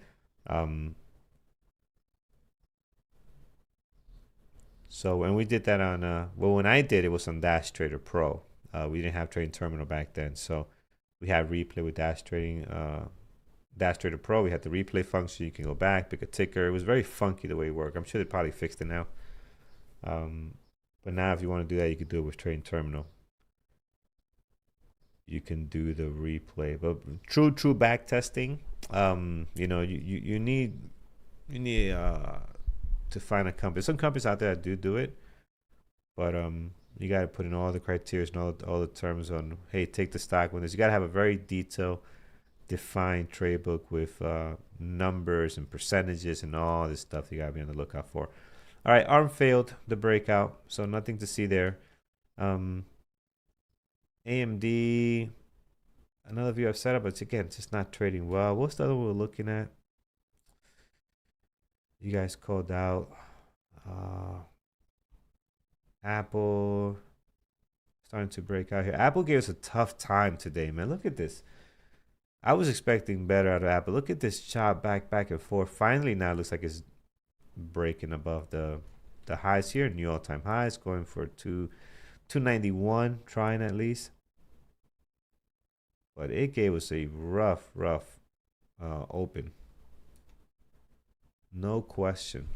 So when we did that on well, when I did it was on Dash Trader Pro. We didn't have trading terminal back then, so we had replay with Dash Trader Pro. We had the replay function. You can go back, pick a ticker. It was very funky the way it worked. I'm sure they probably fixed it now. But now if you want to do that, you can do it with trading terminal. You can do the replay, but true back testing, you need to find a company. Some companies out there that do it, but you got to put in all the criteria and all the terms on, hey, take the stock when this. You got to have a very detailed, defined trade book with numbers and percentages and all this stuff you got to be on the lookout for. All right, ARM failed the breakout, so nothing to see there. AMD, another view I've set up, but again, it's just not trading well. What's the other one we're looking at? You guys called out Apple starting to break out here. Apple gave us a tough time today, man. Look at this. I was expecting better out of Apple. Look at this chop back and forth. Finally, now it looks like it's breaking above the highs here, new all-time highs, going for 291, trying at least. but it gave us a rough open. No question.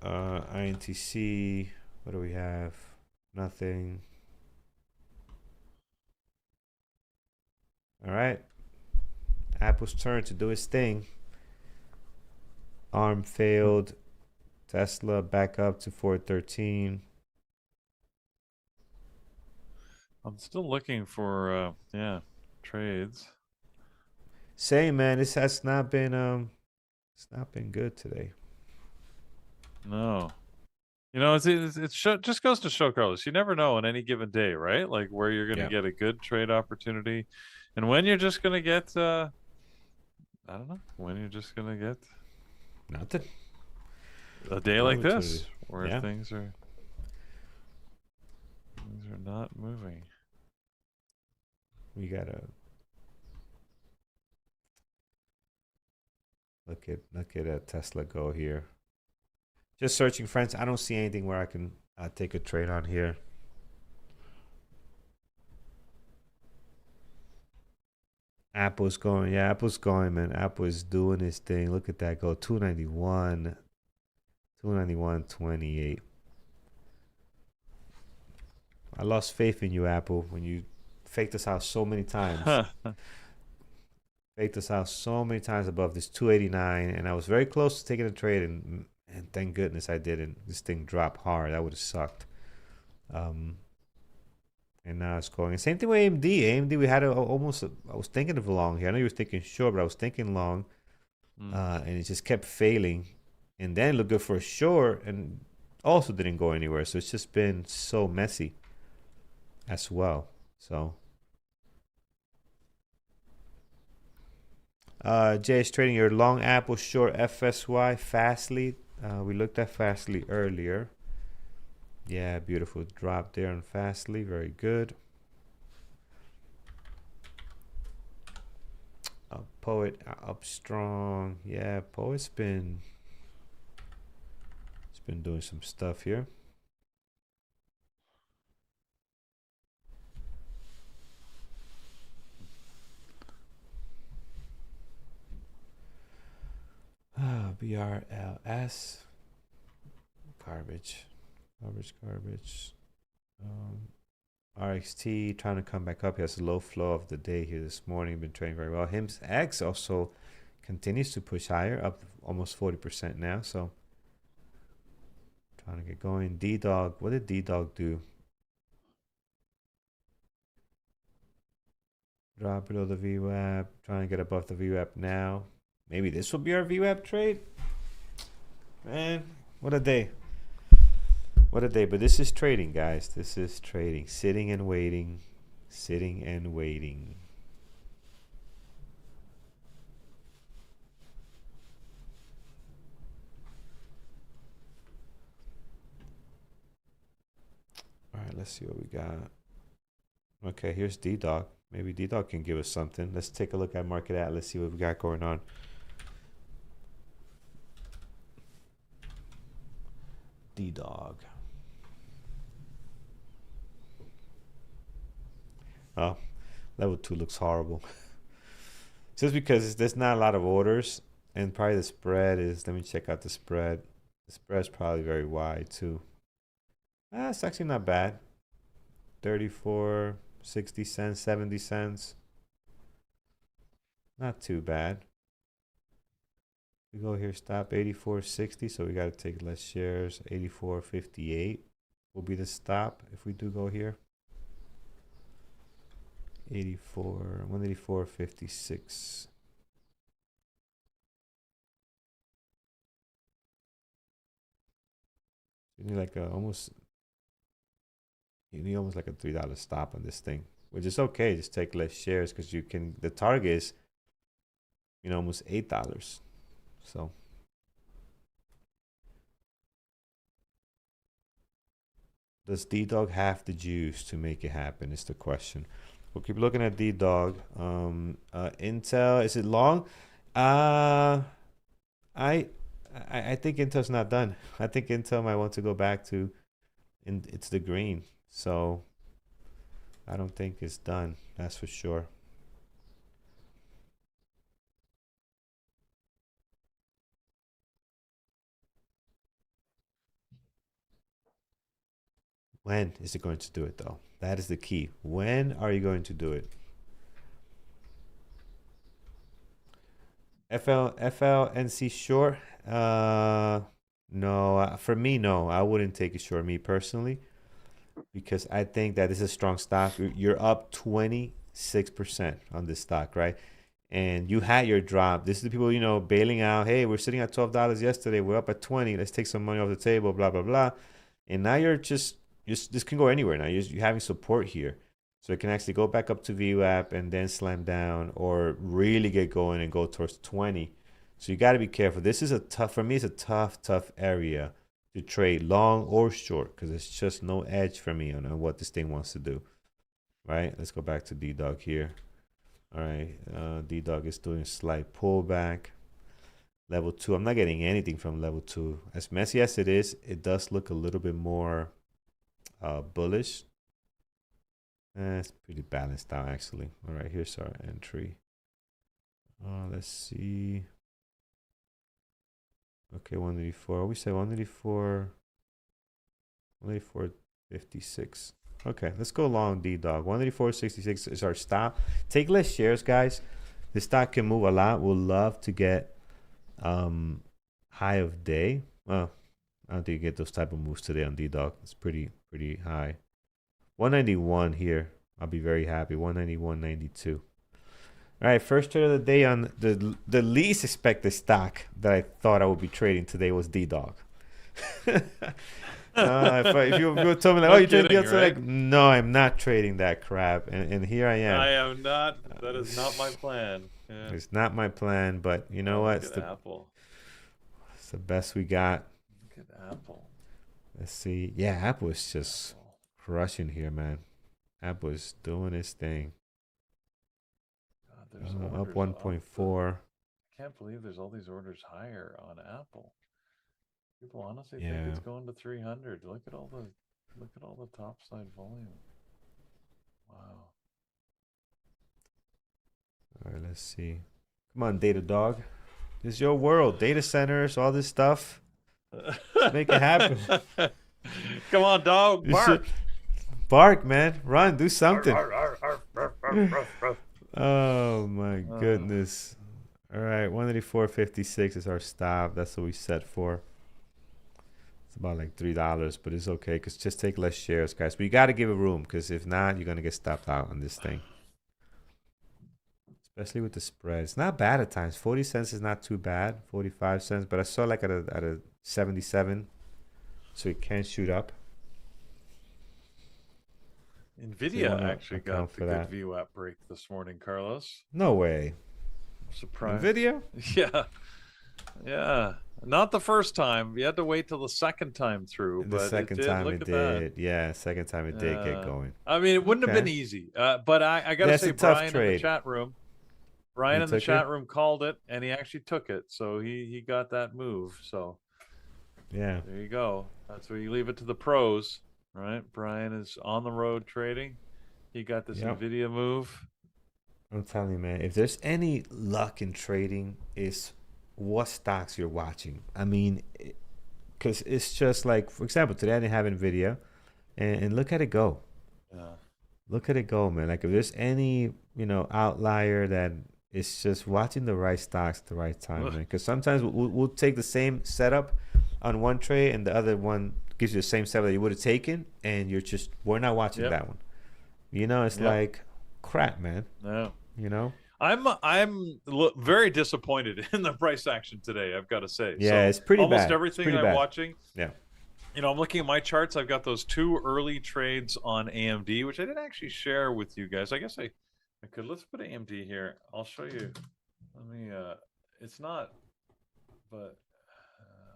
INTC, what do we have? Nothing. All right. Apple's turn to do its thing. ARM failed. Tesla back up to 413. I'm still looking for trades. Same, man. This has not been it's not been good today. No. You know, just goes to show, Carlos, you never know on any given day, right? Like where you're going to get a good trade opportunity and when you're just going to get, I don't know, when you're just going to get nothing. A day like this where things are not moving. We gotta look at Tesla go here. Just searching, friends. I don't see anything where I can take a trade on here. Apple's going. Yeah, Apple's going, man. Apple is doing his thing. Look at that go. 291. 291.28. I lost faith in you, Apple, when you faked us out so many times. Faked us out so many times above this 289, and I was very close to taking a trade, and thank goodness I didn't. This thing dropped hard. That would have sucked. And now it's going. And same thing with AMD. AMD, we had almost. I was thinking of long here. I know you were thinking short, but I was thinking long, and it just kept failing. And then it looked good for a short, and also didn't go anywhere. So it's just been so messy as well. So Jay is trading your long Apple, short FSY, Fastly. We looked at Fastly earlier. Yeah, beautiful drop there on Fastly. Very good. Poet up strong. Yeah, Poet's been doing some stuff here. BRLS. Garbage. RXT trying to come back up. He has a low flow of the day here this morning. Been trading very well. HIMS X also continues to push higher, up almost 40% now. So trying to get going. D-Dog. What did D-Dog do? Drop below the VWAP. Trying to get above the VWAP now. Maybe this will be our VWAP trade. Man, what a day. What a day. But this is trading, guys. This is trading. Sitting and waiting. Sitting and waiting. All right, let's see what we got. Okay, here's D-Dog. Maybe D-Dog can give us something. Let's take a look at Market Atlas, see what we got going on. D-Dog. Oh, level 2 looks horrible. Just because there's not a lot of orders, and probably the spread is, let me check out the spread. The spread's probably very wide too. It's actually not bad. 34, 60 cents, 70 cents. Not too bad. We go here, stop 84.60, so we got to take less shares. 84.58 will be the stop if we do go here. 184.56. You need like you need almost like a $3 stop on this thing, which is okay. Just take less shares because you can. The target is, almost $8. So does D-Dog have the juice to make it happen is the question. We'll keep looking at D-Dog. Intel, is it long? I think Intel's not done. I think Intel might want to go back to it's the green. So I don't think it's done. That's for sure. When is it going to do it though? That is the key. When are you going to do it? FLNC short? No. For me, no. I wouldn't take a short, me personally, because I think that this is a strong stock. You're up 26% on this stock, right? And you had your drop. This is the people, you know, bailing out. Hey, we're sitting at $12 yesterday. We're up at 20. Let's take some money off the table, blah, blah, blah. And now you're just this can go anywhere now. You're having support here. So it can actually go back up to VWAP and then slam down or really get going and go towards 20. So you got to be careful. This is a tough, for me, it's a tough area to trade long or short because it's just no edge for me on what this thing wants to do. Right? Let's go back to D-Dog here. All right. D-Dog is doing a slight pullback. Level 2. I'm not getting anything from level 2. As messy as it is, it does look a little bit more bullish. It's pretty balanced out actually. All right, here's our entry. Let's see. Okay, 184. We say 184. 184.56. Okay, let's go long D-Dog. 184.66 is our stop. Take less shares, guys. This stock can move a lot. We'll love to get high of day. Well, I don't think you get those type of moves today on D-Dog. It's pretty high. 191 here. I'll be very happy. 191.92. All right, first trade of the day on the least expected stock that I thought I would be trading today was D-Dog. If you told me like, oh, you trading PLTR, right? Like, no, I'm not trading that crap, and here I am. I am not. That is not my plan. Yeah. It's not my plan, but you know what? It's Apple. It's the best we got. Look at Apple. Let's see. Yeah, Apple is just crushing here, man. Apple is doing its thing. God, up 1.4. I can't believe there's all these orders higher on Apple. People honestly think it's going to 300. Look at all the top side volume. Wow. All right, let's see. Come on, Data Dog. This is your world. Data centers, all this stuff. Let's make it happen. Come on, dog. Bark. Bark, man. Run. Do something. Oh, my goodness. All right. 184.56 is our stop. That's what we set for. It's about like $3, but it's okay because just take less shares, guys. But you got to give it room because if not, you're going to get stopped out on this thing. Especially with the spread. It's not bad at times. 40 cents is not too bad. 45 cents. But I saw like at a 77. So it can shoot up. NVIDIA actually got the good VWAP break this morning, Carlos. No way. Surprise. NVIDIA? Yeah. Yeah. Not the first time. You had to wait till the second time through. The second time it did. Yeah, second time it did get going. I mean, it wouldn't have been easy. But I got to say, Brian in the chat room. Brian in the chat room called it, and he actually took it. So he got that move. So yeah, there you go. That's where you leave it to the pros, right? Brian is on the road trading. He got this NVIDIA move. I'm telling you, man, if there's any luck in trading, is what stocks you're watching. I mean, because it's just like, for example, today I didn't have NVIDIA, and look at it go. Yeah. Look at it go, man. Like if there's any, outlier that it's just watching the right stocks at the right time, man. Because sometimes we'll take the same setup on one trade and the other one gives you the same setup that you would have taken, and we're not watching that one. It's like crap, man. No. I'm very disappointed in the price action today, I've got to say. Yeah, it's pretty almost bad. Everything I'm watching. Yeah. I'm looking at my charts. I've got those 2 early trades on AMD, which I didn't actually share with you guys. I guess I could. Let's put AMD here. I'll show you. Let me. It's not, but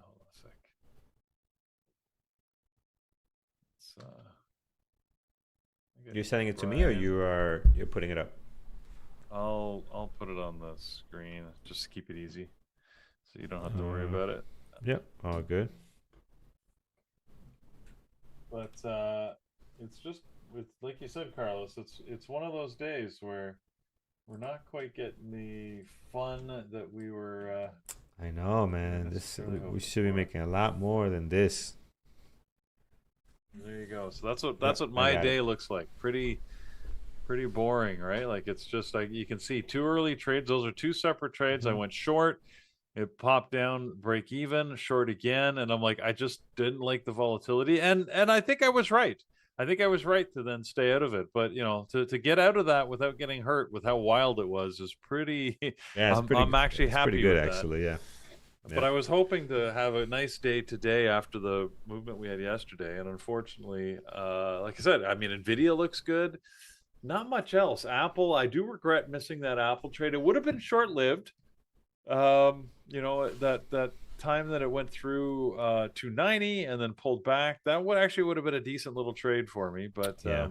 hold on a sec. You're sending it to me, or you're putting it up? I'll put it on the screen just to keep it easy, so you don't have to worry about it. Yep, all good. But it's just it's like you said, Carlos. It's one of those days where we're not quite getting the fun that we were I know, man. This necessarily we hoping should be for. making a lot more than this. There you go. So that's Yep, what I my got it. day looks like. Pretty boring, right? Like it's just like you can see two early trades. Those are two separate trades. I Mhm. went short. It popped down, break even, short again, and I'm like, I just didn't like the volatility, and I think I was right. I think I was right to then stay out of it. But you know, to get out of that without getting hurt with how wild it was is pretty. Yeah, it's I'm actually it's pretty happy good with that. actually. Yeah. But Yeah. I was hoping to have a nice day today after the movement we had yesterday, and unfortunately, like I said, I mean, Nvidia looks good. Not much else. Apple, I do regret missing that Apple trade. It would have been short lived. You know, that time that it went through 290 and then pulled back, that would have been a decent little trade for me. But Yeah.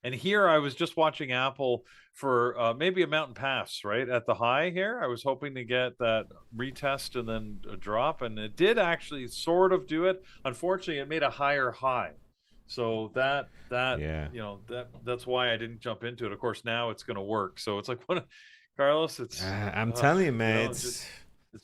and here I was just watching Apple for maybe a mountain pass right at the high here. I was hoping to get that retest and then a drop, and it did actually sort of do it. Unfortunately, it made a higher high. So that Yeah. you know that's why I didn't jump into it. Of course, now it's going to work. So it's like what, Carlos, I'm telling you, you man, know, it's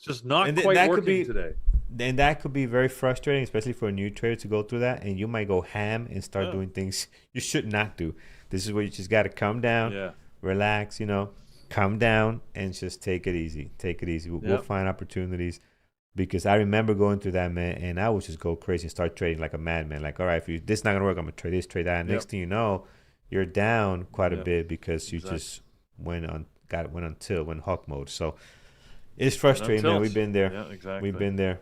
just not and quite that could working be today. and that could be very frustrating, especially for a new trader to go through that, and you might go ham and start Yeah. doing things you should not do. This is where you just got to calm down, Yeah. relax, calm down, and just take it easy. Take it easy. We'll Yep. find opportunities. Because I remember going through that, man, and I would just go crazy and start trading like a madman. Like, all right, if this is not gonna work, I'm gonna trade this, trade that. And Yep. next thing you know, you're down quite a Yep. bit because you Exactly. just went hawk mode. So it's frustrating, man. We've been there. Yeah, exactly. We've been there.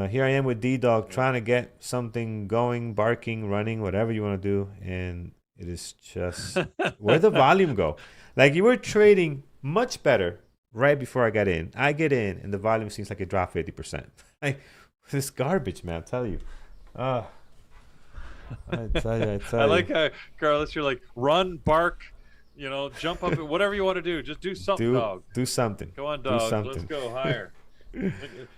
Here I am with D Dog Yeah. trying to get something going, barking, running, whatever you want to do, and it is just where the volume go. Like you were trading much better right before I got in. I get in, and the volume seems like it dropped 50%. Like this garbage, man. I tell you. I tell you. I like how, Carlos, you're like, run, bark, jump up, whatever you want to do. Just do something, dog. Do something. Go on, Do dog. something. Let's go higher.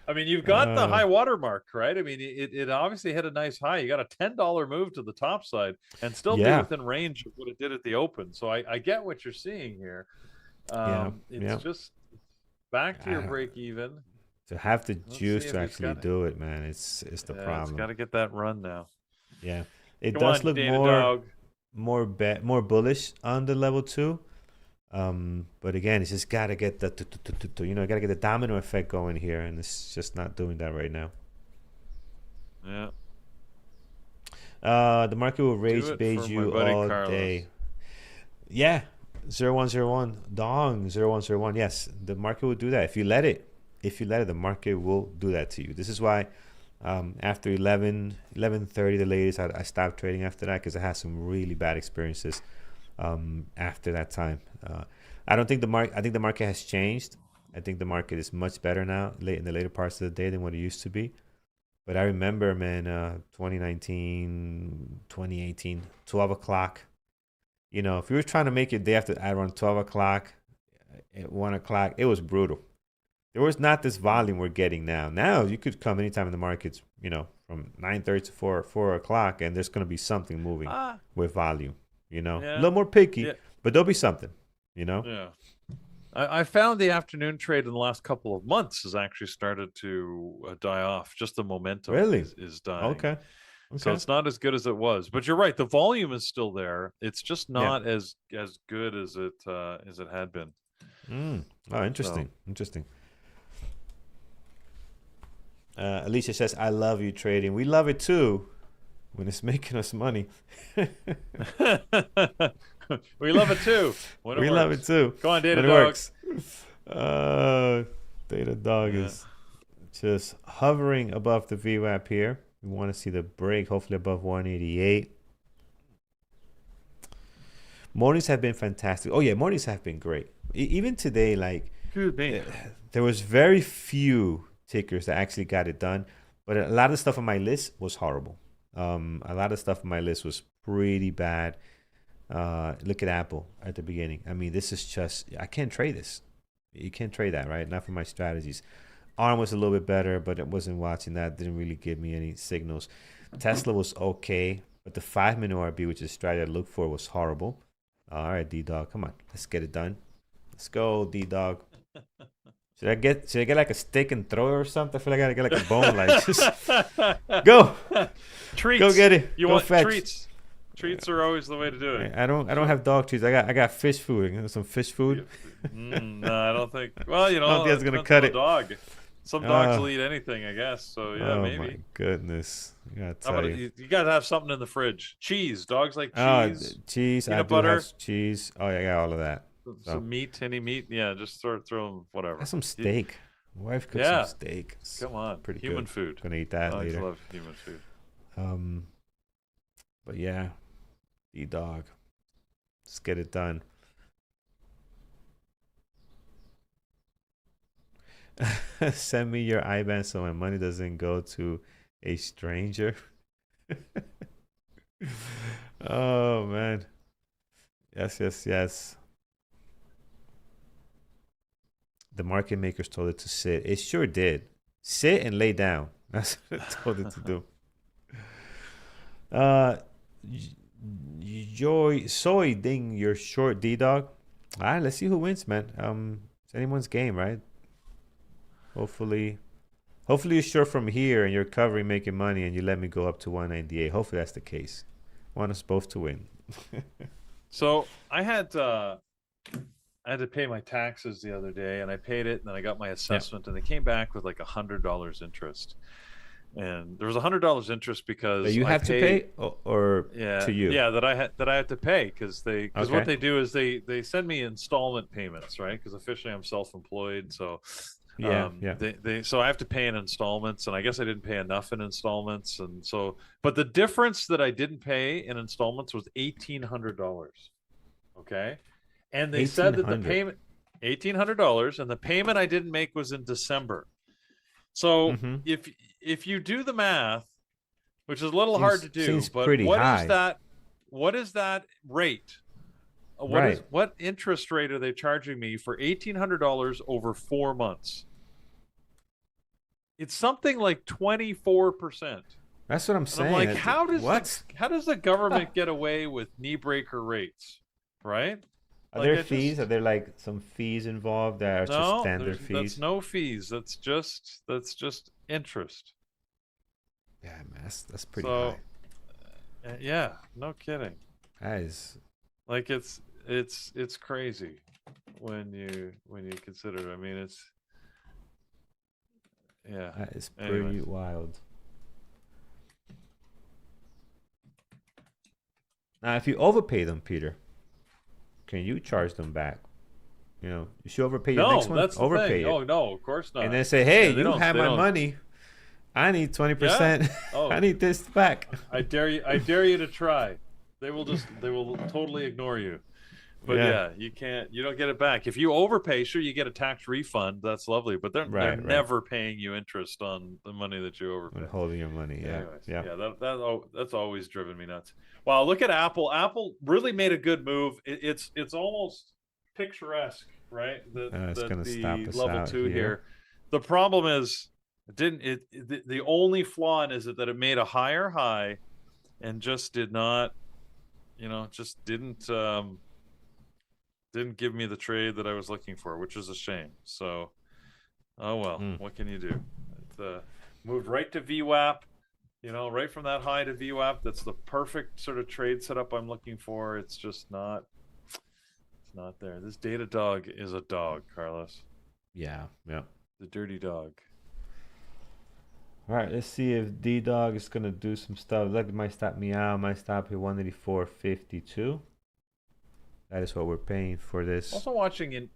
I mean, you've got the high water mark, right? I mean, it obviously hit a nice high. You got a $10 move to the top side and still be Yeah. within range of what it did at the open. So I get what you're seeing here. It's just back to your break even. To have the Let's juice see if to it's actually got- do it, man, it's the It's problem. got to get that run now. Yeah, it Come does on, look Data more Dog. more bullish on the level 2. But again, it's just gotta get the gotta get the domino effect going here, and it's just not doing that right now. Yeah. The market will rage it beige for my you buddy all Carlos. day. Yeah, 0101 dong 0101. Yes, the market will do that if you let it. If you let it, the market will do that to you. This is why after 11:30 the latest, I stopped trading after that because I had some really bad experiences after that time. I think the market has changed. I think the market is much better now in the later parts of the day than what it used to be. But I remember, man, 2019, 2018, 12 o'clock. If you were trying to make your day after around 12 o'clock, at 1 o'clock, it was brutal. There was not this volume we're getting now. Now you could come anytime in the markets, from 9:30 to 4 o'clock, and there's going to be something moving with volume, A little more picky, but there'll be something, Yeah. I found the afternoon trade in the last couple of months has actually started to die off. Just the momentum Really? is dying. Okay. So it's not as good as it was. But you're right. The volume is still there. It's just not as good as it had been. Oh, interesting. Interesting. Alicia says, I love you trading. We love it too when it's making us money. We love it too. We love it too. Go on, Data when Dog. It works. Data Dog is just hovering above the VWAP here. We want to see the break, hopefully above 188. Mornings have been fantastic. Oh, yeah, mornings have been great. Even today, like, there was very few tickers that actually got it done. But a lot of stuff on my list was horrible. A lot of stuff on my list was pretty bad. Look at Apple at the beginning. I mean, this is just, I can't trade this. You can't trade that, right? Not for my strategies. ARM was a little bit better, but it wasn't watching that. Didn't really give me any signals. Tesla was okay. But the 5-minute RB, which is the strategy I looked for, was horrible. All right, D-Dog, come on. Let's get it done. Let's go, D-Dog. Should I get like a stick and throw it or something? I feel like I gotta get like a bone, like just go. Treats. Go get it. You go want fetch. treats. Treats are always the way to do it. I don't have dog treats. I got fish food. Some fish food. No, I don't think. Well, you know, I don't think that's gonna cut it. Dog. Some dogs will eat anything, I guess. So yeah, oh maybe. my goodness! I gotta How tell about you. you gotta have something in the fridge. Cheese. Dogs like cheese. Cheese. Peanut I do butter. have cheese. Oh yeah, I got all of that. Some meat. Any meat. Yeah, just throw them. Whatever. Got some steak. My wife cooked some steak. Come on, pretty human good. food. Gonna eat that later. I love human food. But yeah, D-Dog. Let's get it done. Send me your IBAN so my money doesn't go to a stranger. Oh man. Yes. The market makers told it to sit. It sure did. Sit and lay down. That's what it told it to do. Soy ding your short, D-Dog. All right, let's see who wins, man. It's anyone's game, right? Hopefully you're short from here and you're covering, making money, and you let me go up to 198. Hopefully that's the case. I want us both to win. So I had to pay my taxes the other day, and I paid it, and then I got my assessment, and they came back with like $100 interest. And there was $100 interest because that you have to pay, or to you? Yeah, that I have to pay because what they do is they send me installment payments, right? Because officially I'm self-employed, so so I have to pay in installments, and I guess I didn't pay enough in installments, and so but the difference that I didn't pay in installments was $1,800. Okay, and they said that the payment $1,800, and the payment I didn't make was in December. So if you do the math, which is a little hard to do, but what is that rate? What interest rate are they charging me for $1,800 over 4 months? It's something like 24%. That's what I'm saying. I'm like, how does the government get away with knee breaker rates, right? Are there fees? Are there like some fees involved that are just standard fees? That's no fees. That's just interest. Yeah, man, that's pretty high. Yeah, no kidding. That is like it's crazy when you consider it. I mean, it's that is pretty wild. Now, if you overpay them, Peter, can you charge them back? You know, you should overpay your next one. That's overpay it. Oh no, of course not. And then say, hey, you have my money. I need 20%. I need this back. I dare you to try. They will totally ignore you. But you don't get it back. If you overpay, sure, you get a tax refund. That's lovely. But they're never paying you interest on the money that you overpay. And holding your money. That's always driven me nuts. Wow, look at Apple. Apple really made a good move. It's almost picturesque, right? It's going to stop us level out 2 here. The problem is the only flaw in is that it made a higher high and just did not, didn't give me the trade that I was looking for, which is a shame. So, oh well, what can you do? It moved right to VWAP, right from that high to VWAP. That's the perfect sort of trade setup I'm looking for. It's just not. It's not there. This data dog is a dog, Carlos. Yeah. The dirty dog. All right, let's see if D-Dog is going to do some stuff. Look, it might stop me out. Might stop at 184.52. That is what we're paying for this. Also watching in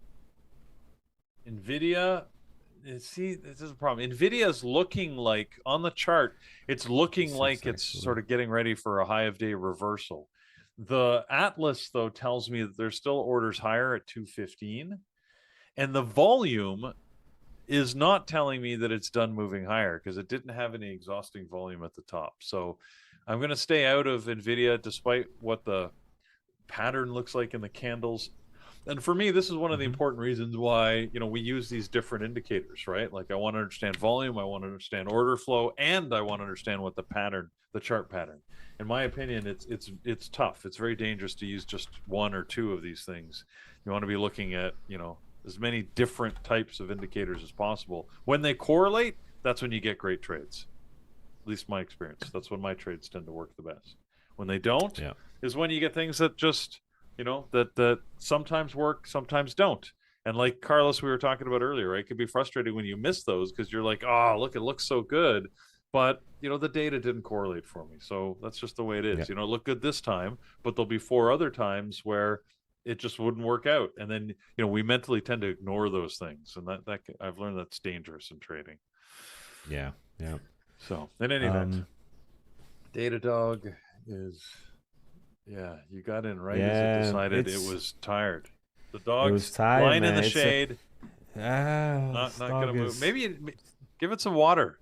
NVIDIA. See, this is a problem. NVIDIA is looking like, on the chart, it's looking like it's sort of getting ready for a high of day reversal. The Atlas, though, tells me that there's still orders higher at 215. And the volume is not telling me that it's done moving higher because it didn't have any exhausting volume at the top. So I'm going to stay out of NVIDIA despite what the pattern looks like in the candles. And for me, this is one of the Mhm. important reasons why, we use these different indicators, right? Like I want to understand volume, I want to understand order flow, and I want to understand what the chart pattern. In my opinion, it's tough. It's very dangerous to use just one or two of these things. You want to be looking at, as many different types of indicators as possible. When they correlate, that's when you get great trades. At least my experience. That's when my trades tend to work the best. When they don't, Yeah. is when you get things that just, that sometimes work, sometimes don't. And like Carlos, we were talking about earlier, right? It could be frustrating when you miss those because you're like, oh, look, it looks so good. But, the data didn't correlate for me. So that's just the way it is. Yeah. It looked good this time, but there'll be 4 other times where it just wouldn't work out. And then, we mentally tend to ignore those things. And that I've learned that's dangerous in trading. Yeah. Yeah. So in any event, Datadog is, you got in right as it decided it was tired. The It dog's was tired, lying in man. the shade, This not dog gonna move. is Maybe give it some water.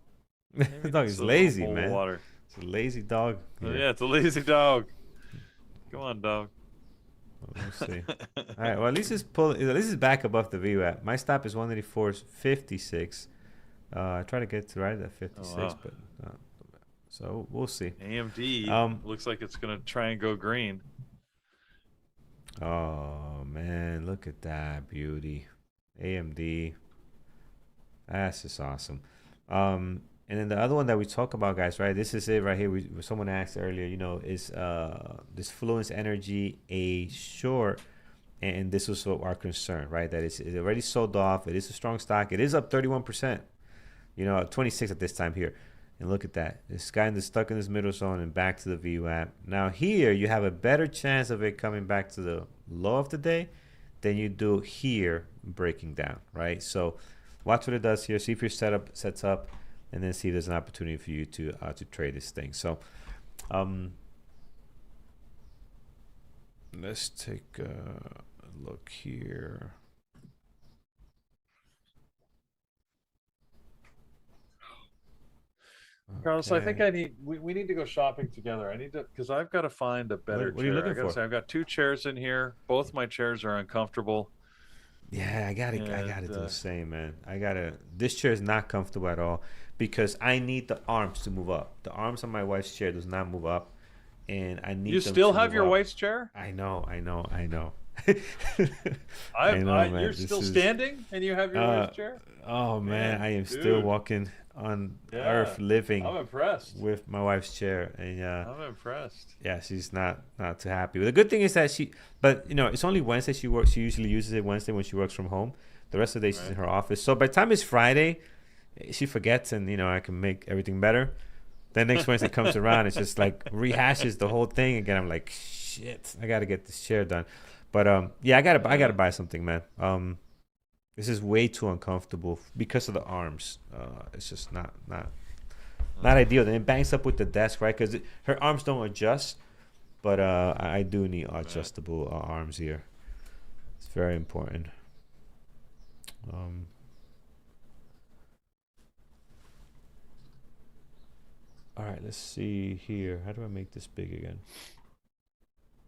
Maybe the dog just is a little lazy, bowl of man. water. It's a lazy dog. Yeah, it's a lazy dog. Come on, dog. We'll see. All right. Well, at least it's back above the VWAP. My stop is 184.56. I try to get to right at 56, wow. but so we'll see. AMD looks like it's gonna try and go green. Oh man, look at that beauty. AMD. That's just awesome. And then the other one that we talk about, guys, right? This is it right here. Someone asked earlier, is this Fluence Energy a short? And this was our concern, right? That it's already sold off. It is a strong stock. It is up 31%. 26 at this time here. And look at that. It's kind of stuck in this middle zone and back to the VWAP. Now here, you have a better chance of it coming back to the low of the day than you do here breaking down, right? So watch what it does here. See if your setup sets up, and then see if there's an opportunity for you to trade this thing. So let's take a look here. Carlos, I think we need to go shopping together. I need to, because I've got to find a better What are you chair. looking I gotta for? say, I've got 2 chairs in here. Both my chairs are uncomfortable. Yeah, I gotta do the same, man. This chair is not comfortable at all because I need the arms to move up. The arms on my wife's chair does not move up, and I need. You them still to have move your up. wife's chair? I know. I know, man. You're still standing, and you have your wife's chair? Oh man, I am dude. still walking on earth, living I'm impressed with my wife's chair, and I'm impressed. yeah, she's not too happy. But the good thing is that but it's only Wednesday she works. She usually uses it Wednesday when she works from home. The rest of the day she's in her office. So by the time it's Friday, she forgets, and I can make everything better. Then next Wednesday comes around, it's just like rehashes the whole thing again. I'm like, shit, I gotta get this chair done. But yeah, I gotta buy something, man. This is way too uncomfortable because of the arms. It's just not ideal. Then it bangs up with the desk, right? Because her arms don't adjust. But I do need adjustable arms here. It's very important. All right, let's see here. How do I make this big again?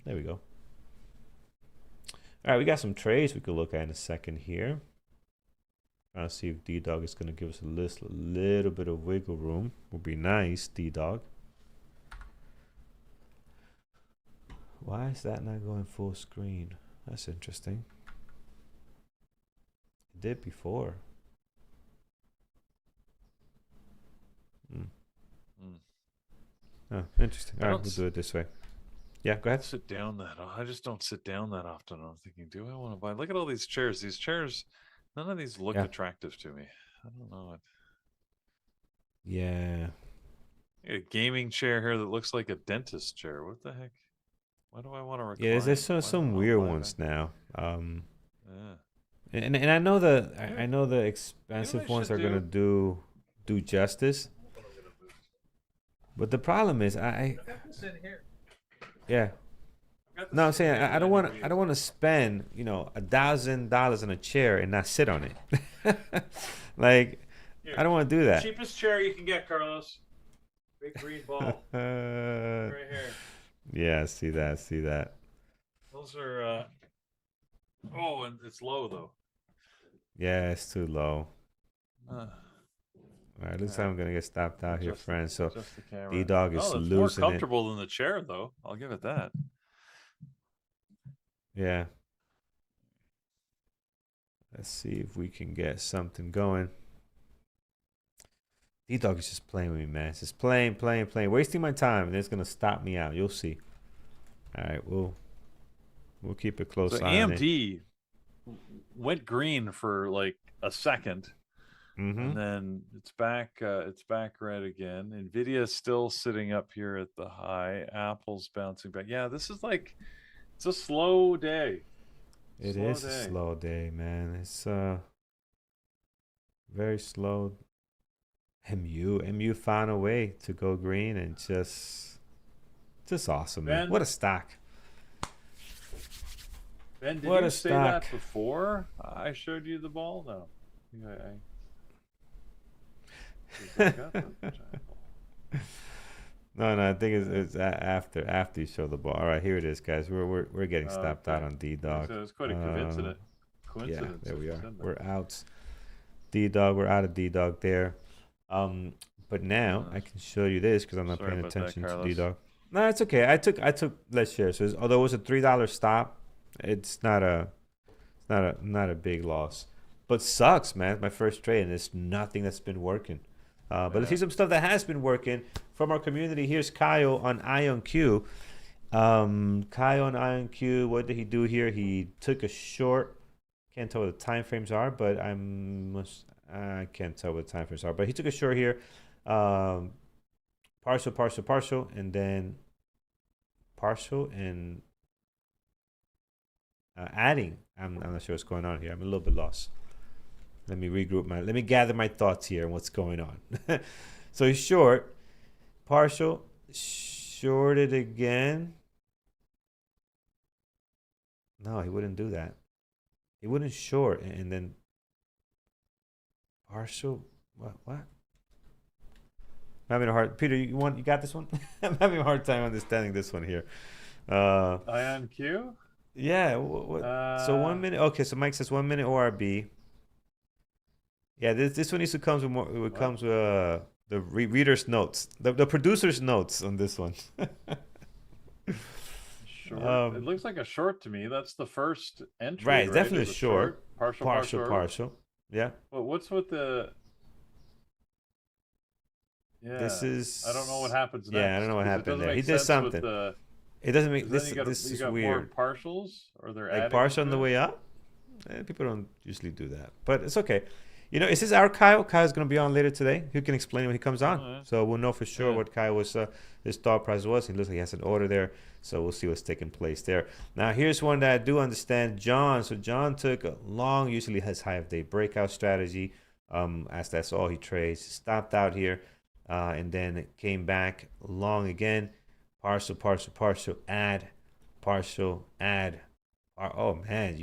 There we go. All right, we got some trades we could look at in a second here. Trying to see if D-Dog is going to give us a little bit of wiggle room. Would be nice, D-Dog. Why is that not going full screen? That's interesting. It did before. Oh, interesting. All right, we'll do it this way. Yeah, go ahead. Sit down that. I just don't sit down that often. I'm thinking, do I want to buy? Look at all these chairs. These chairs, none of these look attractive to me. I don't know. Yeah. A gaming chair here that looks like a dentist chair. What the heck? Why do I want to recline? Yeah, there's some weird ones now. Yeah. And I know the expensive ones are gonna do justice. But the problem is yeah. No, I'm saying I don't want to spend $1,000 on a chair and not sit on it. Like Here, I don't want to do that. Cheapest chair you can get, Carlos. Big green ball. Right here. Yeah, see that. Those are Oh, and it's low though. Yeah, it's too low. Uh, All right, looks like I'm gonna get stopped out here, adjust friends. So adjust the camera. D-Dog is Oh, it's more losing it. comfortable than the chair, though. I'll give it that. Yeah. Let's see if we can get something going. D-Dog is just playing with me, man. It's just playing, wasting my time, and it's gonna stop me out. You'll see. All right, we'll keep a close So eye on it. AMD went green for like a second, and then it's back red again. NVIDIA is still sitting up here at the high. Apple's bouncing back. Yeah, this is like, it's a slow day. It is a slow day, man. It's very slow. MU found a way to go green, and just awesome, man. Ben, What a stock. Ben, did What you a say stock. that before I showed you the ball? No. No, I think it's after you show the ball. All right, here it is, guys. We're getting stopped out on D-Dog. So it's quite a coincidence. Yeah, there we are. We're out. D-Dog, we're out of D-Dog there. But now I can show you this because I'm not paying attention to D-Dog. No, it's okay. I took less shares. So although it was a $3 stop, it's not a big loss. But sucks, man. My first trade, and there's nothing that's been working. But let's see some stuff that has been working from our community. Here's Kyle on IonQ. Kyle on IonQ, what did he do here? He took a short. Can't tell what the time frames are, but I can't tell what the time frames are. But he took a short here. Partial, and then partial and adding. I'm not sure what's going on here. I'm a little bit lost. Let me gather my thoughts here and what's going on. So he's short, partial, shorted again. No, he wouldn't do that. He wouldn't short and then partial. What? I'm having a hard. Peter, you got this one? I'm having a hard time understanding this one here. IonQ? Yeah. So 1 minute. Okay, so Mike says 1 minute ORB. Yeah, this one needs to comes with more. It comes with the reader's notes, the producer's notes on this one. Short. It looks like a short to me. That's the first entry. Right, it's definitely short. Partial. Yeah. But what's with the? Yeah. This is. I don't know what happens next. Yeah, I don't know what happened there. He did something. It doesn't make this. This is weird. More partials, or they're like adding partial on the way up. People don't usually do that, but it's okay. You know, is this our Kyle? Kyle's going to be on later today. He can explain when he comes on. Right. So we'll know for sure what Kyle was, his thought process was. He looks like he has an order there. So we'll see what's taking place there. Now, here's one that I do understand. John. So John took a long, usually has high of day breakout strategy. As that's all he trades. Stopped out here. And then it came back long again. Partial, add. Partial, add. Oh man,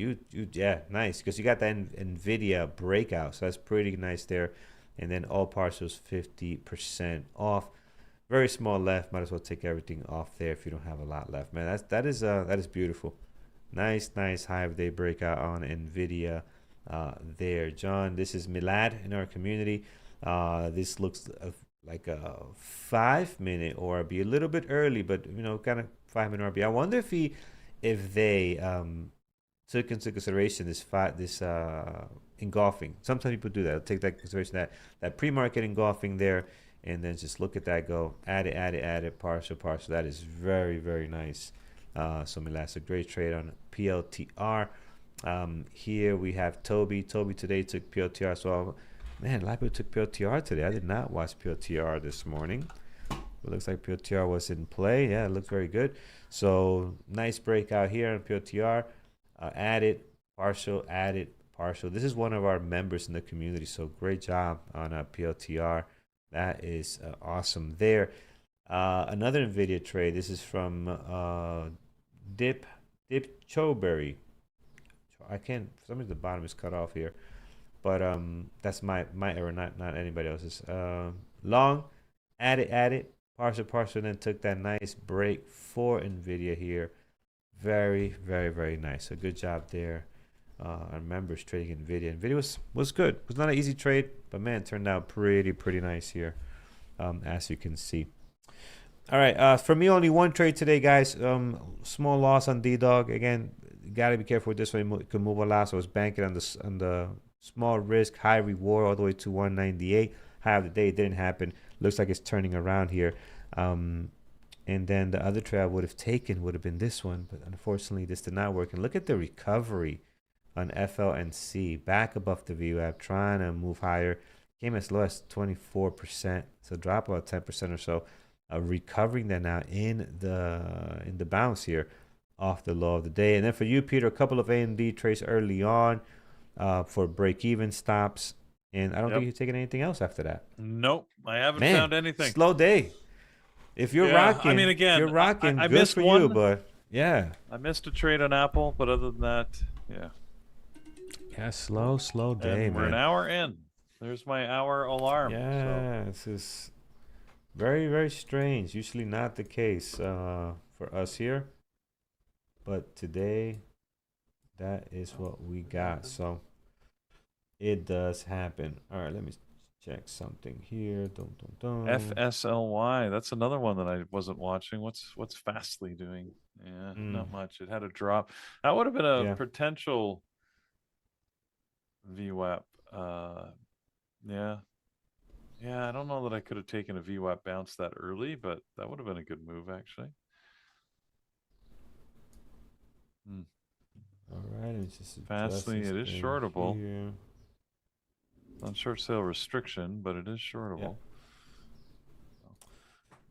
yeah, nice, because you got that NVIDIA breakout, so that's pretty nice there. And then all partials 50% off. Very small left. Might as well take everything off there if you don't have a lot left, man. That is beautiful. Nice high of day breakout on NVIDIA there, John. This is Milad in our community. This looks like a 5 minute ORB, a little bit early, but kind of 5 minute ORB. I wonder if they took into consideration this engulfing. Sometimes people do that. They'll take that consideration, that pre-market engulfing there, and then just look at that, go add it, partial. That is very, very nice. So that's a great trade on PLTR. Here we have Toby. Toby today took PLTR. So man, a lot of people took PLTR today. I did not watch PLTR this morning. It looks like PLTR was in play. Yeah, it looked very good. So nice breakout here on PLTR. Added, partial. This is one of our members in the community. So great job on PLTR. That is awesome there. Another NVIDIA trade. This is from Dip Choberry. I can't, for some reason the bottom is cut off here. But that's my error, not anybody else's. Long, added. Partial, then took that nice break for NVIDIA here. Very, very, very nice. So good job there our members trading NVIDIA. NVIDIA was good. It was not an easy trade, but man, it turned out pretty nice here, as you can see. All right, for me, only one trade today, guys. Small loss on D-Dog. Again, you gotta be careful with this one. It could move a lot, so I was banking on the small risk, high reward, all the way to 198. High of the day, it didn't happen. Looks like it's turning around here. And then the other trade I would have taken would have been this one, but unfortunately, this did not work. And look at the recovery on FLNC, back above the VWAP, trying to move higher. Came as low as 24%, so drop about 10% or so. Recovering that now in the bounce here off the low of the day. And then for you, Peter, a couple of AMD trades early on for break-even stops. And I don't think you're taking anything else after that. Nope, I haven't found anything. Slow day. If you're rocking, I mean, again, you're rocking. I good missed for one. you, but yeah. I missed a trade on Apple, but other than that, yeah. Yeah, slow day, and we're man. an hour in. There's my hour alarm. Yeah, so. this is very strange. Usually not the case for us here, but today that is what we got. So it does happen. All right, let me check something here. FSLY. That's another one that I wasn't watching. What's Fastly doing? Yeah, not much. It had a drop. That would have been a potential VWAP. Yeah, I don't know that I could have taken a VWAP bounce that early, but that would have been a good move, actually. All right, it's just Fastly, it is shortable. Here. On short sale restriction, but it is shortable.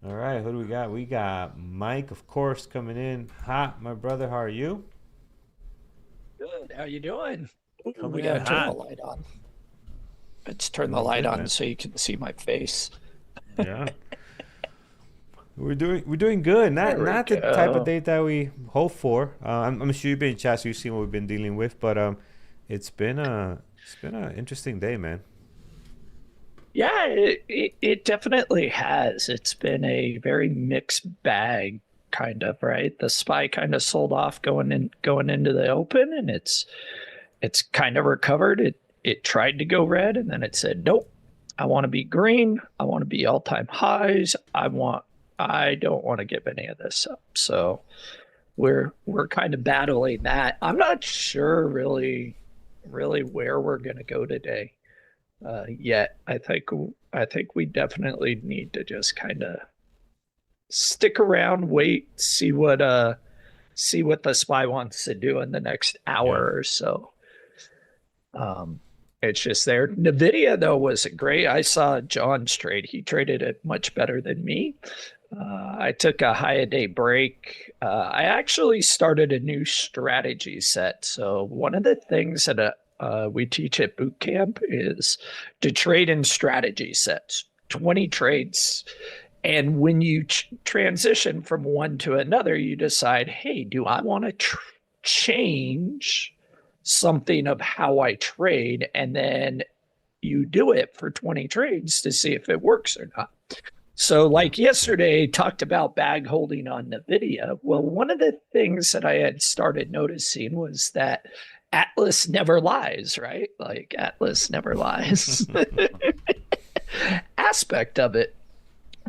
All right, who do we got? We got Mike, of course, coming in hot. My brother, how are you? Good. How you doing? Coming We gotta in turn hot. the light on. Let's turn the light on man. so you can see my face. Yeah. We're doing good. Not the type of date that we hope for. I'm sure you've been in chat, so you've seen what we've been dealing with, but it's been an interesting day, man. Yeah, it definitely has. It's been a very mixed bag, kind of, right? The SPY kind of sold off going into the open, and it's kind of recovered. It tried to go red, and then it said, nope, I want to be green. I want to be all-time highs. I don't want to give any of this up. So we're kind of battling that. I'm not sure really where we're going to go today yet. I think we definitely need to just kind of stick around, wait, see what the SPY wants to do in the next hour or so. It's just there. NVIDIA, though, was great. I saw John's trade. He traded it much better than me. I took a high-a-day break. I actually started a new strategy set. So one of the things that we teach at boot camp is to trade in strategy sets, 20 trades. And when you transition from one to another, you decide, hey, do I want to change something of how I trade? And then you do it for 20 trades to see if it works or not. So like yesterday, talked about bag holding on NVIDIA. Well, one of the things that I had started noticing was that Atlas never lies, right? Like Atlas never lies aspect of it.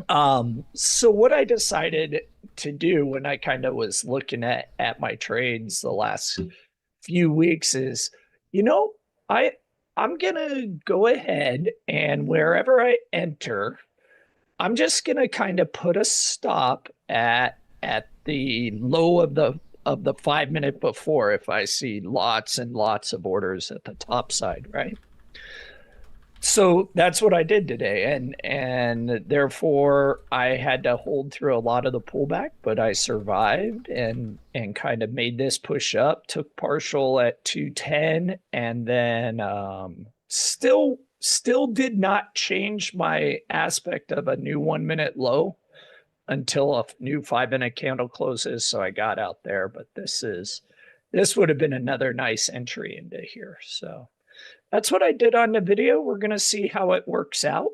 So what I decided to do when I kind of was looking at my trades the last few weeks is, I'm going to go ahead and wherever I enter, I'm just going to kind of put a stop at the low of the 5 minute before if I see lots and lots of orders at the top side, right? So that's what I did today, and therefore I had to hold through a lot of the pullback, but I survived and kind of made this push up, took partial at 210, and then still did not change my aspect of a new 1 minute low until a new 5 minute candle closes. So I got out there, but this would have been another nice entry into here. So that's what I did on the video. We're going to see how it works out.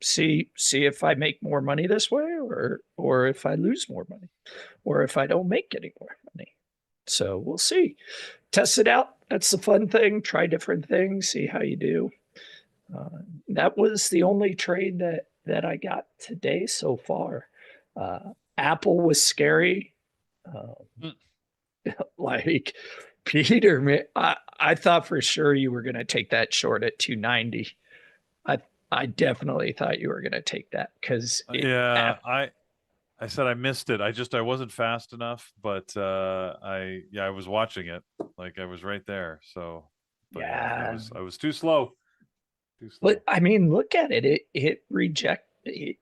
See if I make more money this way or if I lose more money or if I don't make any more money. So we'll see. Test it out. That's the fun thing. Try different things, see how you do. That was the only trade that I got today so far. Apple was scary. Like Peter, man, I thought for sure you were going to take that short at 290. I definitely thought you were going to take that because I said I missed it. I wasn't fast enough, but I was watching it, like I was right there. So but yeah, I was too slow. But I mean, look at it. It rejected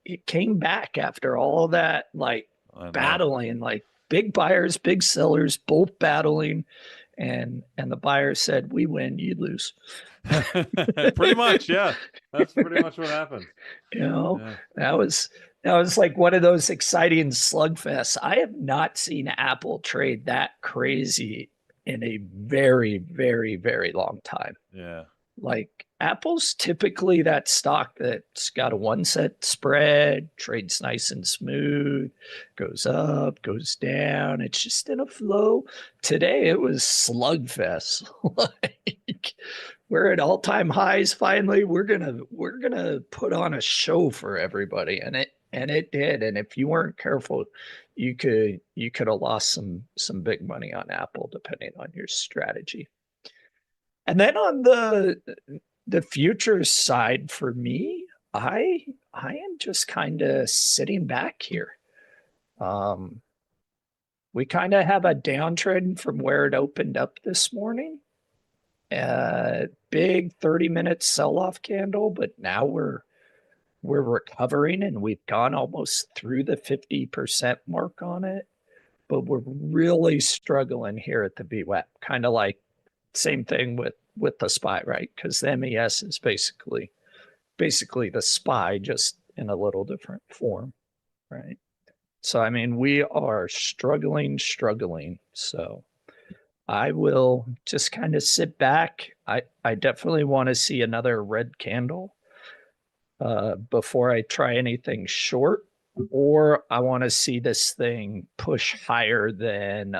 it came back after all that like battling, like big buyers, big sellers, both battling, and the buyer said, "We win, you lose." Pretty much, yeah. That's pretty much what happened. You know, that was like one of those exciting slugfests. I have not seen Apple trade that crazy in a very, very, very long time. Yeah. Like Apple's typically that stock that's got a one set spread, trades nice and smooth, goes up, goes down. It's just in a flow. Today it was slugfest. Like we're at all-time highs finally. We're gonna put on a show for everybody. And it did. And if you weren't careful, you could have lost some big money on Apple depending on your strategy. And then on the future side for me, I am just kind of sitting back here. We kind of have a downtrend from where it opened up this morning. Big 30-minute sell-off candle, but now we're recovering and we've gone almost through the 50% mark on it. But we're really struggling here at the VWAP, kind of like same thing with the SPY, right? Because the MES is basically the SPY, just in a little different form, right? So I mean, we are struggling. So I will just kind of sit back. I definitely want to see another red candle before I try anything short, or I want to see this thing push higher than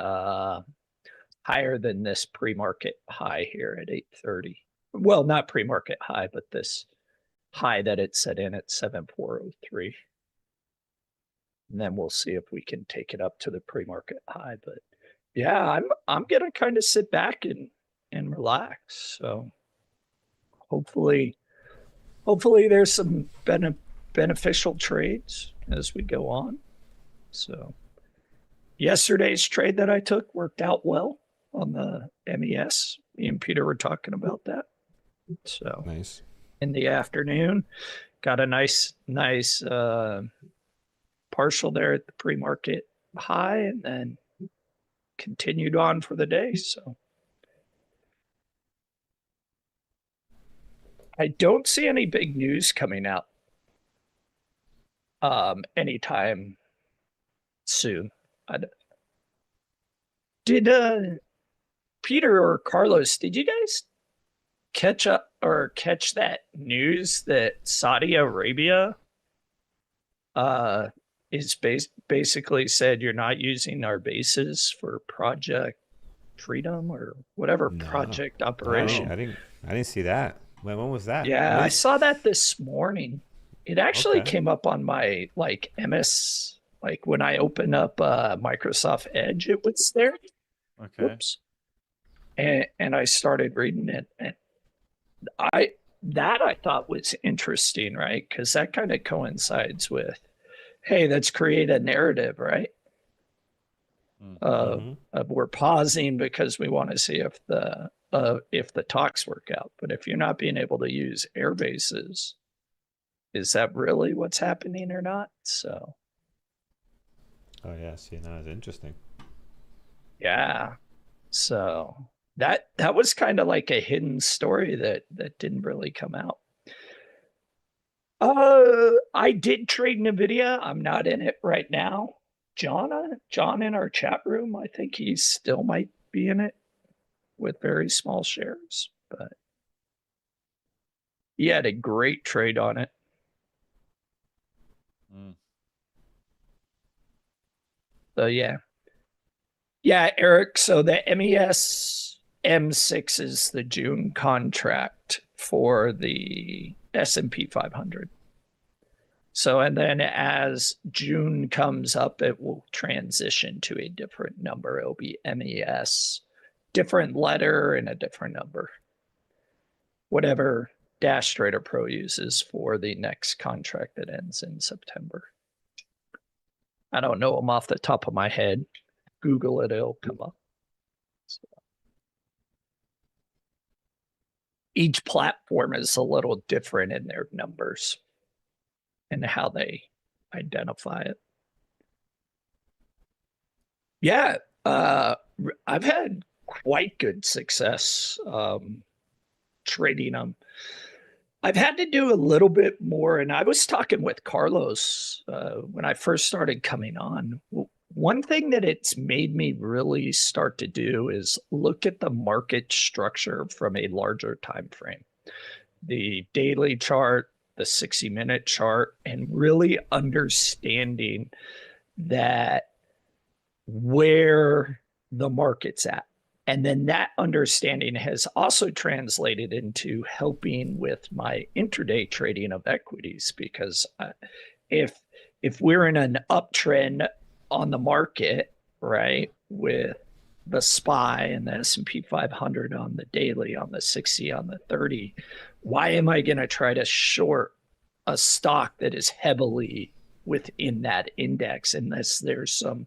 this pre-market high here at 830. Well, not pre-market high, but this high that it set in at 7403. And then we'll see if we can take it up to the pre-market high. But yeah, I'm gonna kind of sit back and relax. So hopefully there's some beneficial trades as we go on. So yesterday's trade that I took worked out well on the MES. Me and Peter were talking about that. So nice. In the afternoon, got a nice partial there at the pre-market high, and then continued on for the day. So I don't see any big news coming out anytime soon. Did Peter or Carlos, did you guys catch that news that Saudi Arabia is basically said you're not using our bases for Project Freedom or whatever project operation? I didn't see that. When was that? Yeah, I saw that this morning. It actually came up on my like MS, like when I open up Microsoft Edge, it was there. Okay. Whoops. And I started reading it, and I thought was interesting, right? Because that kind of coincides with, hey, let's create a narrative, right? Of we're pausing because we want to see if the talks work out. But if you're not being able to use air bases, is that really what's happening or not? So. Oh yeah, see, now it's interesting. Yeah. So that was kind of like a hidden story that didn't really come out. I did trade NVIDIA. I'm not in it right now. John in our chat room, I think he still might be in it with very small shares, but he had a great trade on it. So yeah. Yeah, Eric. So the MES M6 is the June contract for the S&P 500. So, and then as June comes up, it will transition to a different number. It'll be MES, different letter and a different number. Whatever Dash Trader Pro uses for the next contract that ends in September. I don't know them off the top of my head. Google it, it'll come up. So each platform is a little different in their numbers and how they identify it. Yeah, I've had quite good success trading them. I've had to do a little bit more, and I was talking with Carlos when I first started coming on. One thing that it's made me really start to do is look at the market structure from a larger time frame. The daily chart, the 60-minute chart, and really understanding that where the market's at. And then that understanding has also translated into helping with my intraday trading of equities, because if we're in an uptrend on the market, right, with the SPY and the S&P 500 on the daily, on the 60, on the 30, why am I going to try to short a stock that is heavily within that index unless there's some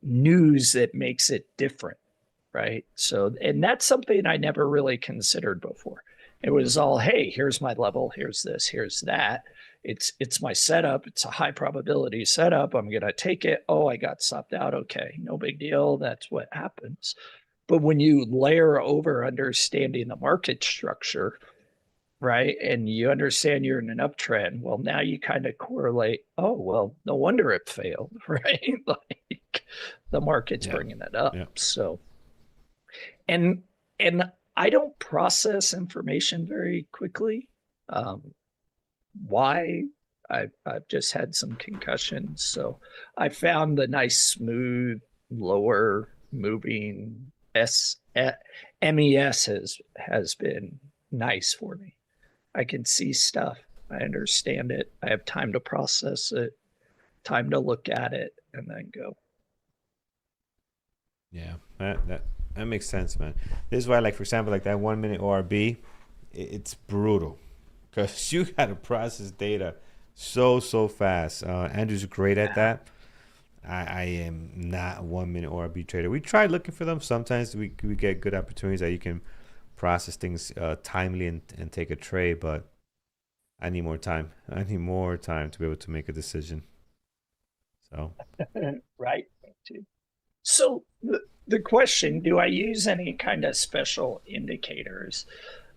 news that makes it different, right? So, and that's something I never really considered before. It was all, hey, here's my level, here's this, here's that. It's my setup. It's a high probability setup. I'm going to take it. Oh, I got stopped out. Okay, no big deal. That's what happens. But when you layer over understanding the market structure, right, and you understand you're in an uptrend, well, now you kind of correlate, oh, well, no wonder it failed, right? Like the market's bringing it up. Yeah. So, and I don't process information very quickly. Why? I've just had some concussions, so I found the nice smooth lower moving MES has been nice for me. I can see stuff, I understand it, I have time to process it, time to look at it, and then go. Yeah, that makes sense, man. This is why, like, for example, like that 1 minute ORB, it's brutal. Because you got to process data so fast. Andrew's great at that. I am not a 1 minute ORB trader. We try looking for them. Sometimes we get good opportunities that you can process things timely and take a trade, but I need more time. I need more time to be able to make a decision. So right. So the question, do I use any kind of special indicators?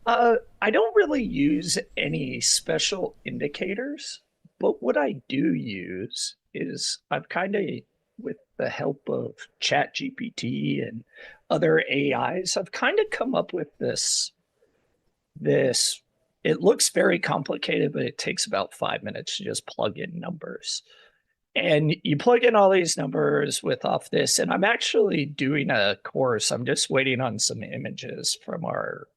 I don't really use any special indicators, but what I do use is I've kind of, with the help of ChatGPT and other AIs, I've kind of come up with this, it looks very complicated, but it takes about 5 minutes to just plug in numbers. And you plug in all these numbers with off this, and I'm actually doing a course. I'm just waiting on some images from our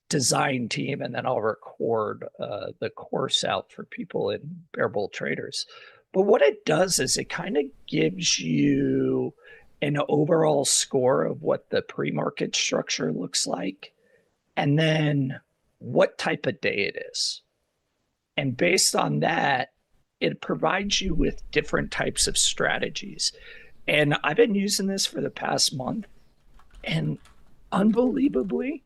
design team, and then I'll record the course out for people in Bear Bull Traders. But what it does is it kind of gives you an overall score of what the pre-market structure looks like, and then what type of day it is. And based on that, it provides you with different types of strategies. And I've been using this for the past month, and unbelievably,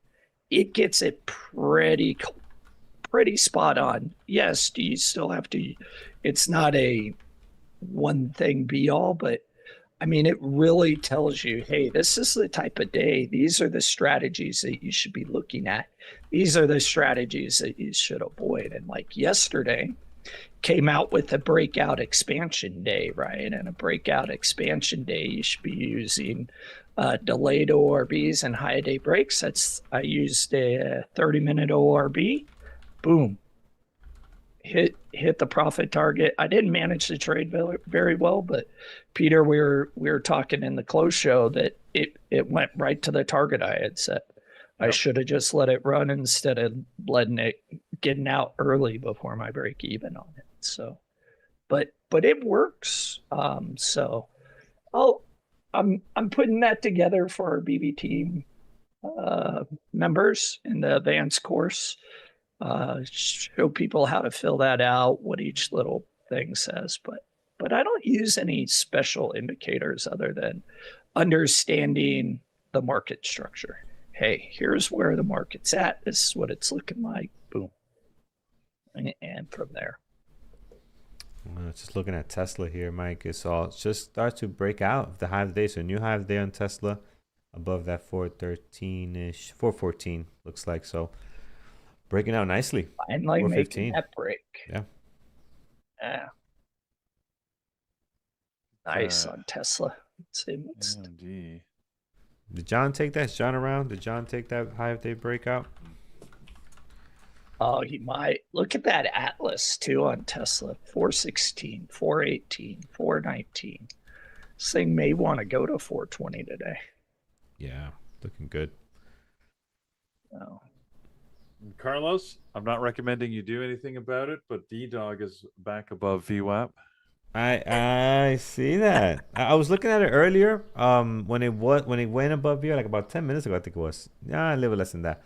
it gets it pretty spot on. Yes, do you still have to, it's not a one thing be all, but I mean, it really tells you, hey, this is the type of day. These are the strategies that you should be looking at. These are the strategies that you should avoid. And like yesterday, came out with a breakout expansion day, right? And a breakout expansion day, you should be using delayed ORBs and high day breaks. I used a 30-minute ORB. Boom. hit the profit target. I didn't manage the trade very well, but Peter, we were talking in the close show that it went right to the target I had set. I should have just let it run instead of letting it getting out early before my break even on it. So, but it works. So I'm putting that together for our BB team members in the advanced course. Show people how to fill that out, what each little thing says, but I don't use any special indicators other than understanding the market structure. Hey, here's where the market's at. This is what it's looking like. Boom. And from there. Just looking at Tesla here, Mike, it's just starts to break out of the high of the day. So new high of the day on Tesla above that 413-ish, 414 looks like. So breaking out nicely. Finally making that break. Yeah. Yeah. Nice on Tesla. AMD. Did John take that? Is John around? Did John take that high of day breakout? Oh, he might. Look at that Atlas too on Tesla. 416, 418, 419. This thing may want to go to 420 today. Yeah, looking good. Oh. Carlos, I'm not recommending you do anything about it, but D-Dog is back above VWAP. I see that. I was looking at it earlier. When it went above here, like about 10 minutes ago, I think it was. Yeah, a little less than that.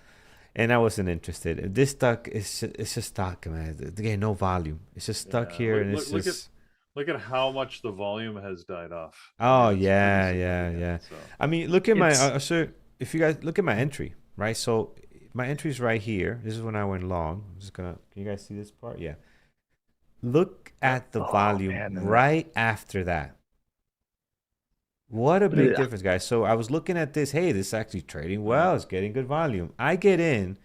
And I wasn't interested. This stock it's just stuck, man. Again, no volume. It's just stuck here, and it's just. Look at how much the volume has died off. Oh yeah. So. I mean, look at my. So if you guys look at my entry, right? So my entry is right here. This is when I went long. I'm just gonna. Can you guys see this part? Yeah. Look at the volume right after that. What a big difference, guys. So I was looking at this. Hey, this is actually trading well. It's getting good volume. I get in,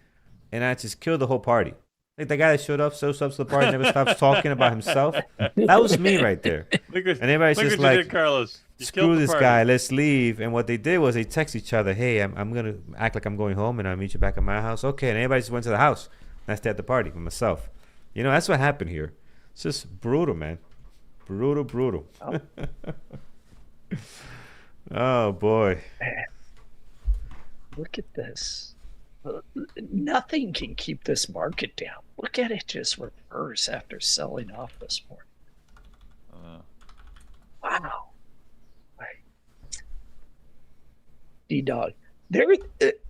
and I just kill the whole party. Like the guy that showed up, so subs to the party, never stops talking about himself. That was me right there. And everybody's just like, did, Carlos. Screw this guy. Let's leave. And what they did was they text each other. Hey, I'm gonna act like I'm going home, and I'll meet you back at my house. Okay. And everybody just went to the house. And I stayed at the party with myself. You know, that's what happened here. It's just brutal, man. Brutal. Oh, oh boy. Man. Look at this. Nothing can keep this market down. Look at it just reverse after selling off this morning. Wow. D-Dog. There,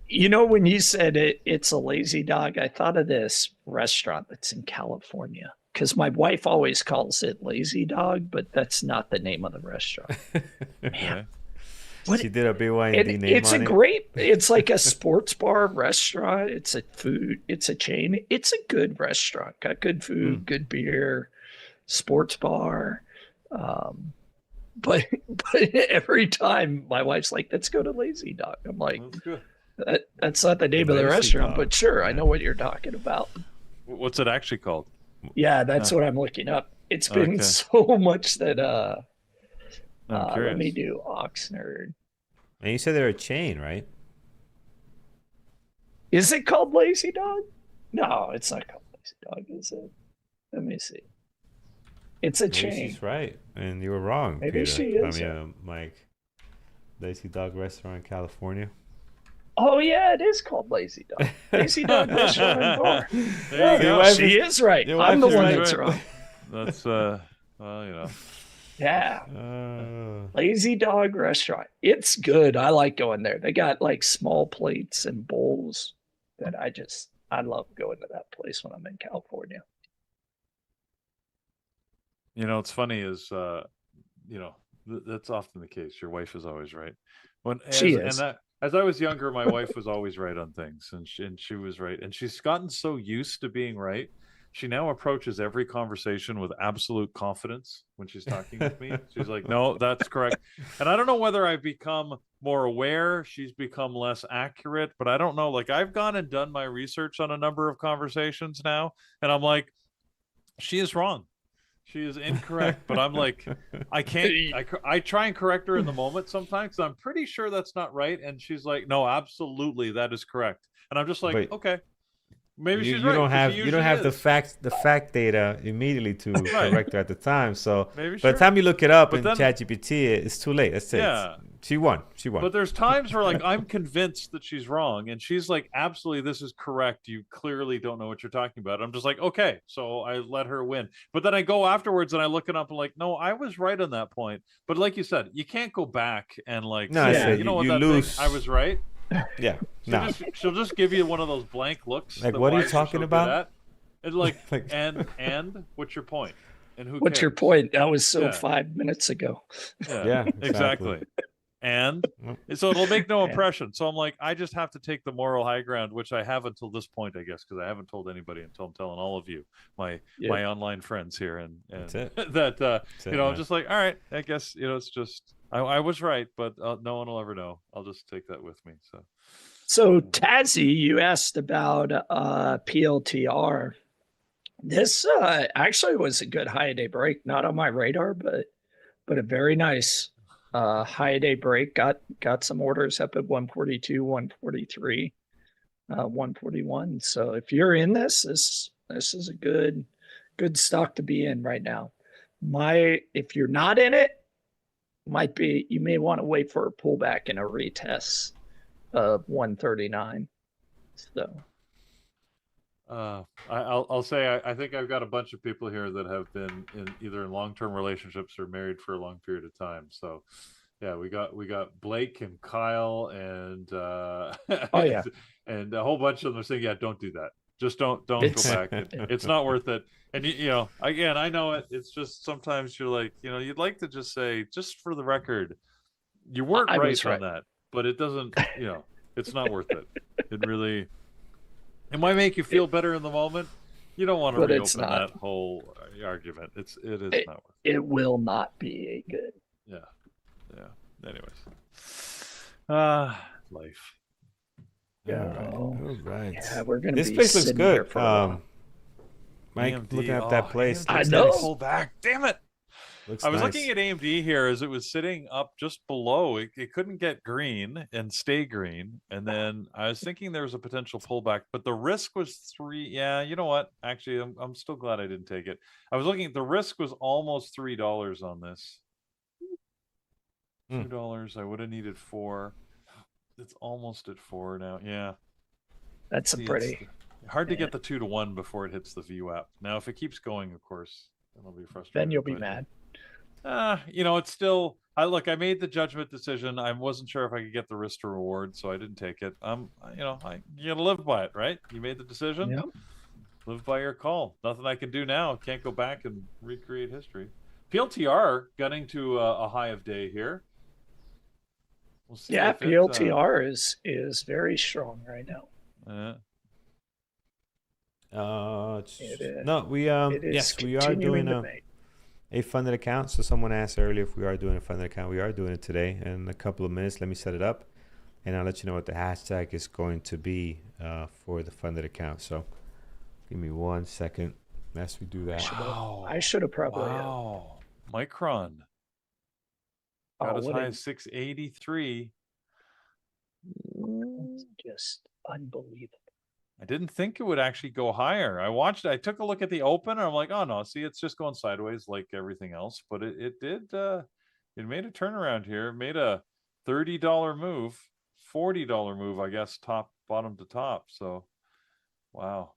you know, when you said it's a lazy dog, I thought of this restaurant that's in California. Because my wife always calls it Lazy Dog, but that's not the name of the restaurant. Man, she did a BYD name it's on a it. great. It's like a sports bar restaurant. It's a food. It's a chain. It's a good restaurant. Got good food, good beer, sports bar. But every time my wife's like, "Let's go to Lazy Dog," I'm like, "That's not the name of the restaurant." But sure, I know what you're talking about. What's it actually called? Yeah, that's what I'm looking up. It's been so much that let me do Oxnard. And you said they're a chain, right? Is it called Lazy Dog? No, it's not called Lazy Dog, is it? Let me see. It's a chain. She's right, and you were wrong. Maybe Peter. she is. Mike. Lazy Dog Restaurant in California. Oh yeah, it is called Lazy Dog. Lazy Dog Restaurant and Bar. She is right. I'm the one that's wrong. That's well, you know. Yeah. Lazy Dog Restaurant. It's good. I like going there. They got like small plates and bowls that I love going to that place when I'm in California. You know, it's funny is you know, that's often the case. Your wife is always right. She is. And as I was younger, my wife was always right on things, and she was right. And she's gotten so used to being right, she now approaches every conversation with absolute confidence when she's talking with me. She's like, "No, that's correct." And I don't know whether I've become more aware, she's become less accurate, but I don't know. Like I've gone and done my research on a number of conversations now, and I'm like, she is wrong. She is incorrect, but I'm like, I can't. I try and correct her in the moment sometimes because I'm pretty sure that's not right, and she's like, "No, absolutely, that is correct." And I'm just like, Wait. "Okay." Maybe you, she's you right. don't 'cause have she you don't usually have is. the fact data immediately to correct her at the time. So Maybe by the sure. time you look it up But in then- ChatGPT, it's too late. That's it. Yeah. She won. But there's times where like I'm convinced that she's wrong, and she's like, absolutely, this is correct. You clearly don't know what you're talking about. I'm just like, okay, so I let her win. But then I go afterwards and I look it up and like, no, I was right on that point. But like you said, you can't go back and like, No, say, I said you know what, you that lose. thing, I was right. Yeah. No. She'll just give you one of those blank looks. Like, that what are you wives so talking good about? at. And like, Like- and what's your point? And who What's your cares? point? That was so Yeah. 5 minutes ago. Yeah, exactly. And so it'll make no impression. So I'm like, I just have to take the moral high ground, which I have until this point, I guess, because I haven't told anybody until I'm telling all of you, my online friends here, and That's it. that That's you it, know, I'm man. just like, all right, I guess it's just I was right, but no one will ever know. I'll just take that with me. So Tazzy, you asked about PLTR. This actually was a good high day break, not on my radar, but a very nice high day break. Got some orders up at 142, 143, 141. So if you're in this is a good stock to be in right now. If you're not in it, you may want to wait for a pullback and a retest of 139. So I'll say I think I've got a bunch of people here that have been either in long-term relationships or married for a long period of time. So yeah, we got Blake and Kyle and and a whole bunch of them are saying, yeah, don't do that. Just don't go back. It's not worth it. And you know, again, I know it. It's just sometimes you're like, you know, you'd like to just say, just for the record, you weren't right on that, but it doesn't. You know, it's not worth it. It might make you feel better in the moment. You don't want to reopen that whole argument. It is not worth it. It will not be a good. Yeah. Anyways, life. Yeah. All right. Yeah, we're gonna. This be place looks sitting there good. for a while. Mike, AMD, looking at that place. I AMD know. Pull back. Damn it. Looks I was nice. looking at AMD here as it was sitting up just below. It couldn't get green and stay green. And then I was thinking there was a potential pullback, but the risk was 3. Yeah, you know what? Actually, I'm still glad I didn't take it. I was looking at the risk was almost $3 on this. $2. I would have needed 4. It's almost at 4 now. Yeah. That's pretty hard to get the 2 to 1 before it hits the VWAP. Now, if it keeps going, of course, then I'll be frustrated. Then you'll be mad. You know, it's still. I made the judgment decision. I wasn't sure if I could get the risk to reward, so I didn't take it. You know, you gotta live by it, right? You made the decision. Yep. Live by your call. Nothing I can do now. Can't go back and recreate history. PLTR getting to a high of day here. We'll see if it, PLTR is very strong right now. No, we yes, we are doing a funded account. So someone asked earlier if we are doing a funded account. We are doing it today. In a couple of minutes, let me set it up, and I'll let you know what the hashtag is going to be for the funded account. So give me 1 second as we do that. Wow. I should have probably. Wow. Micron. Got as high as 683. Just unbelievable. I didn't think it would actually go higher. I took a look at the open and I'm like, oh no, see, it's just going sideways like everything else. But it did, it made a turnaround here. It made a $30 move, $40 move, I guess, bottom to top. So, wow.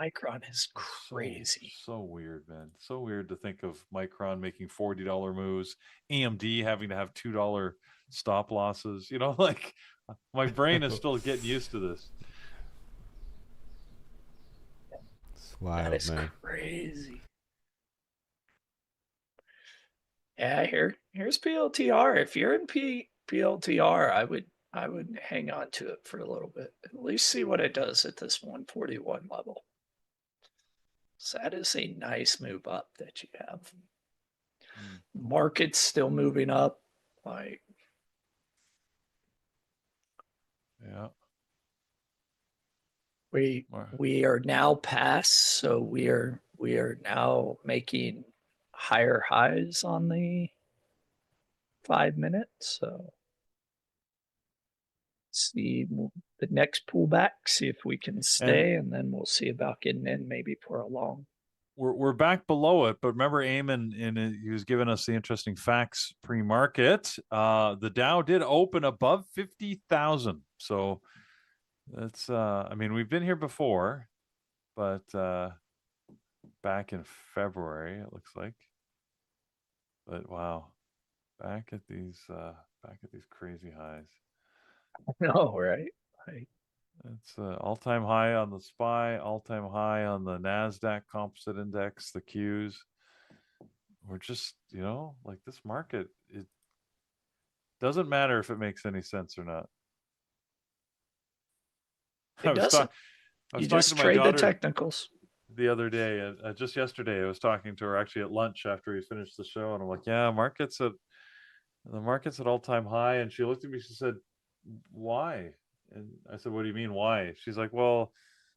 Micron is crazy. So weird, man. So weird to think of Micron making $40 moves, AMD having to have $2 stop losses. You know, like my brain is still getting used to this. It's wild, that is man. Crazy. Yeah, here's PLTR. If you're in PLTR, I would hang on to it for a little bit. At least see what it does at this 141 level. So that is a nice move up that you have. Market's still moving up. Like, yeah. We are now past, so we are now making higher highs on the 5 minute. So see the next pullback, see if we can stay, and then we'll see about getting in maybe for a long. We're back below it, but remember Eamon, he was giving us the interesting facts pre-market. The Dow did open above 50,000. So that's I mean, we've been here before, but back in February, it looks like. But wow, back at these crazy highs. No, right? It's all-time high on the SPY, all-time high on the NASDAQ Composite Index, the Qs. We're just, like this market, it doesn't matter if it makes any sense or not. It doesn't. You just trade the technicals. The other day, just yesterday, I was talking to her actually at lunch after we finished the show, and I'm like, yeah, the market's at all-time high. And she looked at me, she said, why? And I said, what do you mean, why? She's like, well,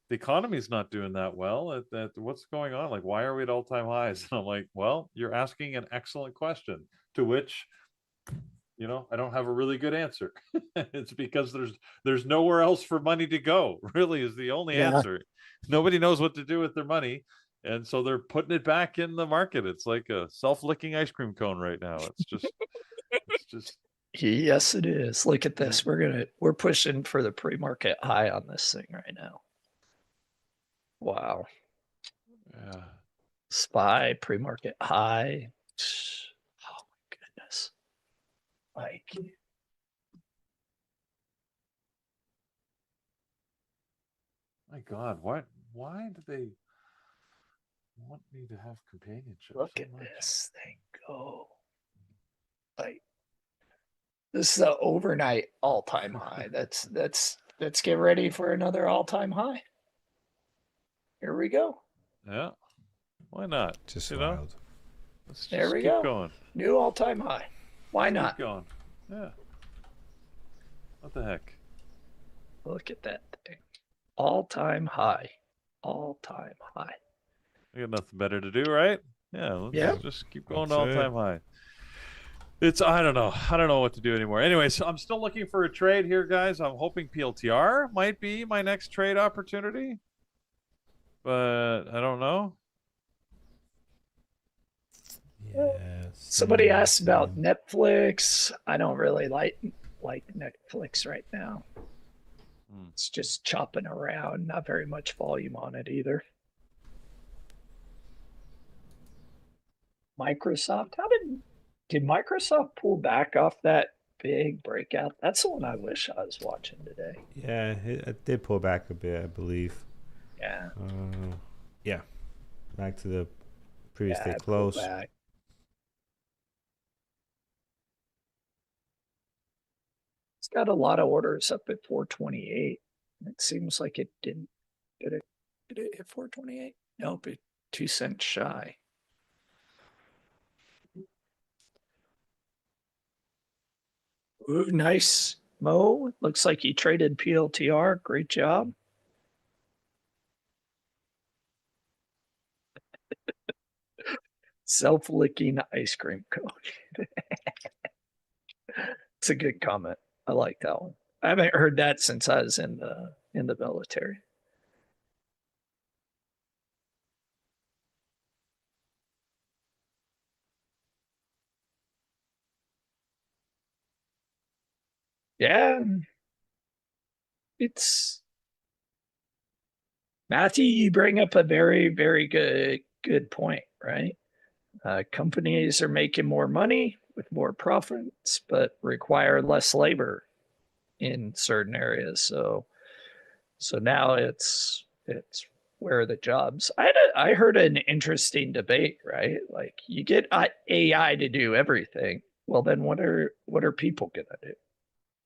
the economy's not doing that well. What's going on? Like, why are we at all-time highs? And I'm like, well, you're asking an excellent question, to which, I don't have a really good answer. It's because there's nowhere else for money to go, really, is the only answer. Nobody knows what to do with their money. And so they're putting it back in the market. It's like a self-licking ice cream cone right now. It's just. Yes, it is. Look at this. We're pushing for the pre-market high on this thing right now. Wow. Yeah. SPY pre-market high. Oh my goodness. My God, why do they want me to have companionship? Look at this thing go. This is the overnight all-time high. Let's get ready for another all-time high. Here we go. Yeah. Why not? Just wild. Let's just there we keep go. Going. New all-time high. Why not? Keep going. Yeah. What the heck? Look at that thing. All-time high. All-time high. We got nothing better to do, right? Yeah. Let's just keep going to all-time high. I don't know what to do anymore. Anyway, so I'm still looking for a trade here, guys. I'm hoping PLTR might be my next trade opportunity, but I don't know. Yes. Somebody asked about Netflix. I don't really like Netflix right now. It's just chopping around. Not very much volume on it either. Microsoft. Did Microsoft pull back off that big breakout? That's the one I wish I was watching today. Yeah, it did pull back a bit, I believe. Yeah. Yeah. Back to the previous day close. Back. It's got a lot of orders up at 428. It seems like it didn't. Did it hit 428? Nope, 2 cents shy. Ooh, nice, Mo. Looks like you traded PLTR. Great job. Self-licking ice cream cone. It's a good comment. I like that one. I haven't heard that since I was in the military. Yeah. It's Matthew, you bring up a very, very good point, right? Companies are making more money with more profits, but require less labor in certain areas. So now it's where are the jobs? I heard an interesting debate, right? Like you get AI to do everything. Well, then what are people gonna do?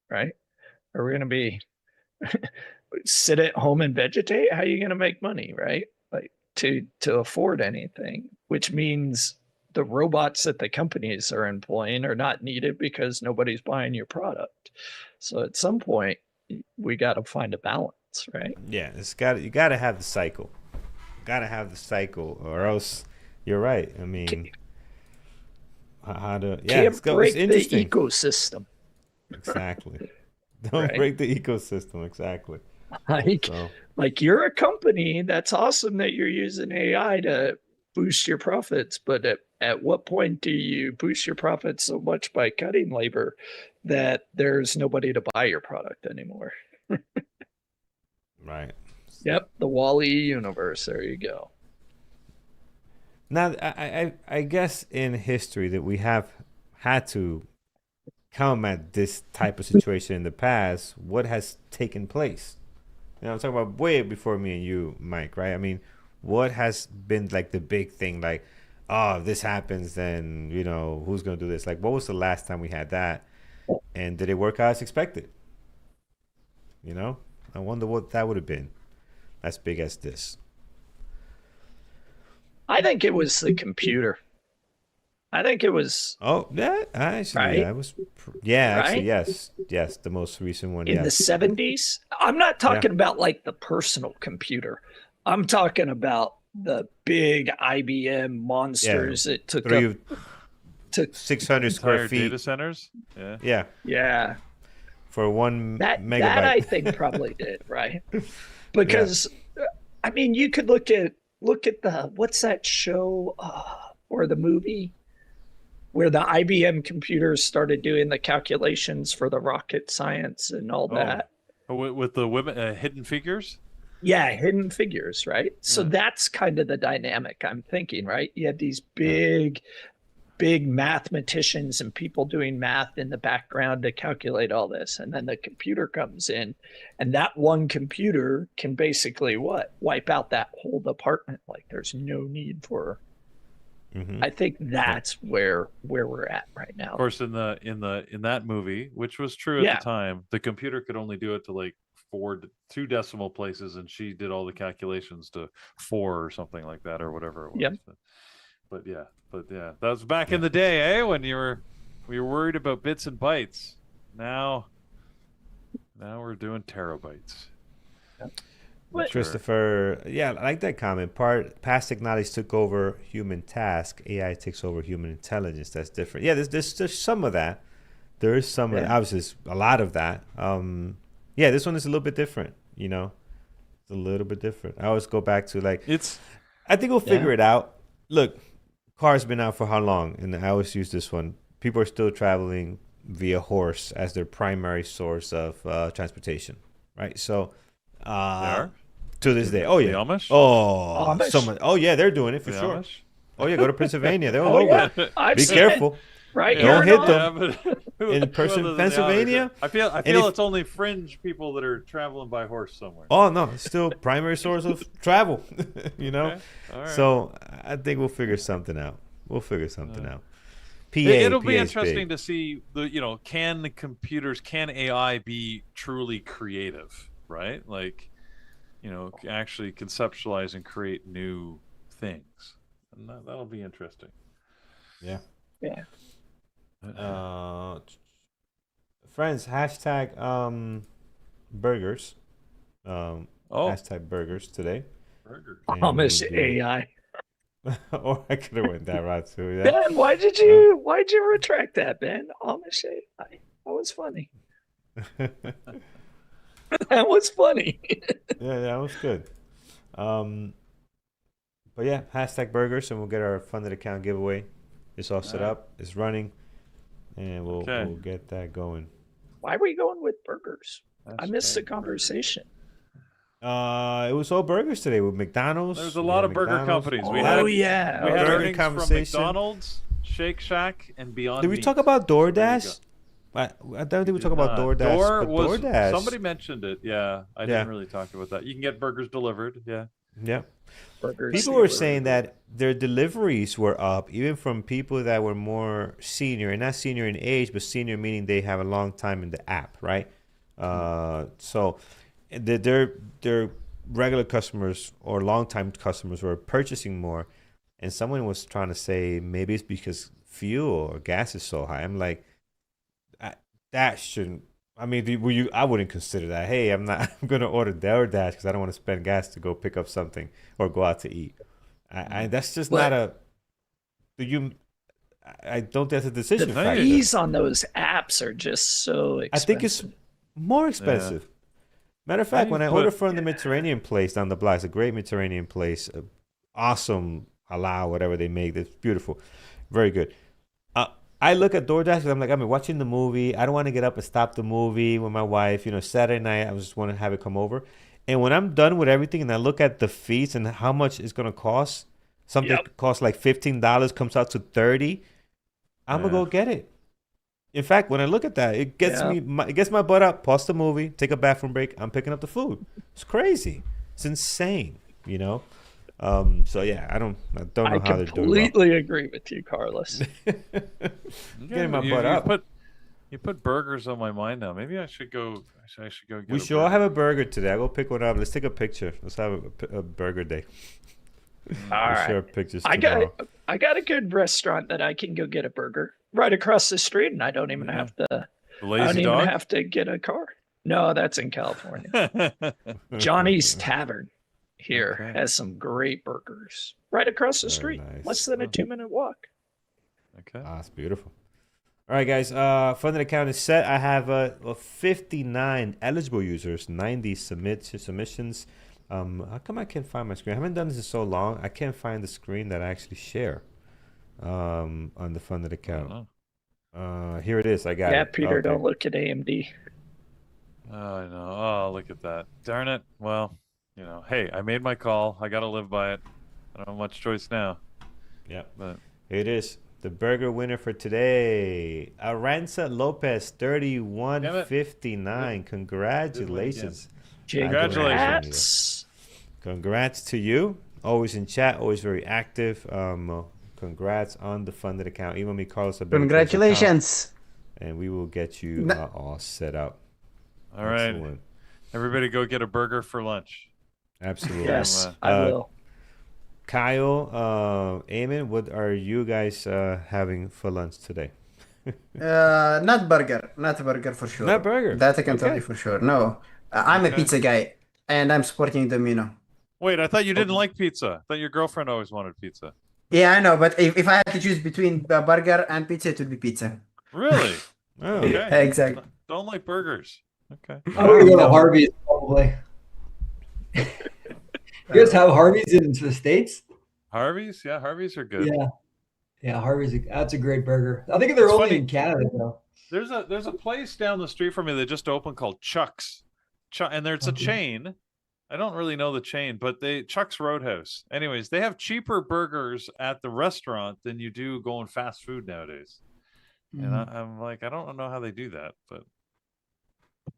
Right? Are we going to be sit at home and vegetate? How are you going to make money, right? Like to afford anything, which means the robots that the companies are employing are not needed because nobody's buying your product. So at some point, we got to find a balance, right? Yeah, you got to have the cycle. Got to have the cycle, or else you're right. I mean, can't break the ecosystem. Exactly. Don't Right. break the ecosystem. Exactly. Like, So like you're a company. That's awesome that you're using AI to boost your profits, but at what point do you boost your profits so much by cutting labor that there's nobody to buy your product anymore? right. Yep, the Wall-E universe. There you go. Now, I guess in history that we have had to come at this type of situation in the past. What has taken place? You know, I'm talking about way before me and you, Mike, right? I mean, what has been like the big thing? Like, oh, if this happens, then, you know, who's going to do this? Like, what was the last time we had that? And did it work out as expected? You know, I wonder what that would have been as big as this. I think it was the computer. I think it was Oh, yeah, actually, right. yeah, yeah, actually, Right? yes, the most recent one, In the yes. 70s. I'm not talking about like the personal computer. I'm talking about the big IBM monsters that took Three, up took 600 square Entire feet. data centers. Yeah. Yeah, yeah. for one That megabyte. I think probably did, right? Because I mean, you could look at the what's that show or the movie where the IBM computers started doing the calculations for the rocket science and all that. With the women, Hidden Figures. Yeah, Hidden Figures, right? So Yeah. that's kind of the dynamic I'm thinking, right? You had these big mathematicians and people doing math in the background to calculate all this. And then the computer comes in, and that one computer can basically wipe out that whole department. Like there's no need for. I think that's where we're at right now. Of course, in that movie, which was true at the time, the computer could only do it to like 2 decimal places, and she did all the calculations to 4 or something like that, or whatever it was. Yep. But yeah, that was back in the day, when we were worried about bits and bytes. Now we're doing terabytes. But- Christopher, yeah, I like that comment. Past technologies took over human task. AI takes over human intelligence. That's different. Yeah, there's some of that. There is some of that. Obviously, there's a lot of that. Yeah, this one is a little bit different. You know, it's a little bit different. I always go back to like I think we'll figure it out. Look, cars been out for how long? And I always use this one. People are still traveling via horse as their primary source of transportation, right? So, They are? to this day. Oh yeah. The Amish? Oh, Amish? someone. Oh yeah, they're doing it for The sure. Amish? Oh yeah, go to Pennsylvania. They're all over. yeah. I've Be seen careful. it, right? Don't here hit in them. Austin. Yeah, but In person, other than the Pennsylvania? Amish? I feel if- it's only fringe people that are traveling by horse somewhere. Oh no, it's still primary source of travel. You know. Okay. All right. So I think we'll figure something out. We'll figure something out. It'll be PA is interesting big. to see can AI be truly creative, right? Like, actually conceptualize and create new things. And that'll be interesting. Yeah. Yeah. Friends, hashtag burgers. Hashtag burgers today. Burger. And Amish we'll do- AI. Or I could have went that route too. Yeah. Ben, why'd you retract that, Ben? Amish AI. That was funny. That was funny. Yeah, that was good. But yeah, hashtag burgers, and we'll get our funded account giveaway. It's all set up. It's running, and we'll get that going. Why are we going with burgers? I missed the Hashtag conversation. It was all burgers today with McDonald's. There's a We lot had of burger McDonald's. companies. Oh, We had yeah. We had Burger earnings from conversation. McDonald's, Shake Shack, and Beyond Did we Meat. talk about There you DoorDash? I don't think we did talk about not. DoorDash. Door but was DoorDash. somebody mentioned it. Yeah, I didn't really talk about that. You can get burgers delivered. Yeah. Yeah. Burgers. People were saying that their deliveries were up, even from people that were more senior, and not senior in age, but senior meaning they have a long time in the app, right? So their regular customers or long-time customers were purchasing more, and someone was trying to say maybe it's because fuel or gas is so high. I'm like, that shouldn't. I mean, I wouldn't consider that. Hey, I'm gonna order DoorDash because I don't want to spend gas to go pick up something or go out to eat. That's just not a. I don't think that's a decision The factor. fees on those apps are just so expensive. More expensive. Matter of How fact, do you when I put- ordered from the Mediterranean place down the block, it's a great Mediterranean place. Awesome halal, whatever they make. It's beautiful. Very good. I look at DoorDash because I'm like, I'm watching the movie. I don't want to get up and stop the movie with my wife. Saturday night, I just want to have it come over. And when I'm done with everything and I look at the fees and how much it's going to cost, something costs like $15, comes out to $30, I'm going to go get it. In fact, when I look at that, it gets it gets my butt up, pause the movie, take a bathroom break. I'm picking up the food. It's crazy. It's insane, So yeah, I don't know how they're doing. I completely agree with you, Carlos. Getting my butt up. You put burgers on my mind now. Maybe I should go. I should go get. We should all have a burger today. I'll go pick one up. Let's take a picture. Let's have a burger day. All right. Share pictures. I got a good restaurant that I can go get a burger right across the street, and I don't even have to. The I Lazy don't even Dog. have to get a car. No, that's in California. Johnny's Tavern here has some great burgers right across the street. nice. Less than a 2-minute walk. Okay. That's beautiful. All right, guys. Funded account is set. I have 59 eligible users, 90 submissions. How come I can't find my screen? I haven't done this in so long. I can't find the screen that I actually share on the funded account. Here it is. I got it. Yeah, Peter, Okay. don't look at AMD. Oh, I know. Oh, look at that. Darn it. Well, hey, I made my call. I got to live by it. I don't have much choice now. Yeah. But Here it is. The burger winner for today, Aranza Lopez, 31.59. Congratulations. Congratulations. Congrats to you. Always in chat, always very active. Congrats on the funded account. Email me, Carlos. Congratulations. And we will get you all set up. all right, Excellent. everybody, go get a burger for lunch. Absolutely. Yes, I will. Kyle, Eamon, what are you guys having for lunch today? Not burger for sure. Not burger. That I can tell you for sure. No, I'm a pizza guy, and I'm supporting Domino. Wait, I thought you didn't like pizza. I thought your girlfriend always wanted pizza. Yeah, I know, but if I had to choose between burger and pizza, it would be pizza. Really? Oh, Okay. Exactly. Don't like burgers. Okay. I'm gonna go to Harvey's probably. You guys have Harvey's in the States? Harvey's? Yeah, Harvey's are good. Yeah. Yeah, Harvey's that's a great burger. I think they're It's only funny. in Canada though. There's a place down the street from me that just opened called Chuck's. And there's a Okay. chain. I don't really know the chain, but Chuck's Roadhouse. Anyways, they have cheaper burgers at the restaurant than you do going fast food nowadays. And I'm like, I don't know how they do that, but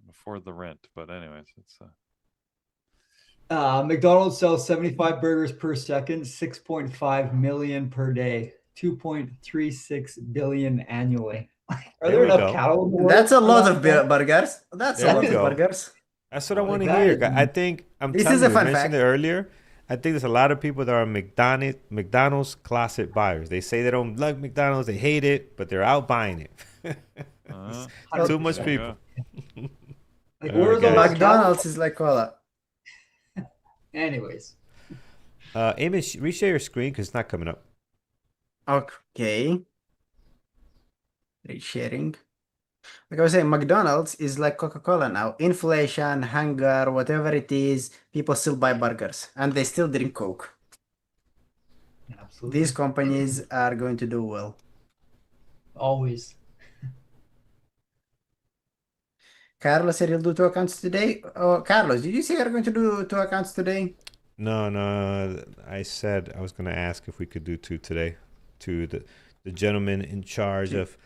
afford the rent. But anyways, it's McDonald's sells 75 burgers per second, 6.5 million per day, 2.36 billion annually. Are There there we enough go. cattle in the world That's a for lot that? of burgers. That's There a we lot go. of burgers. That's what I Like want to that hear. is- I think This telling is a you, I fun mentioned fact. it earlier. I think there's a lot of people that are McDonald's classic buyers. They say they don't like McDonald's, they hate it, but they're out buying it. Too much there you people. go. Like, All right, where's all guys. this McDonald's is like cola. cattle? Anyways. Amy, reshare your screen because it's not coming up. Okay. Sharing. Like I was saying, McDonald's is like Coca-Cola now. Inflation, hunger, whatever it is, people still buy burgers and they still drink Coke. Absolutely. These companies are going to do well. Always. Carlos said he'll do 2 accounts today. Oh, Carlos, did you say you're going to do 2 accounts today? No. I said I was going to ask if we could do 2 today to the gentleman in charge of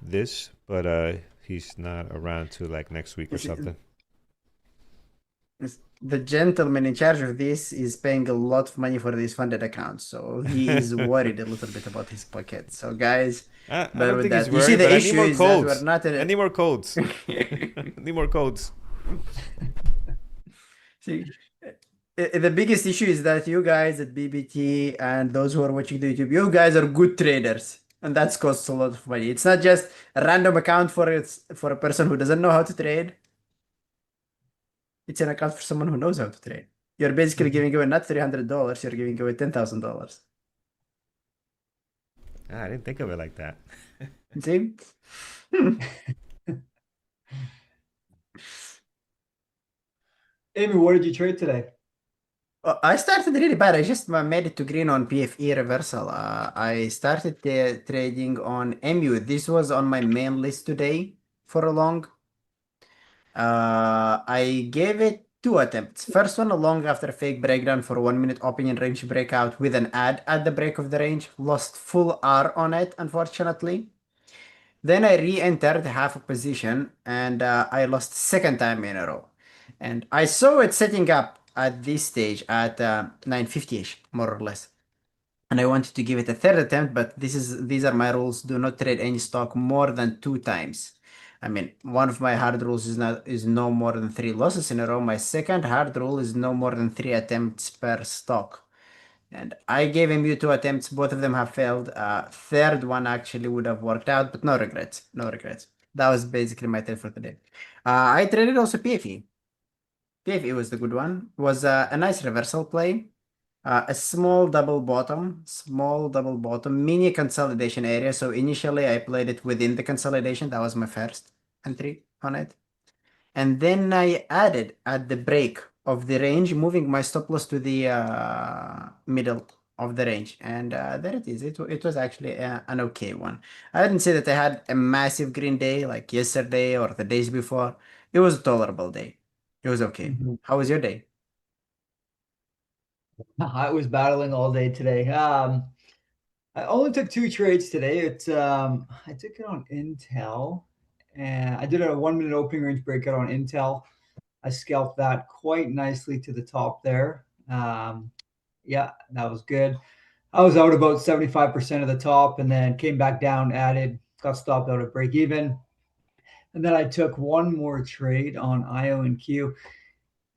this, but he's not around till like next week or something. The gentleman in charge of this is paying a lot of money for these funded accounts, so he is worried a little bit about his pocket. So, guys, I bear don't with think that. he's You see, worried, the but I need issue more is that codes. we're not in I need more codes. I need more codes. See, the biggest issue is that you guys at BBT and those who are watching the YouTube, you guys are good traders, and that costs a lot of money. It's not just a random account for a person who doesn't know how to trade. It's an account for someone who knows how to trade. You're basically giving away not $300, you're giving away $10,000. I didn't think of it like that. See? Amy, what did you trade today? I started really bad. I just made it to green on PFE reversal. I started trading on MU. This was on my main list today for a long. I gave it two attempts. First one, a long after a fake breakdown for 1 minute opening range breakout with an ad at the break of the range. Lost full R on it, unfortunately. Then I re-entered half a position and I lost second time in a row. And I saw it setting up at this stage at 950-ish, more or less. And I wanted to give it a third attempt, but these are my rules. Do not trade any stock more than 2 times. I mean, one of my hard rules is no more than 3 losses in a row. My second hard rule is no more than 3 attempts per stock. And I gave him you 2 attempts. Both of them have failed. Third one actually would have worked out, but no regrets. No regrets. That was basically my trade for today. I traded also PFE. PFE was the good one. Was a nice reversal play. A small double bottom, mini consolidation area. So initially I played it within the consolidation. That was my first entry on it. And then I added at the break of the range, moving my stop loss to the middle of the range. And there it is. It was actually an okay one. I didn't say that I had a massive green day like yesterday or the days before. It was a tolerable day. It was okay. Mhm. How was your day? I was battling all day today. I only took 2 trades today. I took it on Intel, and I did a 1 minute opening range breakout on Intel. I scalped that quite nicely to the top there. Yeah, that was good. I was out about 75% of the top, and then came back down, got stopped out at break even. And then I took one more trade on IO and Q.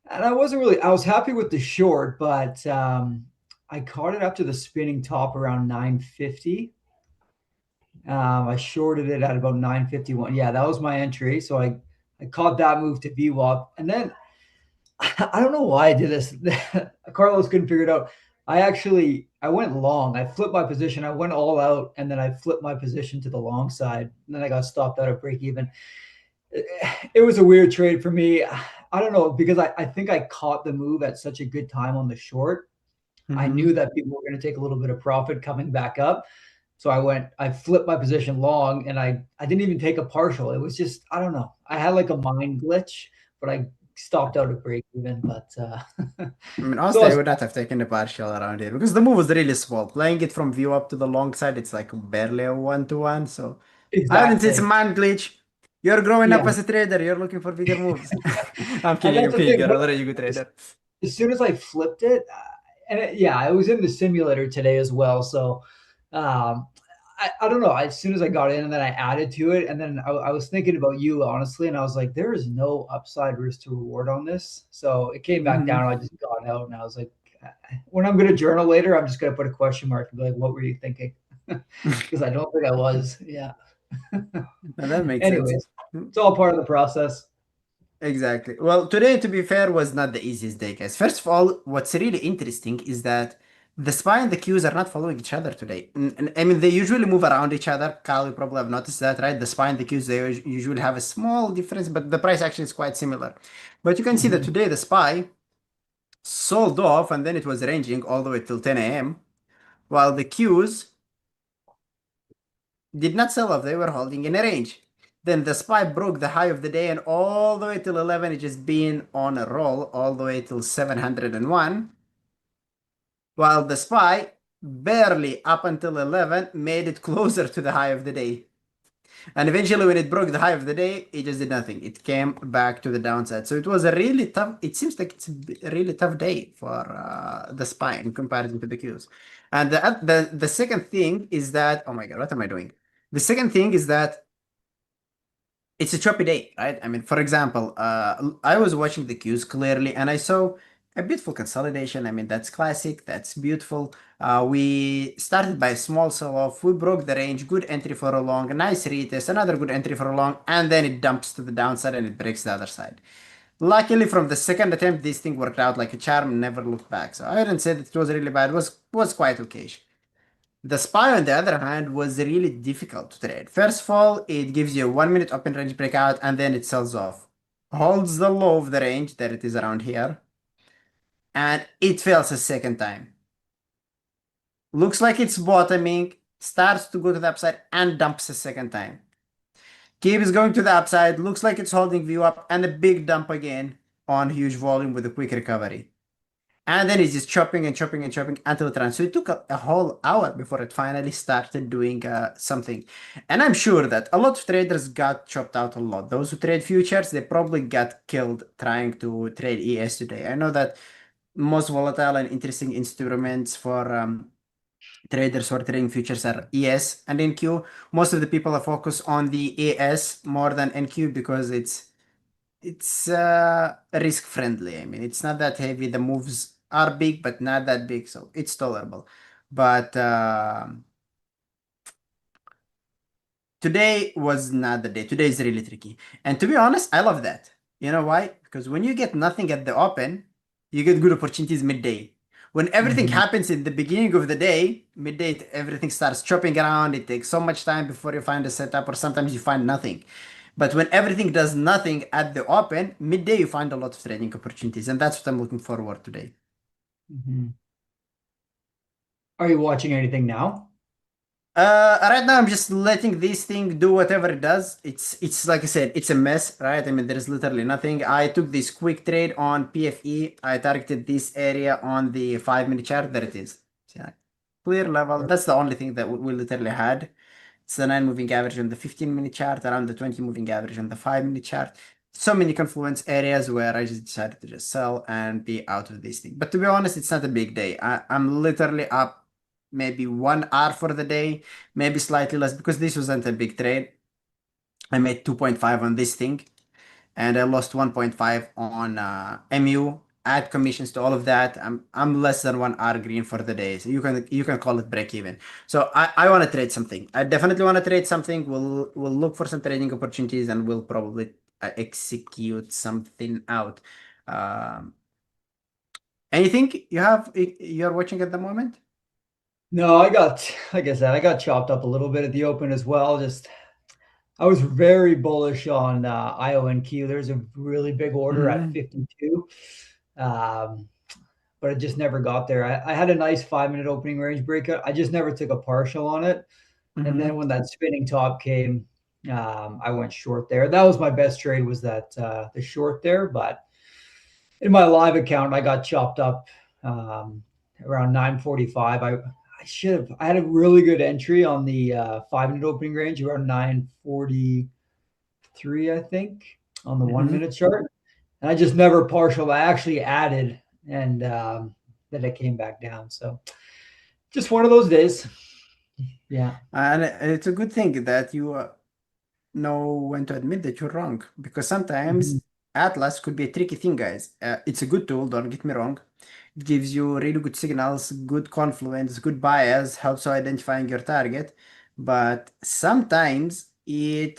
And I was happy with the short, but I caught it up to the spinning top around 950. I shorted it at about 951. Yeah, that was my entry. So I caught that move to VWAP. And then I don't know why I did this. Carlos couldn't figure it out. I went long. I flipped my position. I went all out, and then I flipped my position to the long side. And then I got stopped out at break even. It was a weird trade for me. I don't know, because I think I caught the move at such a good time on the short. I Mhm. knew that people were going to take a little bit of profit coming back up. So I flipped my position long, and I didn't even take a partial. It was just, I don't know. I had like a mind glitch, but I stopped out at break even. But I mean, so honestly, I would not have taken the partial around here because the move was really small. Playing it from view up to the long side, it's like barely a 1-to-1. So I wouldn't say it's a exactly. man glitch. You're growing up Yeah. as a trader. You're looking for bigger moves. I'm And kidding. that's I'm the kidding. thing. You're already a good As, trader. as soon as I flipped it, yeah, I was in the simulator today as well. So um, I don't know. As soon as I got in and then I added to it, and then I was thinking about you, honestly, and I was like, there is no upside risk to reward on this. So it came back Mhm. down. I just got out, and I was like, when I'm going to journal later, I'm just going to put a question mark and be like, what were you thinking? Because I don't think I was. Yeah. And that makes sense. Anyways, it's all part of the process. Exactly. Well, today, to be fair, was not the easiest day, guys. First of all, what's really interesting is that the SPY and the Qs are not following each other today. I mean, they usually move around each other. Kyle, you probably have noticed that, right? The SPY and the Qs, they usually have a small difference, but the price actually is quite similar. But you can see that Mhm. today the SPY sold off and then it was ranging all the way till 10 a.m., while the Qs did not sell off, they were holding in a range. Then the SPY broke the high of the day and all the way till 11, it just been on a roll all the way till 701. While the SPY barely up until 11 made it closer to the high of the day. And eventually, when it broke the high of the day, it just did nothing. It came back to the downside. So it was a really tough. It seems like it's a really tough day for the SPY in comparison to the Qs. And the second thing is that, oh my god, what am I doing? The second thing is that it's a choppy day, right? I mean, for example, I was watching the Qs clearly, and I saw a beautiful consolidation. I mean, that's classic. That's beautiful. We started by a small sell-off. We broke the range. Good entry for a long. A nice retest. Another good entry for a long. And then it dumps to the downside and it breaks the other side. Luckily, from the second attempt, this thing worked out like a charm. Never looked back. So I wouldn't say that it was really bad. It was quite okay. The SPY, on the other hand, was really difficult to trade. First of all, it gives you a 1 minute open range breakout and then it sells off holds the low of the range, that it is around here, and it fails a second time. Looks like it's bottoming, starts to go to the upside, and dumps a second time. Keeps going to the upside, looks like it's holding view up, and a big dump again on huge volume with a quick recovery. And then it's just chopping and chopping and chopping until it runs. So it took a whole hour before it finally started doing something. And I'm sure that a lot of traders got chopped out a lot. Those who trade futures, they probably got killed trying to trade ES today. I know that most volatile and interesting instruments for traders who are trading futures are ES and NQ. Most of the people are focused on the AS more than NQ because it's risk friendly. I mean, it's not that heavy. The moves are big, but not that big, so it's tolerable. But today was not the day. Today is really tricky. And to be honest, I love that. You know why? Because when you get nothing at the open, you get good opportunities midday. When everything happens in the beginning of the day, midday, everything starts chopping around. It takes so much time before you find a setup, or sometimes you find nothing. But when everything does nothing at the open, midday you find a lot of trading opportunities, and that's what I'm looking forward today. Are you watching anything now? Right now I'm just letting this thing do whatever it does. It's like I said, it's a mess, right? I mean, there is literally nothing. I took this quick trade on PFE. I targeted this area on the 5-minute chart. There it is. See, clear level. That's the only thing that we literally had. It's the 9 moving average on the 15-minute chart, around the 20 moving average on the 5-minute chart. So many confluence areas where I just decided to just sell and be out of this thing. But to be honest, it's not a big day. I'm literally up maybe 1 hour for the day, maybe slightly less, because this wasn't a big trade. I made 2.5 on this thing, and I lost 1.5 on MU. Add commissions to all of that. I'm less than 1 hour green for the day, so you can call it break even. So I want to trade something. I definitely want to trade something. We'll look for some trading opportunities, and we'll probably execute something out. Anything you're watching at the moment? No, like I said, I got chopped up a little bit at the open as well. I was very bullish on IONQ. There's a really big order at 52. But it just never got there. I had a nice 5-minute opening range breakout. I just never took a partial on it. And then when that spinning top came, I went short there. That was my best trade, was that the short there. But in my live account, I got chopped up around 9:45. I had a really good entry on the 5-minute opening range around 9:43, I think, on the 1-minute chart. And I just never partial. I actually added, and then it came back down. So just one of those days. Yeah. And it's a good thing that you know when to admit that you're wrong, because sometimes Atlas could be a tricky thing, guys. It's a good tool, don't get me wrong. It gives you really good signals, good confluence, good bias, helps you identifying your target. But sometimes it's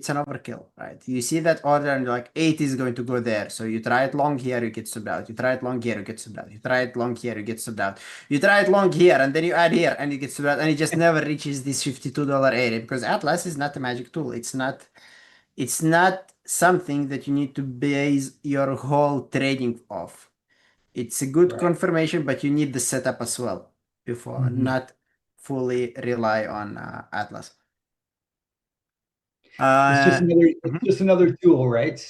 an overkill, right? You see that order and you're like 8 is going to go there. So you try it long here, you get subbed out. You try it long here, you get subbed out. You try it long here, you get subbed out. You try it long here, and then you add here, and you get subbed out, and it just never reaches this $52 area, because Atlas is not a magic tool. It's not something that you need to base your whole trading off. It's a good confirmation, but you need the setup as well before, not fully rely on Atlas. It's just another tool, right?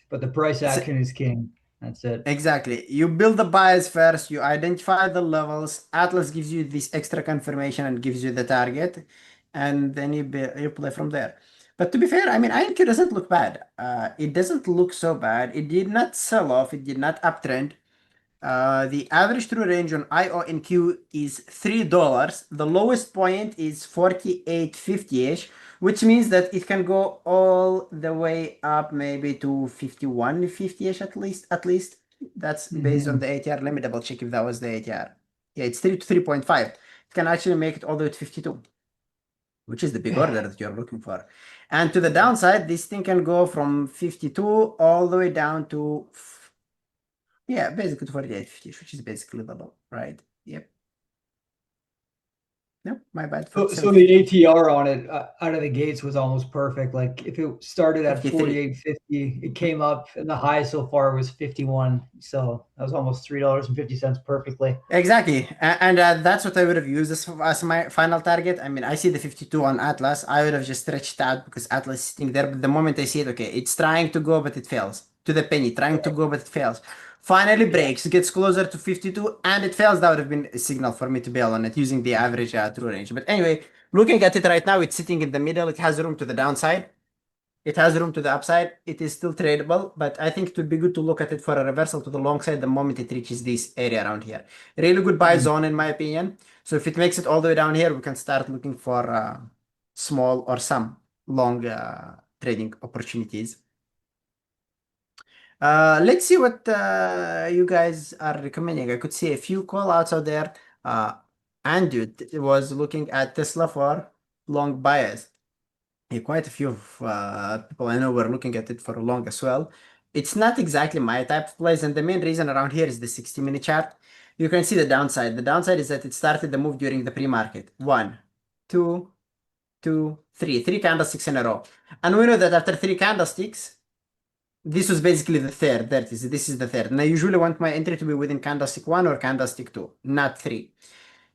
But the price action is king. That's it. Exactly. You build the bias first, you identify the levels. Atlas gives you this extra confirmation and gives you the target, and then you play from there. But to be fair, I mean, INQ doesn't look bad. It doesn't look so bad. It did not sell off. It did not uptrend. The average true range on IONQ is $3. The lowest point is 48.50-ish, which means that it can go all the way up maybe to 51.50-ish at least. That's based on the ATR. Let me double check if that was the ATR. Yeah, it's 3 to 3.5. It can actually make it all the way to 52, which is the big order that you're looking for. And to the downside, this thing can go from 52 all the way down to basically to 48.50, which is basically the low, right? Yep. No, my bad. So the ATR on it out of the gates was almost perfect. Like if it started at 53. 48.50, it came up, and the high so far was 51. So that was almost $3.50 perfectly. Exactly, and that's what I would have used as my final target. I mean, I see the 52 on Atlas. I would have just stretched out because Atlas is sitting there. But the moment I see it, okay, it's trying to go, but it fails. To the penny, trying to go, but it fails. Finally breaks, gets closer to 52, and it fails. That would have been a signal for me to bail on it using the average true range. But anyway, looking at it right now, it's sitting in the middle. It has room to the downside. It has room to the upside. It is still tradable, but I think it would be good to look at it for a reversal to the long side the moment it reaches this area around here. Really good buy zone in my opinion. So if it makes it all the way down here, we can start looking for small or some long trading opportunities. Let's see what you guys are recommending. I could see a few call outs out there. Andrew was looking at Tesla for long bias. Quite a few of people I know were looking at it for long as well. It's not exactly my type of plays, and the main reason around here is the 60-minute chart. You can see the downside. The downside is that it started the move during the pre-market. 1, 2, 2, 3. 3 candlesticks in a row. And we know that after 3 candlesticks, this was basically the third. There it is. This is the third. And I usually want my entry to be within candlestick 1 or candlestick 2, not 3.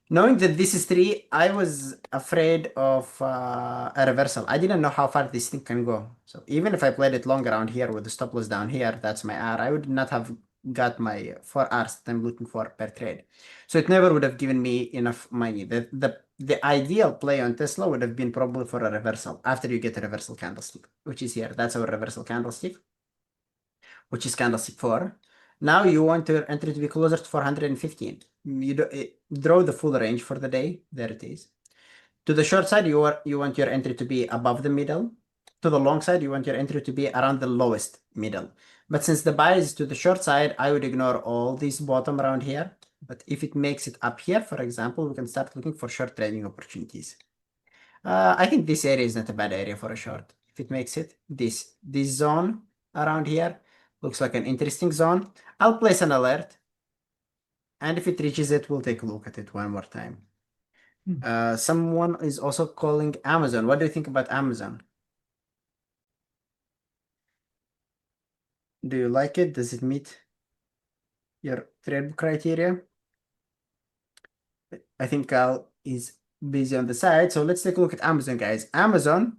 Knowing that this is 3, I was afraid of a reversal. I didn't know how far this thing can go. So even if I played it long around here with the stop loss down here, that's my R, I would not have got my 4 Rs that I'm looking for per trade. So it never would have given me enough money. The ideal play on Tesla would have been probably for a reversal after you get a reversal candlestick, which is here. That's our reversal candlestick, which is candlestick 4. Now you want your entry to be closer to 415. You draw the full range for the day. There it is. To the short side, you want your entry to be above the middle. To the long side, you want your entry to be around the lowest middle. But since the buy is to the short side, I would ignore all this bottom around here. But if it makes it up here, for example, we can start looking for short trading opportunities. I think this area is not a bad area for a short. If it makes it, this zone around here looks like an interesting zone. I'll place an alert. And if it reaches it, we'll take a look at it one more time. Someone is also calling Amazon. What do you think about Amazon? Do you like it? Does it meet your trade criteria? I think Kyle is busy on the side. So let's take a look at Amazon, guys. Amazon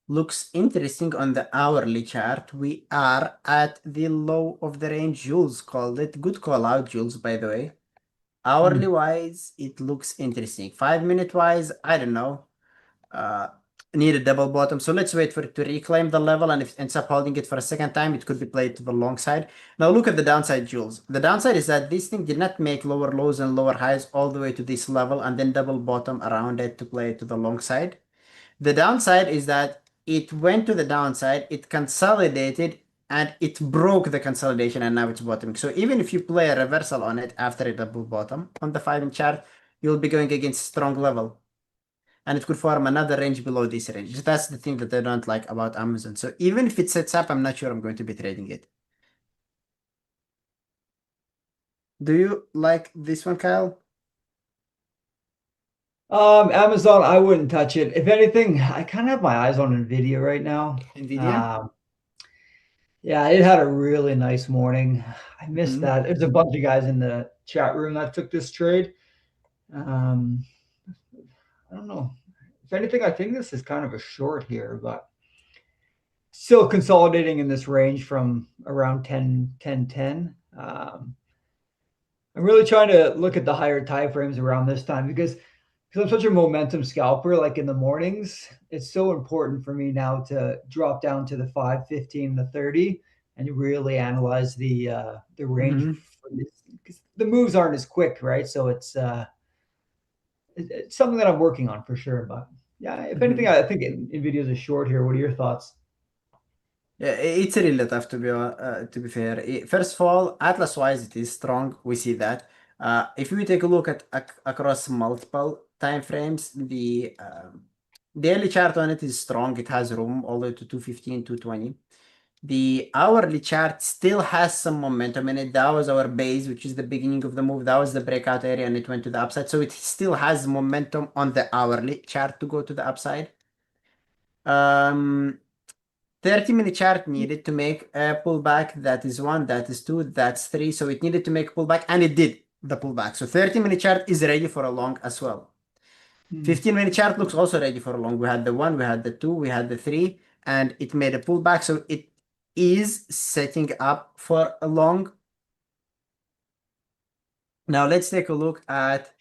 looks interesting on the hourly chart. We are at the low of the range. Jules called it. Good call out, Jules, by the way. Hourly wise, it looks interesting. 5-minute wise, I don't know. Need a double bottom. So let's wait for it to reclaim the level. And if it ends up holding it for a second time, it could be played to the long side. Now look at the downside, Jules. The downside is that this thing did not make lower lows and lower highs all the way to this level and then double bottom around it to play to the long side. The downside is that it went to the downside, it consolidated, and it broke the consolidation, and now it's bottoming. So even if you play a reversal on it after a double bottom on the 5-minute chart, you'll be going against strong level. And it could form another range below this range. That's the thing that I don't like about Amazon. So even if it sets up, I'm not sure I'm going to be trading it. Do you like this one, Kyle? Amazon, I wouldn't touch it. If anything, I kind of have my eyes on NVIDIA right now. NVIDIA? Yeah, it had a really nice morning. I missed that. There's a bunch of guys in the chat room that took this trade. I don't know. If anything, I think this is kind of a short here, but still consolidating in this range from around 10. I'm really trying to look at the higher time frames around this time because I'm such a momentum scalper. Like in the mornings, it's so important for me now to drop down to the 5, 15, the 30, and really analyze the range. Because the moves aren't as quick, right? So it's something that I'm working on for sure. But yeah, if anything, I think NVIDIA is a short here. What are your thoughts? Yeah, it's really tough to be fair. First of all, Atlas wise, it is strong. We see that. If we take a look at across multiple time frames, the daily chart on it is strong. It has room all the way to 215, 220. The hourly chart still has some momentum in it. That was our base, which is the beginning of the move. That was the breakout area, and it went to the upside. So it still has momentum on the hourly chart to go to the upside. 30-minute chart needed to make a pullback. That is 1, that is 2, that's 3. So it needed to make a pullback, and it did the pullback. So 30-minute chart is ready for a long as well. 15-minute chart looks also ready for a long. We had the 1, we had the 2, we had the 3, and it made a pullback. So it is setting up for a long. Now let's take a look at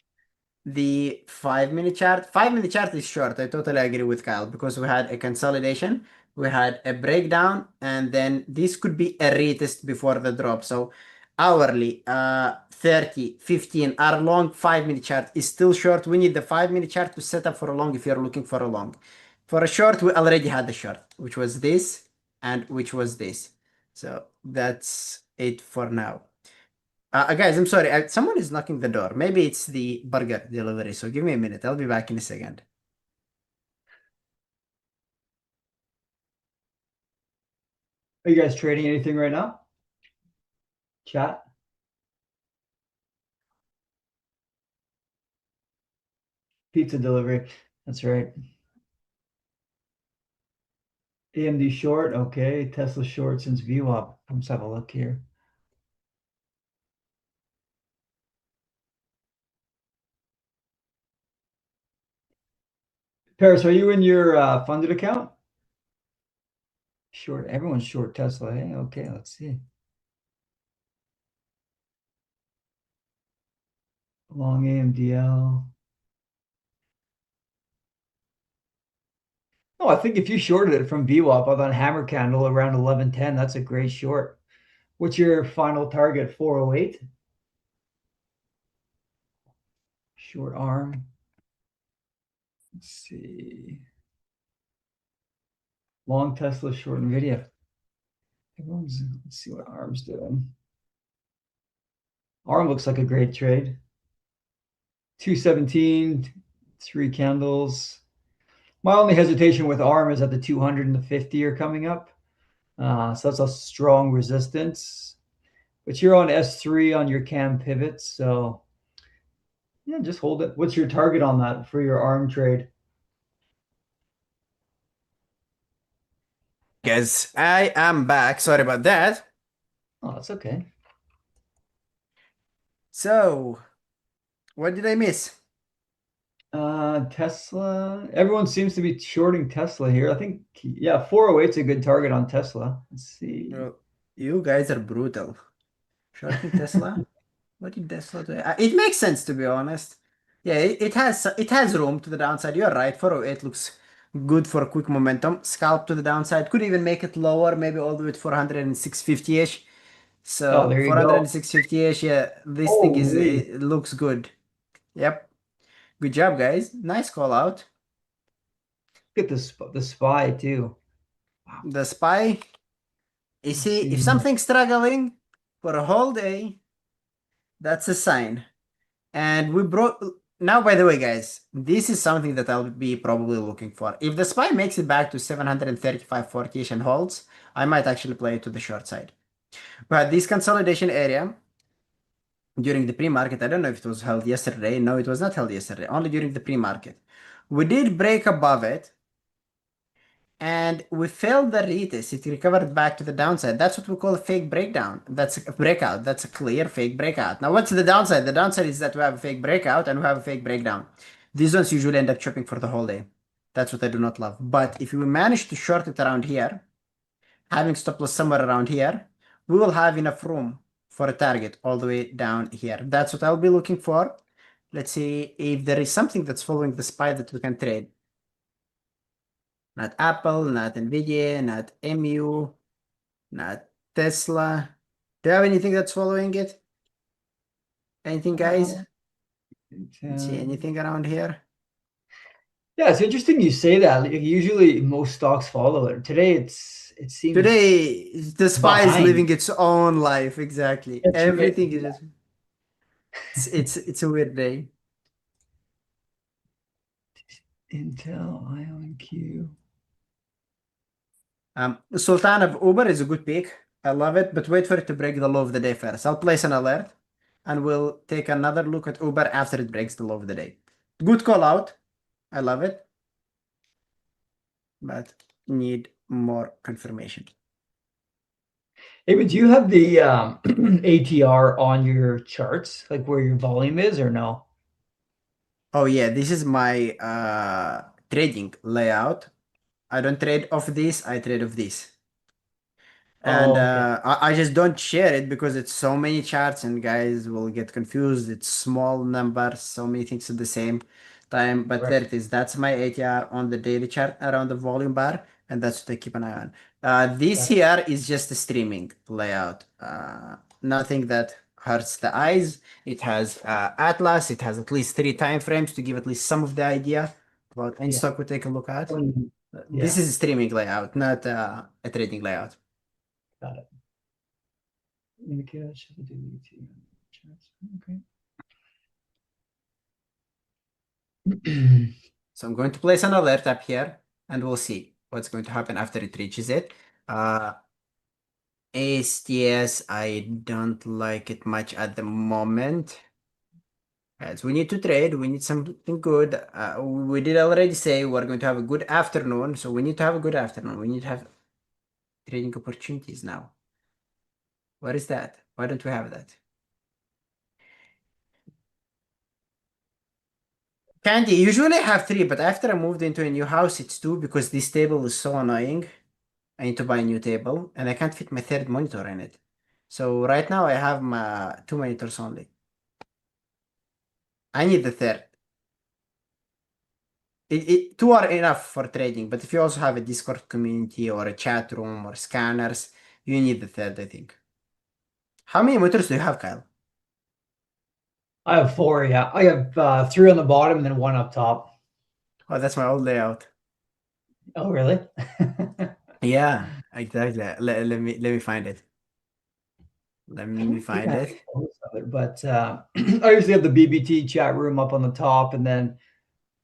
the 5-minute chart. 5-minute chart is short. I totally agree with Kyle because we had a consolidation, we had a breakdown, and then this could be a retest before the drop. So hourly, 30, 15 are long. 5-minute chart is still short. We need the 5-minute chart to set up for a long if you're looking for a long. For a short, we already had the short, which was this and which was this. So that's it for now. Guys, I'm sorry. Someone is knocking the door. Maybe it's the burger delivery. So give me a minute. I'll be back in a second. Are you guys trading anything right now? Chat? Pizza delivery. That's right. AMD short. Okay. Tesla short since VWAP. Let's have a look here. Paris, are you in your funded account? Short. Everyone's short Tesla. Hey, okay. Let's see. Long AMDL. Oh, I think if you shorted it from VWAP on hammer candle around 1110, that's a great short. What's your final target? 408? Short arm. Let's see. Long Tesla, short NVIDIA. Let's see what ARM's doing. ARM looks like a great trade. 217, 3 candles. My only hesitation with ARM is that the 200 and the 50 are coming up. So that's a strong resistance. But you're on S3 on your CAM pivot. So yeah, just hold it. What's your target on that for your ARM trade? Guys, I am back. Sorry about that. Oh, that's okay. So, what did I miss? Tesla. Everyone seems to be shorting Tesla here. I think, yeah, 408 is a good target on Tesla. Let's see. Well, you guys are brutal. Shorting Tesla? What did Tesla do? It makes sense, to be honest. Yeah, it has room to the downside. You're right. 408 looks good for quick momentum. Scalp to the downside. Could even make it lower, maybe all the way to 406.50-ish. Oh, So there you 406.50-ish, yeah, this thing is Holy. it looks good. Yep. Good job, guys. Nice call out. Look at the SPY too. The SPY, you see, if See. something's struggling for a whole day, that's a sign. And we brought now, by the way, guys, this is something that I'll be probably looking for. If the SPY makes it back to 735.40-ish and holds, I might actually play it to the short side. But this consolidation area during the pre-market, I don't know if it was held yesterday. No, it was not held yesterday, only during the pre-market. We did break above it, and we failed the retest. It recovered back to the downside. That's what we call a fake breakdown. That's a breakout. That's a clear fake breakout. Now, what's the downside? The downside is that we have a fake breakout and we have a fake breakdown. These ones usually end up chopping for the whole day. That's what I do not love. But if we manage to short it around here, having stop loss somewhere around here, we will have enough room for a target all the way down here. That's what I'll be looking for. Let's see if there is something that's following the SPY that we can trade. Not Apple, not NVIDIA, not MU, not Tesla. Do you have anything that's following it? Anything, guys? Let's see, anything around here? Yeah, it's interesting you say that. Like, usually most stocks follow it. Today it seems Today, the SPY is behind. living its own life. Exactly. That's right. Everything is just it's a weird day. Intel, IonQ. Sultan of Uber is a good pick. I love it, but wait for it to break the low of the day first. I'll place an alert and we'll take another look at Uber after it breaks the low of the day. Good call out. I love it, but need more confirmation. Hey, but do you have the ATR on your charts, like where your volume is, or no? Oh yeah, this is my trading layout. I don't trade off this, I trade off this. And Oh, okay. I just don't share it because it's so many charts and guys will get confused. It's small numbers, so many things at the same time. But Right. there it is. That's my ATR on the daily chart around the volume bar, and that's what I keep an eye on. This Got it. here is just a streaming layout. Nothing that hurts the eyes. It has Atlas. It has at least 3 time frames to give at least some of the idea about any Yeah. stock we take a look at. Yeah. This is a streaming layout, not a trading layout. Got it. Okay. So I'm going to place an alert up here and we'll see what's going to happen after it reaches it. ASTS, I don't like it much at the moment. As we need to trade, we need something good. We did already say we're going to have a good afternoon, so we need to have a good afternoon. We need to have trading opportunities now. What is that? Why don't we have that? Candy, usually I have 3, but after I moved into a new house, it's 2 because this table is so annoying. I need to buy a new table, and I can't fit my 3rd monitor in it. So right now I have my 2 monitors only. I need the 3rd. 2 are enough for trading, but if you also have a Discord community or a chat room or scanners, you need the 3rd, I think. How many monitors do you have, Kyle? I have 4, yeah. I have 3 on the bottom and then 1 up top. Oh, that's my old layout. Oh, really? Yeah, exactly. Let me find it. Let me find it. But I usually have the BBT chat room up on the top, and then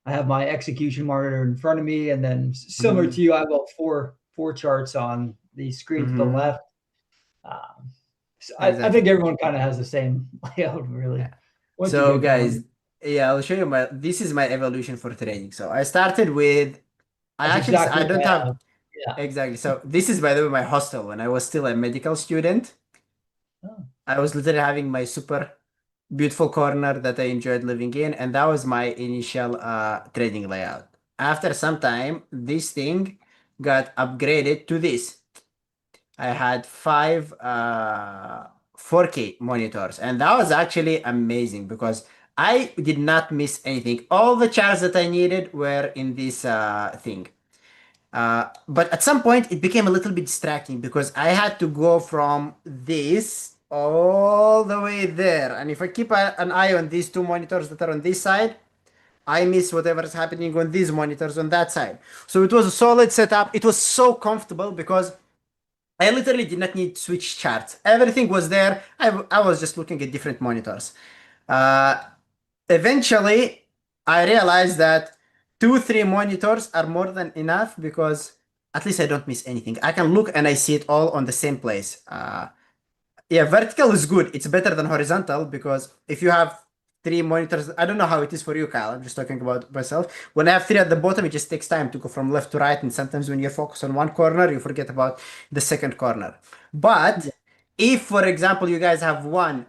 I have my execution monitor in front of me, and then similar to you, I have about four charts on the screen to the left. So Exactly. I think everyone kind of has the same layout, really. Yeah. Once So you get guys, going. yeah, I'll show you this is my evolution for trading. So I started with, That's I exactly don't what I have, have. Yeah. exactly. So this is, by the way, my hostel when I was still a medical student. Oh. I was literally having my super beautiful corner that I enjoyed living in, and that was my initial trading layout. After some time, this thing got upgraded to this. I had 5 4K monitors, and that was actually amazing because I did not miss anything. All the charts that I needed were in this thing. But at some point, it became a little bit distracting because I had to go from this all the way there. And if I keep an eye on these 2 monitors that are on this side, I miss whatever's happening on these monitors on that side. So it was a solid setup. It was so comfortable because I literally did not need to switch charts. Everything was there. I was just looking at different monitors. Uh, Eventually, I realized that 3 monitors are more than enough because at least I don't miss anything. I can look and I see it all on the same place. Yeah, vertical is good. It's better than horizontal because if you have 3 monitors, I don't know how it is for you, Kyle. I'm just talking about myself. When I have 3 at the bottom, it just takes time to go from left to right. And sometimes when you focus on one corner, you forget about the second corner. But if, for example, you guys have 1,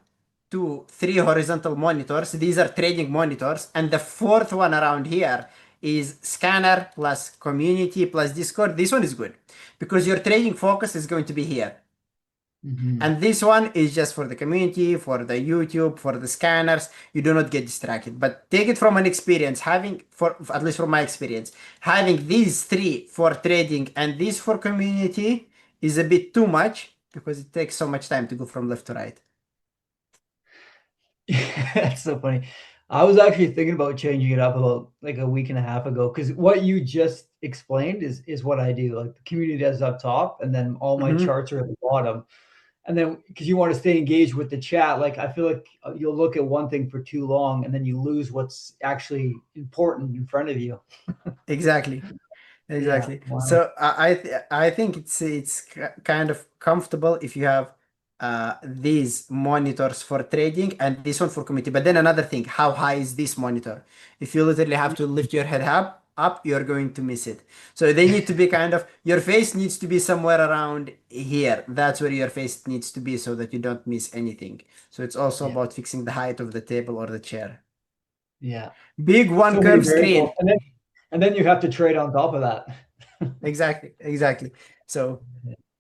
2, 3 horizontal monitors, these are trading monitors, and the 4th one around here is scanner plus community plus Discord. This one is good because your trading focus is going to be here. And this one is just for the community, for the YouTube, for the scanners. You do not get distracted. But take it from an experience, having, for at least from my experience, having these 3 for trading and this for community is a bit too much because it takes so much time to go from left to right. That's so funny. I was actually thinking about changing it up about like a week and a half ago because what you just explained is what I do. Like the community is up top, and then all my charts are at the bottom. And then because you want to stay engaged with the chat, like I feel like you'll look at one thing for too long, and then you lose what's actually important in front of you. Exactly. Exactly. Wow. So I think it's kind of comfortable if you have these monitors for trading and this one for committee. But then another thing, how high is this monitor? If you literally have to lift your head up, you're going to miss it. So they need to be kind of your face needs to be somewhere around here. That's where your face needs to be so that you don't miss anything. So it's also Yeah. about fixing the height of the table or the chair. Yeah. Big one So many curve variables. screen. And then you have to trade on top of that. Exactly. So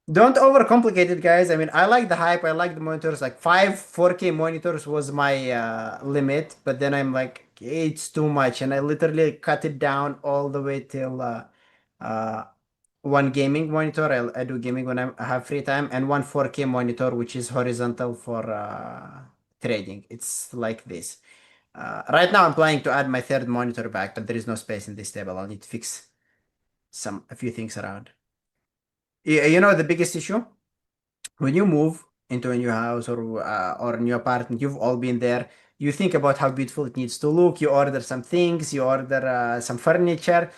don't overcomplicate it, guys. I mean, I like the hype. I like the monitors. Like 4K monitors was my limit, but then I'm like, it's too much, and I literally cut it down all the way till uh, one gaming monitor. I do gaming when I have free time, and one 4K monitor, which is horizontal for trading. It's like this. Right now, I'm planning to add my third monitor back, but there is no space in this table. I'll need to fix a few things around. You know the biggest issue when you move into a new house or a new apartment, you've all been there. You think about how beautiful it needs to look. You order some things, you order some furniture,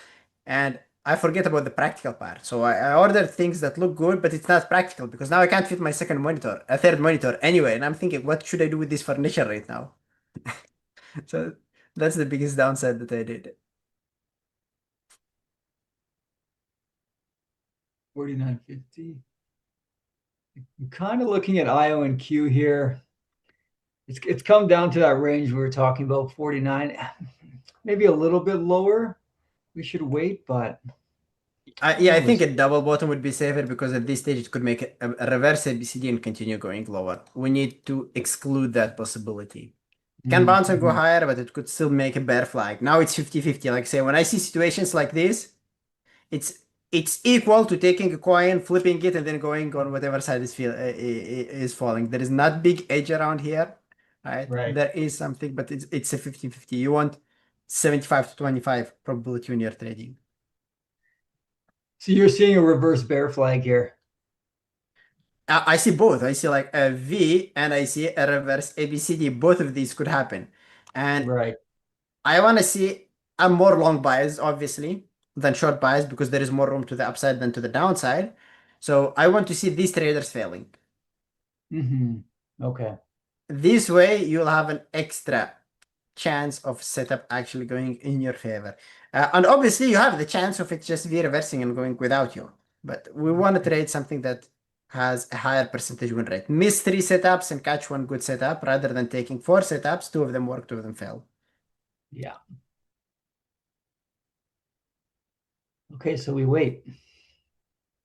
and I forget about the practical part. So I ordered things that look good, but it's not practical because now I can't fit my third monitor anyway. And I'm thinking, what should I do with this furniture right now? So that's the biggest downside that I did. 49.50. I'm kind of looking at IO and Q here. It's come down to that range we were talking about, 49. Maybe a little bit lower. We should wait, but Yeah, I think a double bottom would be safer because at this stage it could make a reverse ABCD and continue going lower. We need to exclude that possibility. It can bounce and go higher, but it could still make a bear flag. Now it's 50-50. Like I say, when I see situations like this, it's equal to taking a coin, flipping it, and then going on whatever side is falling. There is not big edge around here, right? Right. There is something, but it's a 50-50. You want 75 to 25 probability when you're trading. So you're seeing a reverse bear flag here. I see both. I see like a V and I see a reverse ABCD. Both of these could happen. And Right. I want to see a more long bias, obviously, than short bias because there is more room to the upside than to the downside. So I want to see these traders failing. Okay. This way, you'll have an extra chance of setup actually going in your favor. And obviously, you have the chance of it just V reversing and going without you. But we want to trade something that has a higher percentage win rate. Miss 3 setups and catch one good setup rather than taking 4 setups. 2 of them work, 2 of them fail. Yeah. Okay, so we wait.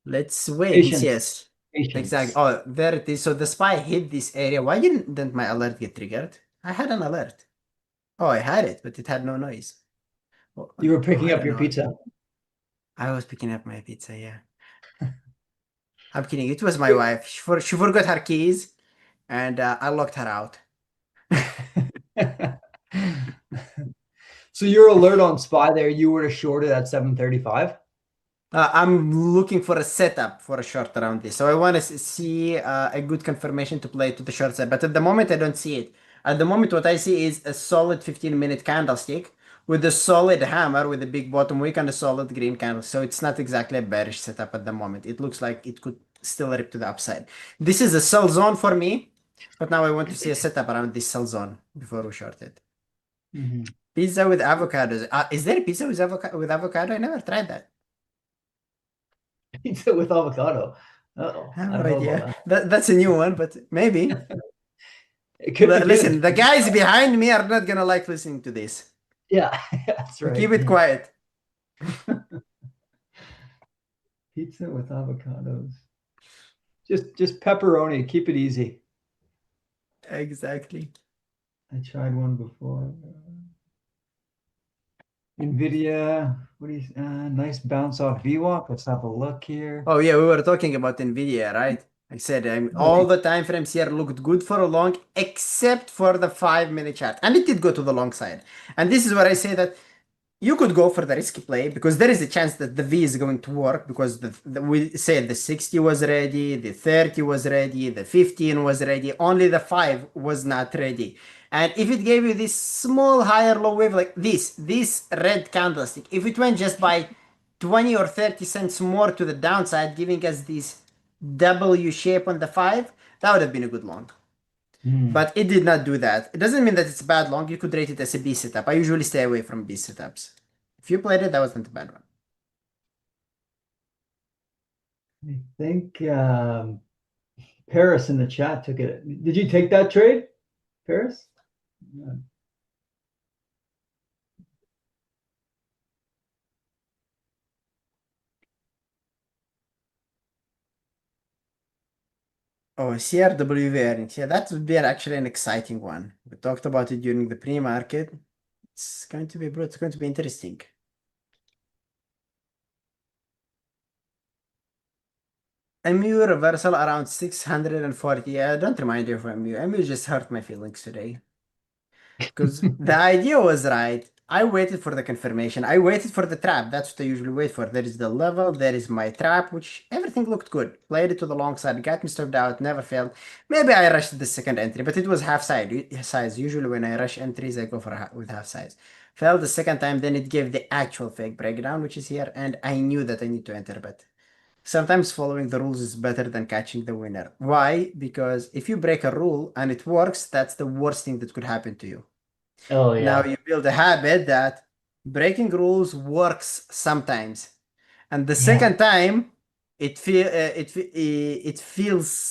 Let's wait. Patience. Yes. Patience. Exactly. Oh, there it is. So the spy hit this area. Why didn't my alert get triggered? I had an alert. Oh, I had it, but it had no noise. You were picking I up don't your know. pizza. I was picking up my pizza, yeah. I'm kidding. It was my wife. She forgot her keys, and I locked her out. So your alert on SPY there, you were to short it at 735? I'm looking for a setup for a short around this. So I want to see a good confirmation to play to the short side. But at the moment, I don't see it. At the moment, what I see is a solid 15-minute candlestick with a solid hammer with a big bottom wick and a solid green candle. So it's not exactly a bearish setup at the moment. It looks like it could still rip to the upside. This is a sell zone for me. But now I want to see a setup around this sell zone before we short it. Pizza with avocados. Is there a pizza with avocado? I never tried that. Pizza with avocado. Uh-oh. I have I no don't know idea. about that. That's a new one, but maybe. It could be good. Listen, the guys behind me are not gonna like listening to this. Yeah, that's right. Keep it quiet. Pizza with avocados. Just pepperoni. Keep it easy. Exactly. I tried one before. NVIDIA. What do you? Nice bounce off VWAP. Let's have a look here. Oh yeah, we were talking about NVIDIA, right? I said all the time frames here looked good for a long, except for the 5-minute chart, and it did go to the long side. And this is where I say that you could go for the risky play because there is a chance that the V is going to work because we said the 60 was ready, the 30 was ready, the 15 was ready, only the 5 was not ready. And if it gave you this small higher low wave like this red candlestick, if it went just by 20 or 30 cents more to the downside, giving us this W shape on the 5, that would have been a good long. But it did not do that. It doesn't mean that it's a bad long. You could rate it as a B setup. I usually stay away from B setups. If you played it, that wasn't a bad one. I think Paris in the chat took it. Did you take that trade, Paris? Yeah. Oh, CRWV earnings. Yeah, that would be actually an exciting one. We talked about it during the pre-market. It's going to be it's going to be interesting. MU reversal around 640. Yeah, don't remind you of MU. MU just hurt my feelings today. Because the idea was right. I waited for the confirmation. I waited for the trap. That's what I usually wait for. There is the level. There is my trap, which everything looked good. Played it to the long side. Got me stopped out. Never failed. Maybe I rushed the second entry, but it was half size. Usually when I rush entries, I go for with half size. Failed the second time. Then it gave the actual fake breakdown, which is here. And I knew that I need to enter bet. Sometimes following the rules is better than catching the winner. Why? Because if you break a rule and it works, that's the worst thing that could happen to you. Oh yeah. Now you build a habit that breaking rules works sometimes, and the second time it feels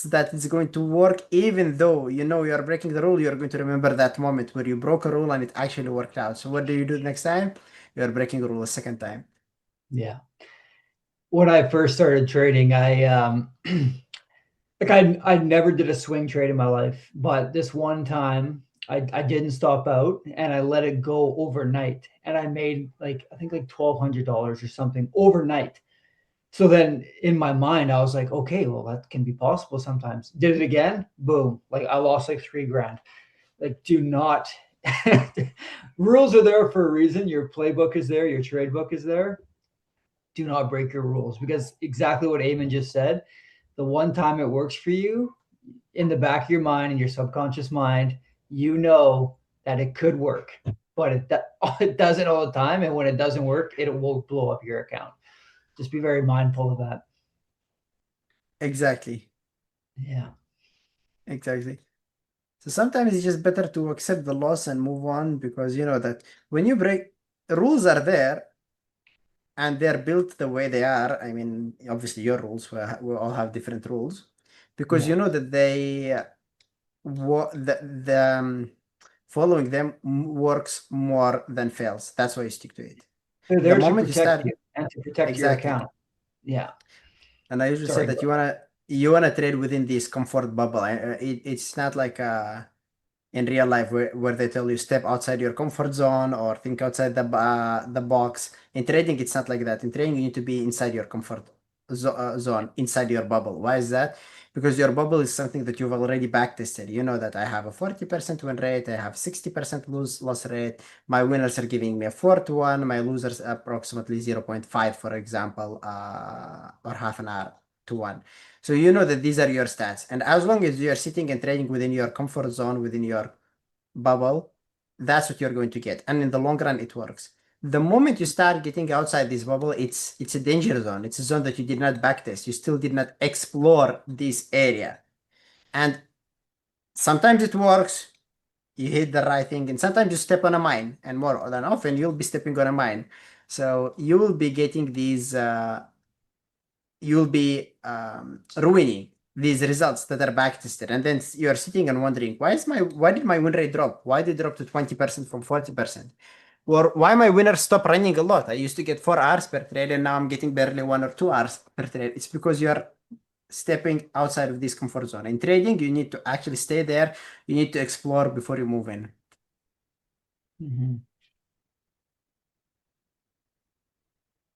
that it's going to work, even though you know you are breaking the rule. You're going to remember that moment where you broke a rule and it actually worked out. So what do you do next time? You are breaking the rule a second time. Yeah. When I first started trading, I like I never did a swing trade in my life, but this one time I didn't stop out and I let it go overnight, and I made like I think like $1,200 or something overnight. So then in my mind I was like, okay, well that can be possible sometimes. Did it again, boom, like I lost like $3,000. Like do not rules are there for a reason. Your playbook is there, your trade book is there. Do not break your rules, because exactly what Eamon just said, the one time it works for you, in the back of your mind, in your subconscious mind, you know that it could work, but it doesn't all the time. And when it doesn't work, it will blow up your account. Just be very mindful of that. Exactly. Yeah. Exactly. So sometimes it's just better to accept the loss and move on, because you know that when you break, rules are there and they're built the way they are. I mean, obviously your rules we all have different rules, because you know that they following them works more than fails. That's why you stick to it. They're The there to moment you protect start, you and to protect exactly. your account. Yeah. And I usually Sorry, say that you wanna trade within this comfort bubble. It's not like in real life where they tell you step outside your comfort zone or think outside the box. In trading, it's not like that. In trading, you need to be inside your comfort zone, inside your bubble. Why is that? Because your bubble is something that you've already backtested. You know that I have a 40% win rate, I have 60% loss rate. My winners are giving me a 4-1, my losers approximately 0.5, for example, or half an hour to 1. So you know that these are your stats. And as long as you're sitting and trading within your comfort zone, within your bubble, that's what you're going to get. And in the long run, it works. The moment you start getting outside this bubble, it's a danger zone. It's a zone that you did not backtest. You still did not explore this area. And sometimes it works. You hit the right thing, and sometimes you step on a mine, and more than often you'll be stepping on a mine. So you will be getting these you'll be ruining these results that are backtested, and then you're sitting and wondering, why did my win rate drop? Why did it drop to 20% from 40%? Or why my winners stop running a lot? I used to get 4 hours per trade, and now I'm getting barely 1 or 2 hours per trade. It's because you're stepping outside of this comfort zone. In trading, you need to actually stay there. You need to explore before you move in. Mm-hmm.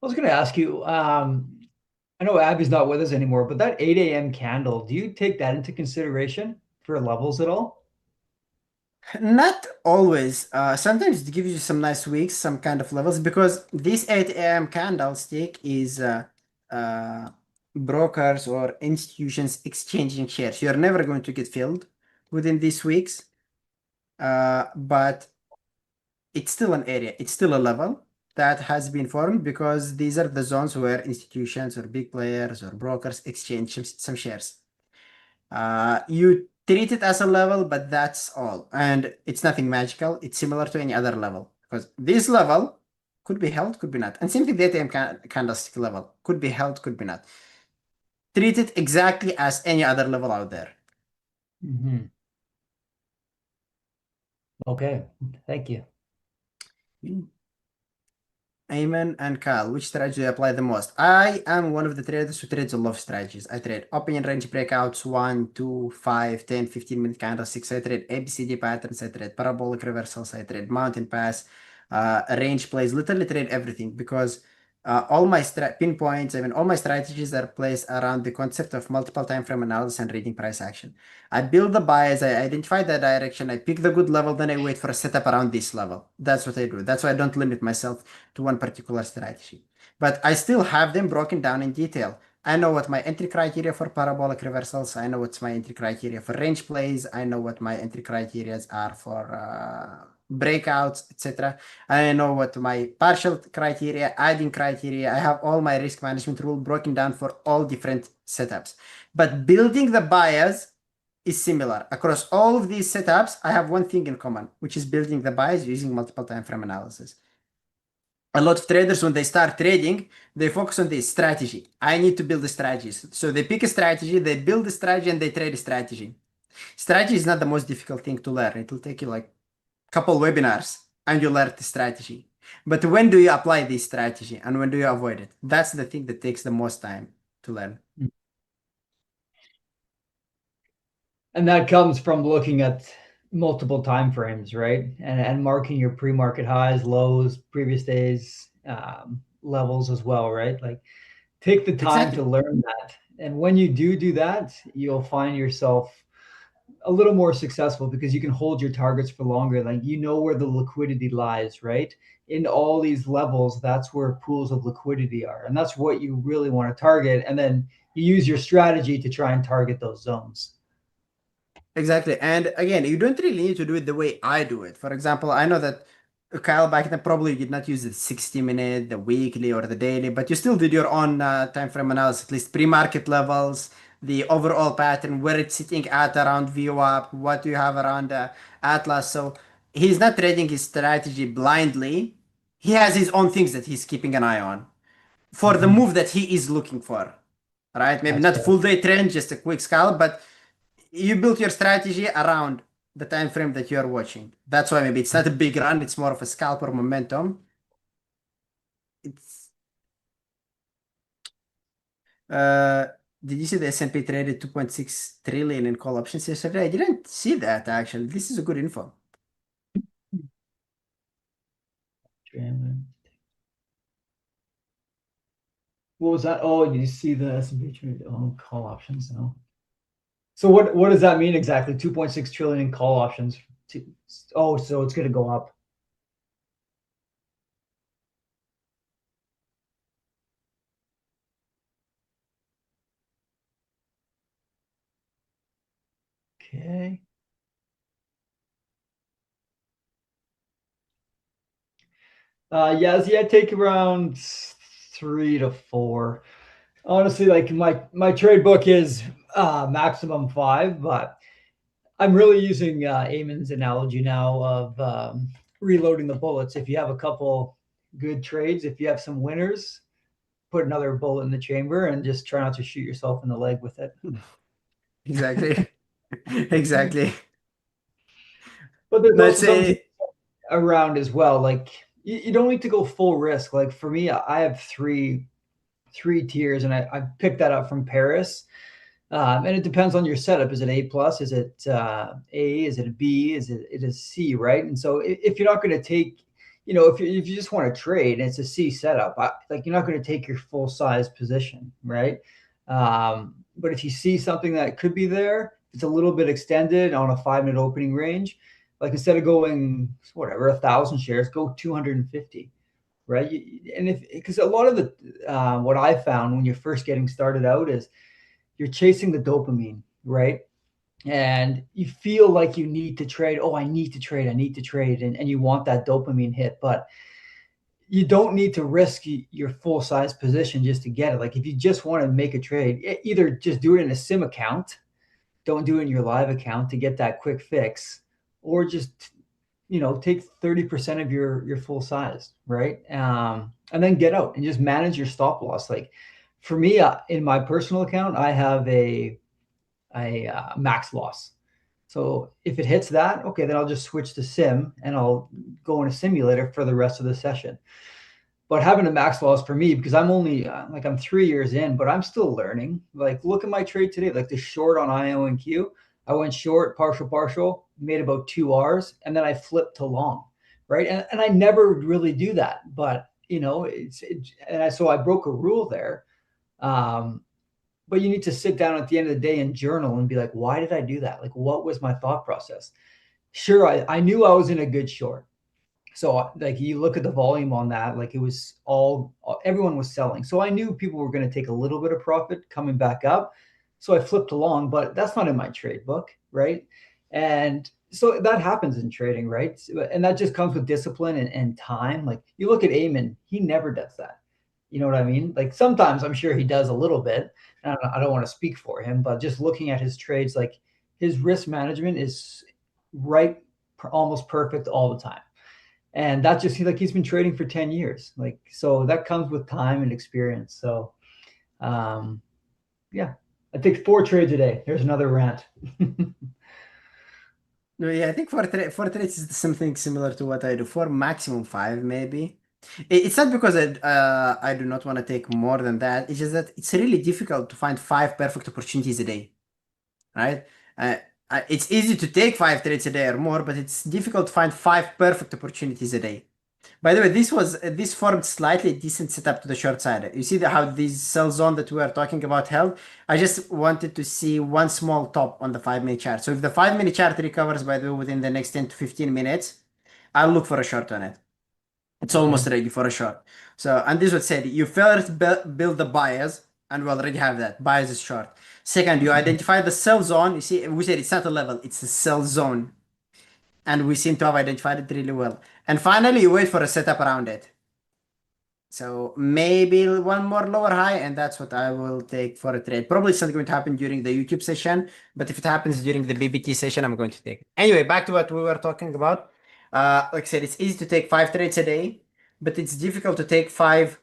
I was going to ask you, I know Abby's not with us anymore, but that 8 a.m. candle, do you take that into consideration for levels at all? Not always. Sometimes it gives you some nice weeks, some kind of levels, because this 8 a.m. candlestick is brokers or institutions exchanging shares. You're never going to get filled within these weeks, but it's still an area. It's still a level. that has been formed because these are the zones where institutions or big players or brokers exchange some shares. You treat it as a level, but that's all. And it's nothing magical. It's similar to any other level because this level could be held, could be not. And same thing, the ATM candlestick level could be held, could be not. Treat it exactly as any other level out there. Mm-hmm. Okay, thank you. Ayman and Kyle, which strategy do you apply the most? I am one of the traders who trades a lot of strategies. I trade open range breakouts, 1, 2, 5, 10, 15-minute candlesticks. I trade ABCD patterns. I trade parabolic reversals. I trade mountain pass, range plays, literally trade everything because all my pinpoints, all my strategies are placed around the concept of multiple time frame analysis and reading price action. I build the bias, I identify the direction, I pick the good level, then I wait for a setup around this level. That's what I do. That's why I don't limit myself to one particular strategy. But I still have them broken down in detail. I know what my entry criteria for parabolic reversals. I know what's my entry criteria for range plays. I know what my entry criteria are for breakouts, etc. I know what my partial criteria, adding criteria. I have all my risk management rule broken down for all different setups. But building the bias is similar. Across all of these setups, I have one thing in common, which is building the bias using multiple time frame analysis. A lot of traders, when they start trading, they focus on this strategy. I need to build a strategy. So they pick a strategy, they build a strategy, and they trade a strategy. Strategy is not the most difficult thing to learn. It will take you like a couple webinars and you learn the strategy. But when do you apply this strategy and when do you avoid it? That's the thing that takes the most time to learn. And that comes from looking at multiple time frames, right? And marking your pre-market highs, lows, previous days, levels as well, right? Like take the time to learn that. And when you do that, you'll find yourself a little more successful because you can hold your targets for longer. Like you know where the liquidity lies, right? In all these levels, that's where pools of liquidity are. And that's what you really want to target. And then you use your strategy to try and target those zones. Exactly. And again, you don't really need to do it the way I do it. For example, I know that Kyle back then probably did not use the 60-minute, the weekly, or the daily, but you still did your own time frame analysis, at least pre-market levels, the overall pattern, where it's sitting at around VWAP, what do you have around Atlas. So he's not trading his strategy blindly. He has his own things that he's keeping an eye on for the move that he is looking for, right? Maybe That's not full day trend, just a quick scalp, but you built your strategy around the time frame that you are watching. That's why maybe it's not a big run, it's more of a scalp or momentum. It's did you see the S&P traded 2.6 trillion in call options yesterday? I didn't see that actually. This is a good info. What was that? Oh, you see the S&P trade call options now. So what does that mean exactly? 2.6 trillion in call options. So it's going to go up. Okay. Yeah, I take around 3 to 4. Honestly, like my trade book is maximum 5, but I'm really using Eamon's analogy now of reloading the bullets. If you have a couple good trades, if you have some winners, put another bullet in the chamber and just try not to shoot yourself in the leg with it. Exactly. Exactly. But there's Let's also something say around as well. Like you don't need to go full risk. Like for me, I have three tiers, and I picked that up from Paris. And it depends on your setup. Is it A plus? Is it A? Is it a B? Is it a C? Right. And so if you're not going to take, if you just want to trade and it's a C setup, like you're not going to take your full size position, right? But if you see something that could be there, it's a little bit extended on a 5-minute opening range. Like instead of going whatever 1,000 shares, go 250. Right. And because a lot of the what I found when you're first getting started out is you're chasing the dopamine, right? And you feel like you need to trade. Oh, I need to trade. And you want that dopamine hit. But you don't need to risk your full size position just to get it. Like if you just want to make a trade, either just do it in a sim account, don't do it in your live account to get that quick fix, or just take 30% of your full size, right? And then get out and just manage your stop loss. Like for me, in my personal account, I have a max loss. So if it hits that, okay, then I'll just switch to sim and I'll go in a simulator for the rest of the session. But having a max loss for me, because I'm only I'm 3 years in, but I'm still learning. Like look at my trade today, like the short on IONQ. I went short, partial, made about 2 Rs, and then I flipped to long, right? And I never really do that, but so I broke a rule there. But you need to sit down at the end of the day and journal and be like, why did I do that? Like, what was my thought process? Sure, I knew I was in a good short. So like you look at the volume on that, like it was everyone was selling. So I knew people were going to take a little bit of profit coming back up. So I flipped along, but that's not in my trade book, right? And so that happens in trading, right? And that just comes with discipline and time. Like you look at Eamon, he never does that. You know what I mean? Like sometimes I'm sure he does a little bit. And I don't want to speak for him, but just looking at his trades, like his risk management is right, almost perfect all the time. And that just he's been trading for 10 years. Like, so that comes with time and experience. So, yeah, I think 4 trades a day. There's another rant. No, yeah, I think for trades is something similar to what I do. For maximum 5, maybe. It's not because I do not want to take more than that. It's just that it's really difficult to find 5 perfect opportunities a day, right? It's easy to take 5 trades a day or more, but it's difficult to find 5 perfect opportunities a day. By the way, this formed slightly decent setup to the short side. You see how this sell zone that we are talking about held? I just wanted to see one small top on the 5-minute chart. So if the 5-minute chart recovers, by the way, within the next 10 to 15 minutes, I'll look for a short on it. It's almost ready for a short. So, and this was said, you first build the buyers, and we already have that. Buyers is short. Second, you identify the sell zone. You see, we said it's not a level, it's a sell zone. And we seem to have identified it really well. And finally, you wait for a setup around it. So maybe one more lower high, and that's what I will take for a trade. Probably it's not going to happen during the YouTube session, but if it happens during the BBT session, I'm going to take it. Anyway, back to what we were talking about. Like I said, it's easy to take 5 trades a day, but it's difficult to take 5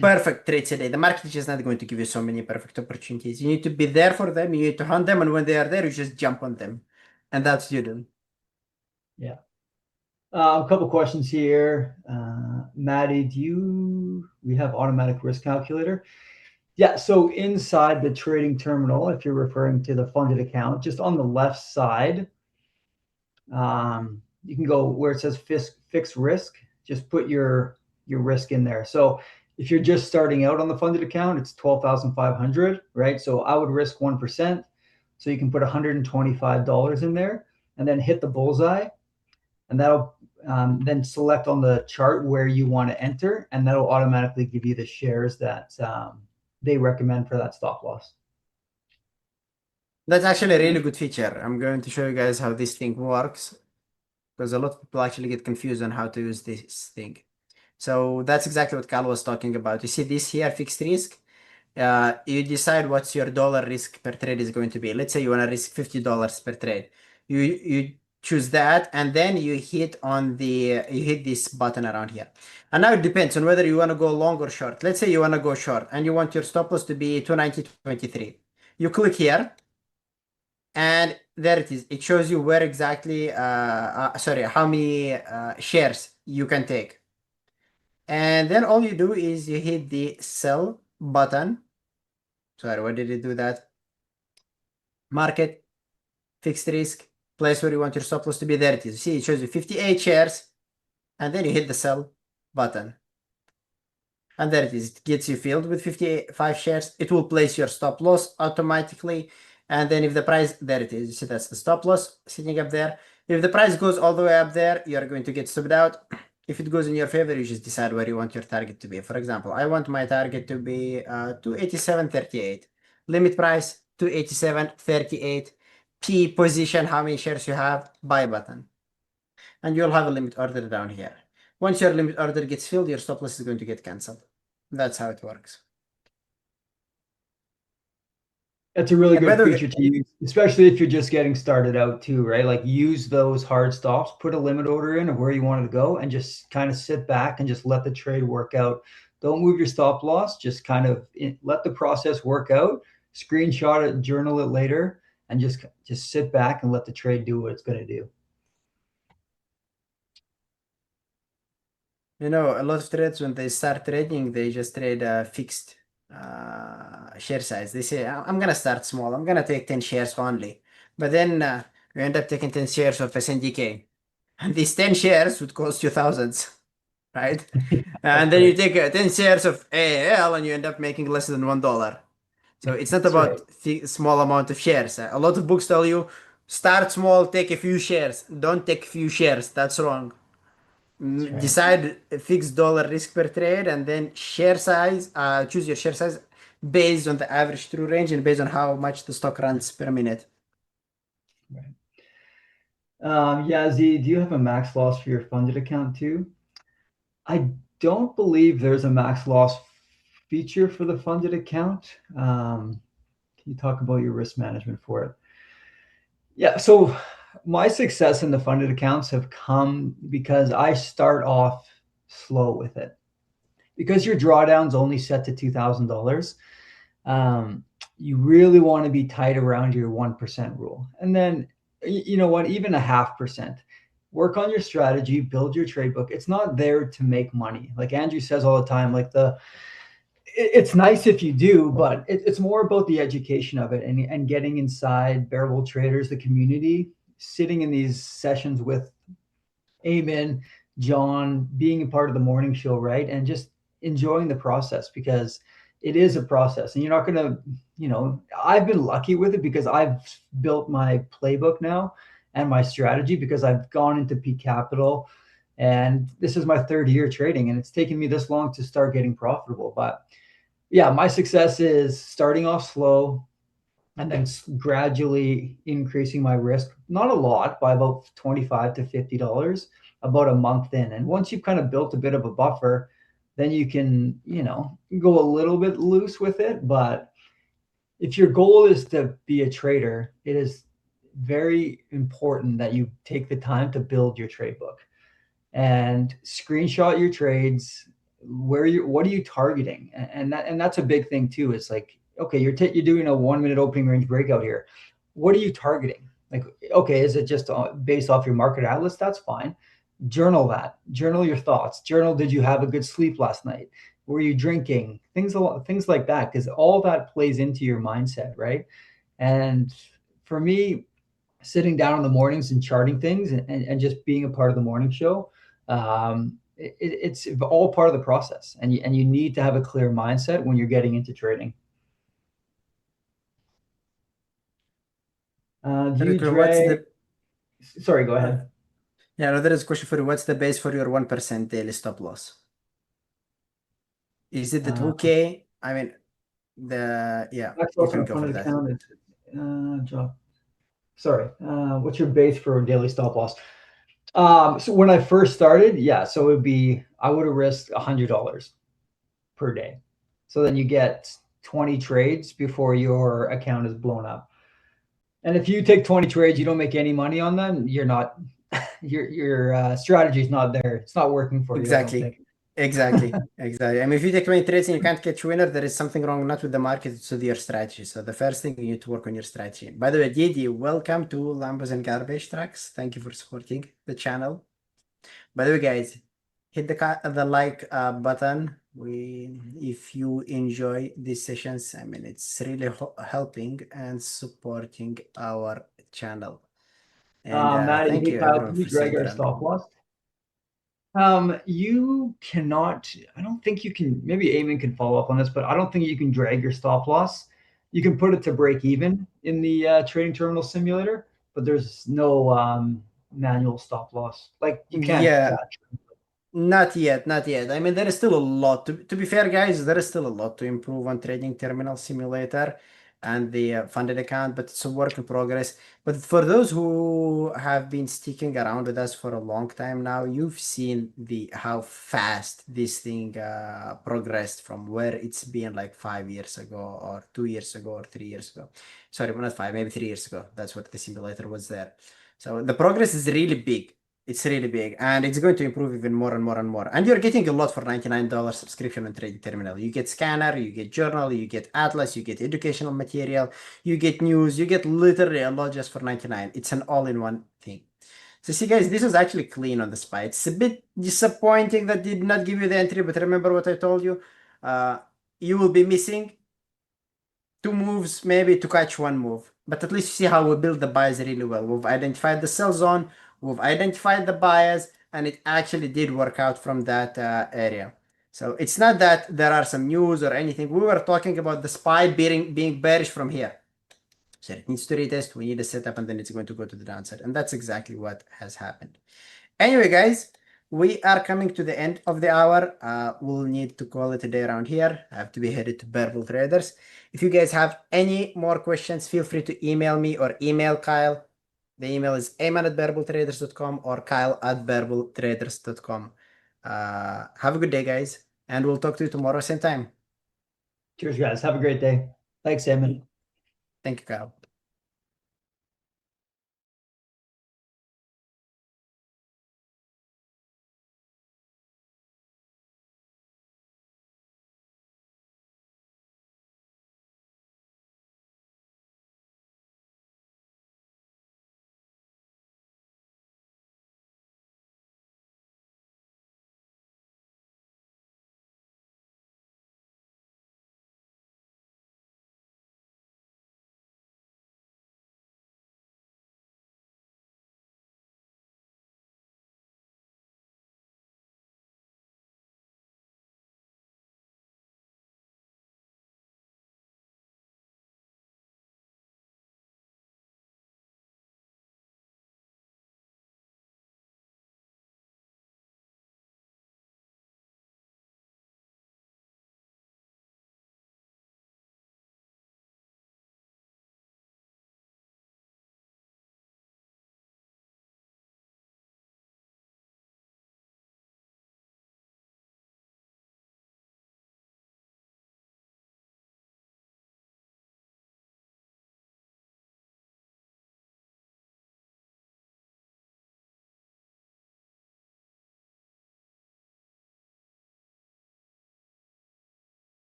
perfect trades a day. The market is just not going to give you so many perfect opportunities. You need to be there for them, you need to hunt them, and when they are there, you just jump on them. And that's you do. Yeah. A couple questions here. Maddie, we have automatic risk calculator? Yeah, so inside the trading terminal, if you're referring to the funded account, just on the left side, you can go where it says fix risk, just put your risk in there. So if you're just starting out on the funded account, it's 12,500, right? So I would risk 1%. So you can put $125 in there and then hit the bullseye, and that'll then select on the chart where you want to enter, and that'll automatically give you the shares that they recommend for that stop loss. That's actually a really good feature. I'm going to show you guys how this thing works, because a lot of people actually get confused on how to use this thing. So that's exactly what Cal was talking about. You see this here, fixed risk. You decide what's your dollar risk per trade is going to be. Let's say you want to risk $50 per trade. You choose that, and then you hit this button around here. And now it depends on whether you want to go long or short. Let's say you want to go short and you want your stop loss to be 290.23. You click here, and there it is. It shows you where exactly, how many shares you can take. And then all you do is you hit the sell button. Sorry, why did it do that? Market, fixed risk, place where you want your stop loss to be. There it is. See, it shows you 58 shares, and then you hit the sell button. And there it is. It gets you filled with 55 shares. It will place your stop loss automatically. And then if the price, there it is. You see, that's the stop loss sitting up there. If the price goes all the way up there, you are going to get stopped out. If it goes in your favor, you just decide where you want your target to be. For example, I want my target to be 287.38. Limit price 287.38. P position, how many shares you have, buy button. And you'll have a limit order down here. Once your limit order gets filled, your stop loss is going to get cancelled. That's how it works. That's a really And by good the way- feature to use, especially if you're just getting started out too, right? Like use those hard stops, put a limit order in of where you want it to go, and just kind of sit back and just let the trade work out. Don't move your stop loss. Just kind of let the process work out. Screenshot it, journal it later, and just sit back and let the trade do what it's going to do. You know, a lot of trades, when they start trading, they just trade a fixed share size. They say, I'm going to start small. I'm going to take 10 shares only. But then you end up taking 10 shares of SNDK. And these 10 shares would cost you thousands, right? And then you take 10 shares of AAPL and you end up making less than $1. So it's not That's about small amount of shares. A lot of books tell you, start small, take a few shares. Don't take few shares. That's wrong. right. Decide a fixed dollar risk per trade, and then share size. Choose your share size based on the average true range and based on how much the stock runs per minute. Right. Yeah, Z, do you have a max loss for your funded account too? I don't believe there's a max loss feature for the funded account. Can you talk about your risk management for it? Yeah, so my success in the funded accounts have come because I start off slow with it. Because your drawdown's only set to $2,000, you really want to be tight around your 1% rule. And then, you know what, even a 0.5%. Work on your strategy, build your trade book. It's not there to make money. Like Andrew says all the time, like it's nice if you do, but it's more about the education of it and getting inside Bearable Traders, the community, sitting in these sessions with Eamon, John, being a part of the morning show, right? And just enjoying the process, because it is a process and you're not going to, you know, I've been lucky with it because I've built my playbook now and my strategy because I've gone into peak capital, and this is my 3rd year trading, and it's taken me this long to start getting profitable. But yeah, my success is starting off slow and then gradually increasing my risk, not a lot, by about $25 to $50 about a month in. And once you've kind of built a bit of a buffer, then you can, you know, go a little bit loose with it. But if your goal is to be a trader, it is very important that you take the time to build your trade book and screenshot your trades. What are you targeting? And that's a big thing too. It's like, okay, you're doing a 1 minute opening range breakout here. What are you targeting? Like, okay, is it just based off your market atlas? That's fine. Journal that. Journal your thoughts. Journal, did you have a good sleep last night? Were you drinking? Things like that, because all that plays into your mindset, right? And for me, sitting down in the mornings and charting things and just being a part of the morning show, it's all part of the process. And you need to have a clear mindset when you're getting into trading. Do you drag? Sorry, go ahead. Yeah, no, there is a question for you. What's the base for your 1% daily stop loss? Is it the 2K? I mean, yeah, you can go for that. Job. Sorry, what's your base for a daily stop loss? So when I first started, yeah, so I would have risked $100 per day. So then you get 20 trades before your account is blown up. And if you take 20 trades, you don't make any money on them, you're not, your strategy is not there. It's not working for you. Exactly. I mean, if you take 20 trades and you can't catch winner, there is something wrong, not with the market, it's with your strategy. So the first thing, you need to work on your strategy. By the way, Didi, welcome to Lambos and Garbage Trucks. Thank you for supporting the channel. By the way, guys, hit the like button. If you enjoy these sessions, I mean, it's really helping and supporting our channel. And thank you, everyone, for drag our stop loss. You cannot, I don't think you can, maybe Eamon can follow up on this, but I don't think you can drag your stop loss. You can put it to break even in the trading terminal simulator, but there's no manual stop loss. Like you can't. Yeah, not yet. I mean, there is still a lot to be fair, guys, there is still a lot to improve on trading terminal simulator. and the funded account, but it's a work in progress. But for those who have been sticking around with us for a long time now, you've seen how fast this thing progressed from where it's been like 5 years ago, or 2 years ago, or 3 years ago. Sorry, not 5, maybe 3 years ago. That's what the simulator was there. So the progress is really big. It's really big, and it's going to improve even more and more and more. And you're getting a lot for $99 subscription on Trading Terminal. You get scanner, you get journal, you get atlas, you get educational material, you get news, you get literally a lot just for 99. It's an all-in-one thing. So see, guys, this was actually clean on the SPY. It's a bit disappointing that did not give you the entry, but remember what I told you. You will be missing 2 moves, maybe to catch 1 move. But at least you see how we build the buyers really well. We've identified the sell zone, we've identified the buyers, and it actually did work out from that area. So it's not that there are some news or anything. We were talking about the SPY being bearish from here. So it needs to retest, we need a setup, and then it's going to go to the downside. And that's exactly what has happened. Anyway, guys, we are coming to the end of the hour. We'll need to call it a day around here. I have to be headed to Bearable Traders. If you guys have any more questions, feel free to email me or email Kyle. The email is ayman@bearabletraders.com or kyle@bearabletraders.com. Have a good day, guys, and we'll talk to you tomorrow, same time. Cheers, guys. Have a great day. Thanks, Eamon. Thank you, Kyle.